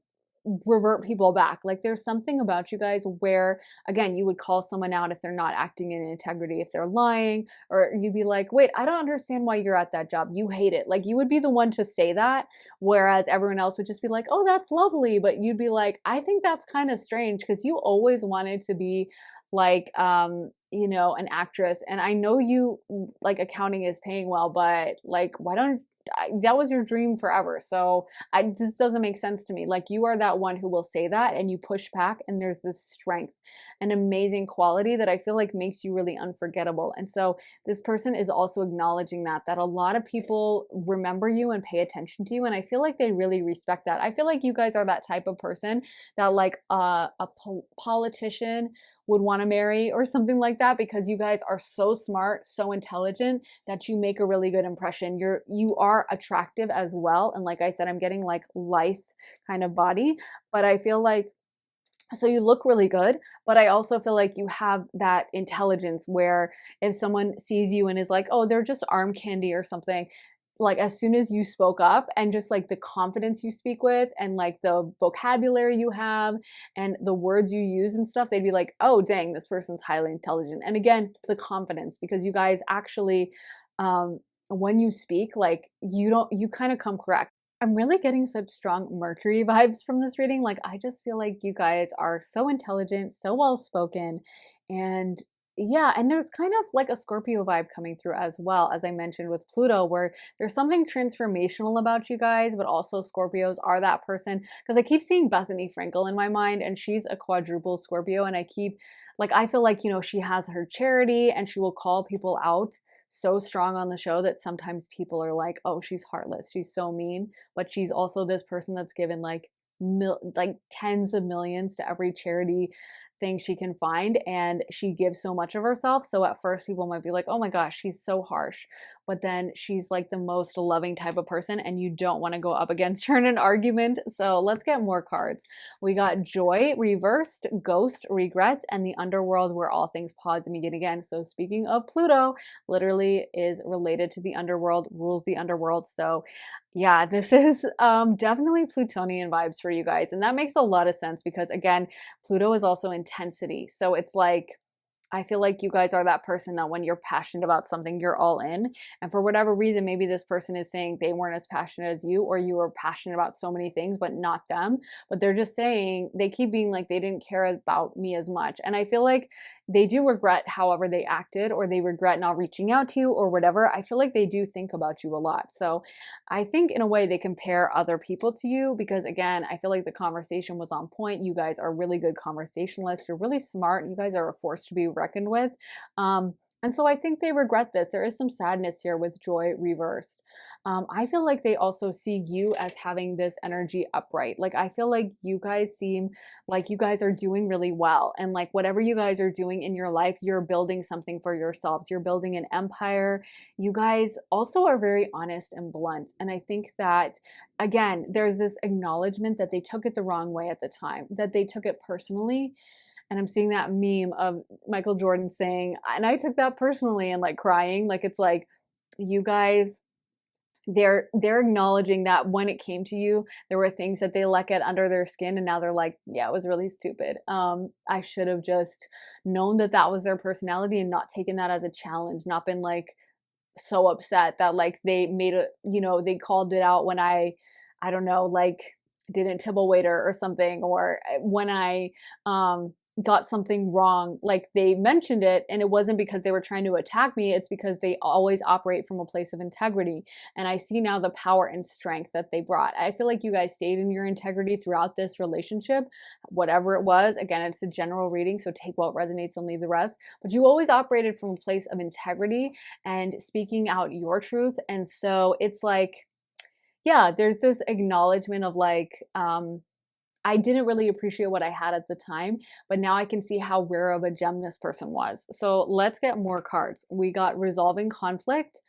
revert people back. Like there's something about you guys where, again, you would call someone out if they're not acting in integrity, if they're lying, or you'd be like, wait, I don't understand why you're at that job. You hate it. Like you would be the one to say that, whereas everyone else would just be like, oh, that's lovely. But you'd be like, I think that's kind of strange because you always wanted to be like, an actress. And I know you like accounting is paying well, but like, why don't that was your dream forever. So this doesn't make sense to me. Like you are that one who will say that and you push back, and there's this strength and amazing quality that I feel like makes you really unforgettable. And so this person is also acknowledging that a lot of people remember you and pay attention to you. And I feel like they really respect that. I feel like you guys are that type of person that like a politician would want to marry or something like that, because you guys are so smart, so intelligent that you make a really good impression. You are attractive as well. And like I said, I'm getting like lithe kind of body, but I feel like, so you look really good, but I also feel like you have that intelligence where if someone sees you and is like, oh, they're just arm candy or something, like as soon as you spoke up and just like the confidence you speak with and like the vocabulary you have and the words you use and stuff, they'd be like, oh, dang, this person's highly intelligent. And again, the confidence, because you guys actually, when you speak, like you kind of come correct. I'm really getting such strong Mercury vibes from this reading. Like, I just feel like you guys are so intelligent, so well spoken, and Yeah, and there's kind of like a Scorpio vibe coming through as well, as I mentioned with Pluto, where there's something transformational about you guys, but also Scorpios are that person. Because I keep seeing Bethany Frankel in my mind, and she's a quadruple Scorpio, and I keep, like, I feel like, she has her charity and she will call people out so strong on the show that sometimes people are like, oh, she's heartless, she's so mean, but she's also this person that's given like tens of millions to every charity thing she can find, and she gives so much of herself. So at first people might be like, oh my gosh, she's so harsh, but then she's like the most loving type of person, and you don't want to go up against her in an argument. So let's get more cards. We got joy reversed, ghost, regret, and the underworld, where all things pause and begin again. So speaking of Pluto, literally is related to the underworld, rules the underworld. So yeah, this is definitely Plutonian vibes for you guys. And that makes a lot of sense because, again, Pluto is also intensity. So it's like, I feel like you guys are that person that when you're passionate about something, you're all in. And for whatever reason, maybe this person is saying they weren't as passionate as you, or you were passionate about so many things, but not them. But they're just saying, they keep being like, they didn't care about me as much. And I feel like they do regret however they acted, or they regret not reaching out to you or whatever. I feel like they do think about you a lot. So I think in a way they compare other people to you because, again, I feel like the conversation was on point. You guys are really good conversationalists. You're really smart. You guys are a force to be reckoned with. And so I think they regret this. There is some sadness here with joy reversed. I feel like they also see you as having this energy upright. Like, I feel like you guys seem like you guys are doing really well. And like whatever you guys are doing in your life, you're building something for yourselves. You're building an empire. You guys also are very honest and blunt. And I think that, again, there's this acknowledgement that they took it the wrong way at the time, that they took it personally. And I'm seeing that meme of Michael Jordan saying, and I took that personally, and like crying. Like, it's like, you guys, they're acknowledging that when it came to you, there were things that they let get under their skin, and now they're like, yeah, it was really stupid. I should have just known that that was their personality and not taken that as a challenge, not been like so upset that like they made a, they called it out when I don't know, like didn't tip a waiter or something, or when I got something wrong, like they mentioned it, and it wasn't because they were trying to attack me. It's because they always operate from a place of integrity. And I see now the power and strength that they brought. I feel like you guys stayed in your integrity throughout this relationship, whatever it was. Again, it's a general reading, so take what resonates and leave the rest. But you always operated from a place of integrity and speaking out your truth. And so it's like, yeah, there's this acknowledgement of like, I didn't really appreciate what I had at the time, but now I can see how rare of a gem this person was. So let's get more cards. We got resolving conflict,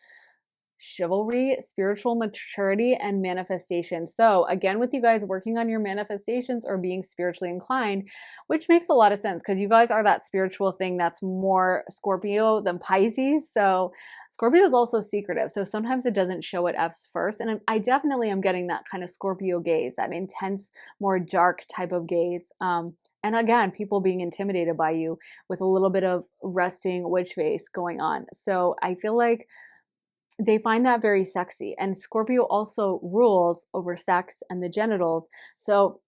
chivalry, spiritual maturity, and manifestation. So again, with you guys working on your manifestations or being spiritually inclined, which makes a lot of sense because you guys are that spiritual thing that's more Scorpio than Pisces. So Scorpio is also secretive. So sometimes it doesn't show at F's first. And I definitely am getting that kind of Scorpio gaze, that intense, more dark type of gaze. And again, people being intimidated by you with a little bit of resting witch face going on. So I feel like they find that very sexy. And Scorpio also rules over sex and the genitals. So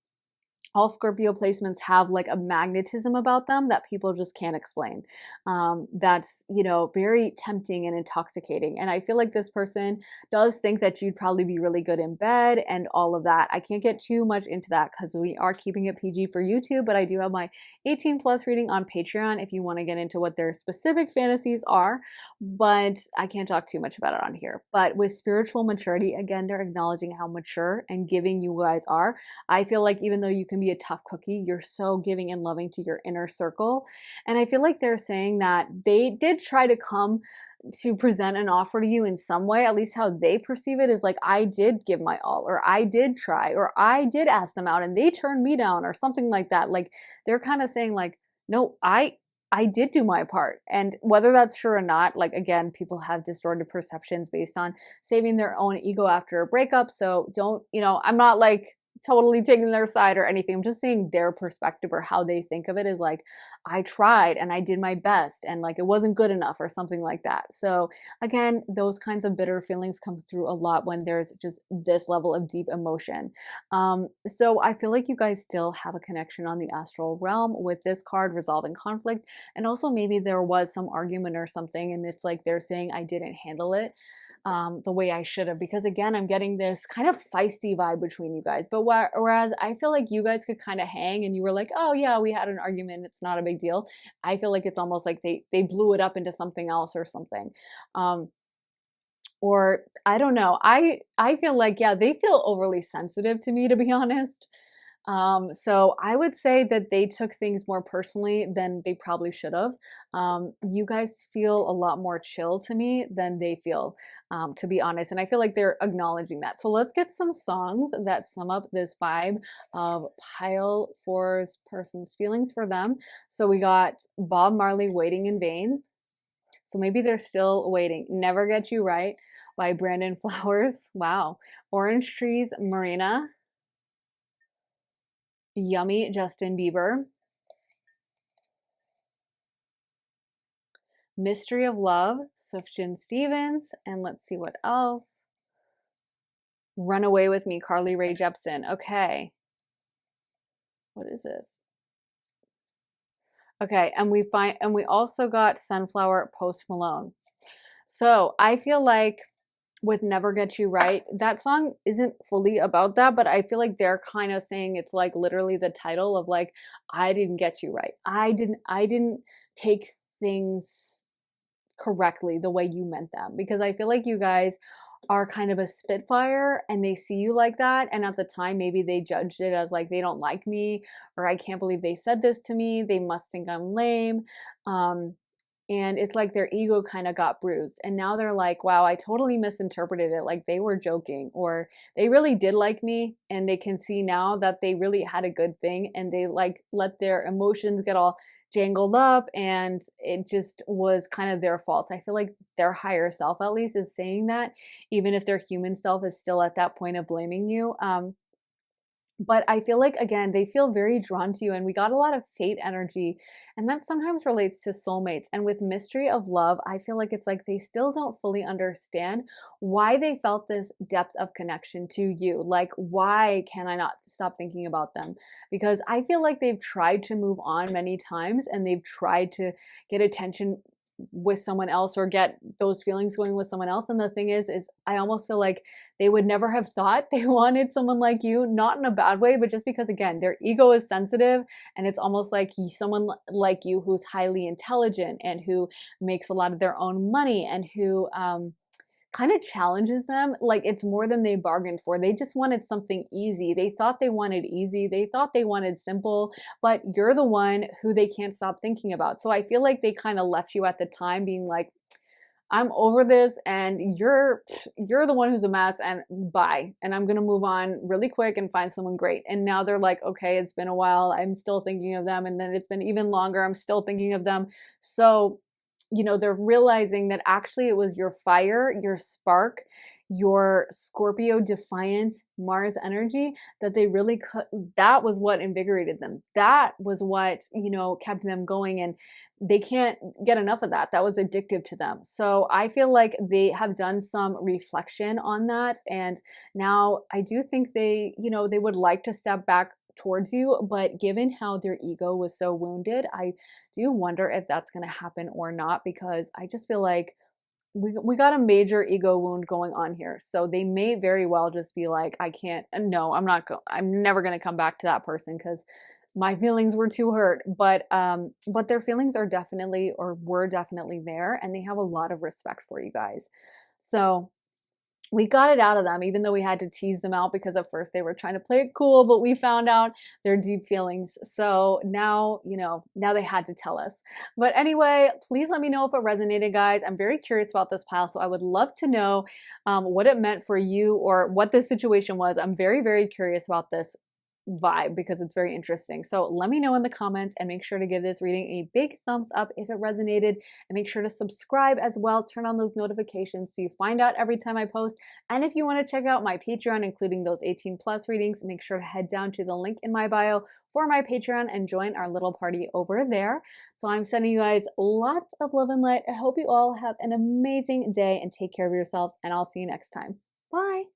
all Scorpio placements have like a magnetism about them that people just can't explain. That's, very tempting and intoxicating. And I feel like this person does think that you'd probably be really good in bed and all of that. I can't get too much into that because we are keeping it PG for YouTube, but I do have my 18 plus reading on Patreon if you want to get into what their specific fantasies are, but I can't talk too much about it on here. But with spiritual maturity, again, they're acknowledging how mature and giving you guys are. I feel like even though you can be a tough cookie, you're so giving and loving to your inner circle. And I feel like they're saying that they did try to come to present an offer to you in some way, at least how they perceive it is like, I did give my all, or I did try, or I did ask them out and they turned me down, or something like that. Like they're kind of saying like, no, I did do my part. And whether that's true or not, like, again, people have distorted perceptions based on saving their own ego after a breakup. So don't, I'm not like totally taking their side or anything. I'm just saying their perspective or how they think of it is like, I tried and I did my best and like it wasn't good enough or something like that. So again, those kinds of bitter feelings come through a lot when there's just this level of deep emotion. So I feel like you guys still have a connection on the astral realm with this card, resolving conflict. And also maybe there was some argument or something and it's like they're saying I didn't handle it the way I should have. Because again, I'm getting this kind of feisty vibe between you guys. But whereas I feel like you guys could kind of hang and you were like, oh yeah, we had an argument. It's not a big deal. I feel like it's almost like they blew it up into something else or something. Or I don't know. I feel like, yeah, they feel overly sensitive to me, to be honest. So I would say that they took things more personally than they probably should have. You guys feel a lot more chill to me than they feel, to be honest. And I feel like they're acknowledging that. So let's get some songs that sum up this vibe of pile four's person's feelings for them. So we got Bob Marley, Waiting in Vain. So maybe they're still waiting. Never Get You Right by Brandon Flowers. Wow. Orange Trees, Marina. Yummy, Justin Bieber. Mystery of Love, Sufjan Stevens. And let's see what else. Run Away With Me, Carly Rae Jepsen. Okay. What is this? Okay, and we also got Sunflower, Post Malone. So I feel like with Never Get You Right, that song isn't fully about that, but I feel like they're kind of saying it's like literally the title of like, I didn't get you right. I didn't take things correctly the way you meant them, because I feel like you guys are kind of a spitfire and they see you like that, and at the time maybe they judged it as like they don't like me, or I can't believe they said this to me, they must think I'm lame. And it's like their ego kind of got bruised. And now they're like, wow, I totally misinterpreted it. Like they were joking, or they really did like me. And they can see now that they really had a good thing. And they like let their emotions get all jangled up. And it just was kind of their fault. I feel like their higher self, at least, is saying that, even if their human self is still at that point of blaming you. But I feel like, again, they feel very drawn to you, and we got a lot of fate energy, and that sometimes relates to soulmates. And with Mystery of Love, I feel like it's like they still don't fully understand why they felt this depth of connection to you. Like, why can I not stop thinking about them? Because I feel like they've tried to move on many times, and they've tried to get attention with someone else or get those feelings going with someone else. And the thing is I almost feel like they would never have thought they wanted someone like you, not in a bad way, but just because, again, their ego is sensitive, and it's almost like someone like you who's highly intelligent and who makes a lot of their own money and who kind of challenges them. Like, it's more than they bargained for. They just wanted something easy. They thought they wanted easy. They thought they wanted simple, but you're the one who they can't stop thinking about. So I feel like they kind of left you at the time being like, I'm over this, and you're the one who's a mess, and bye. And I'm going to move on really quick and find someone great. And now they're like, okay, it's been a while. I'm still thinking of them. And then it's been even longer. I'm still thinking of them. So they're realizing that actually it was your fire, your spark, your Scorpio defiant Mars energy that they really that was what invigorated them. That was what, kept them going, and they can't get enough of that. That was addictive to them. So I feel like they have done some reflection on that. And now I do think they would like to step back towards you, but given how their ego was so wounded, I do wonder if that's going to happen or not, because I just feel like we got a major ego wound going on here. So they may very well just be like, I can't, no, I'm never going to come back to that person because my feelings were too hurt. But their feelings are definitely, or were definitely there, and they have a lot of respect for you guys. So we got it out of them, even though we had to tease them out, because at first they were trying to play it cool, but we found out their deep feelings. So now, now they had to tell us. But anyway, please let me know if it resonated, guys. I'm very curious about this pile, so I would love to know what it meant for you or what this situation was. I'm very, very curious about this. vibe because it's very interesting. So let me know in the comments and make sure to give this reading a big thumbs up if it resonated, and make sure to subscribe as well. Turn on those notifications so you find out every time I post. And if you want to check out my Patreon, including those 18 plus readings, make sure to head down to the link in my bio for my Patreon and join our little party over there. So I'm sending you guys lots of love and light. I hope you all have an amazing day and take care of yourselves, and I'll see you next time. Bye.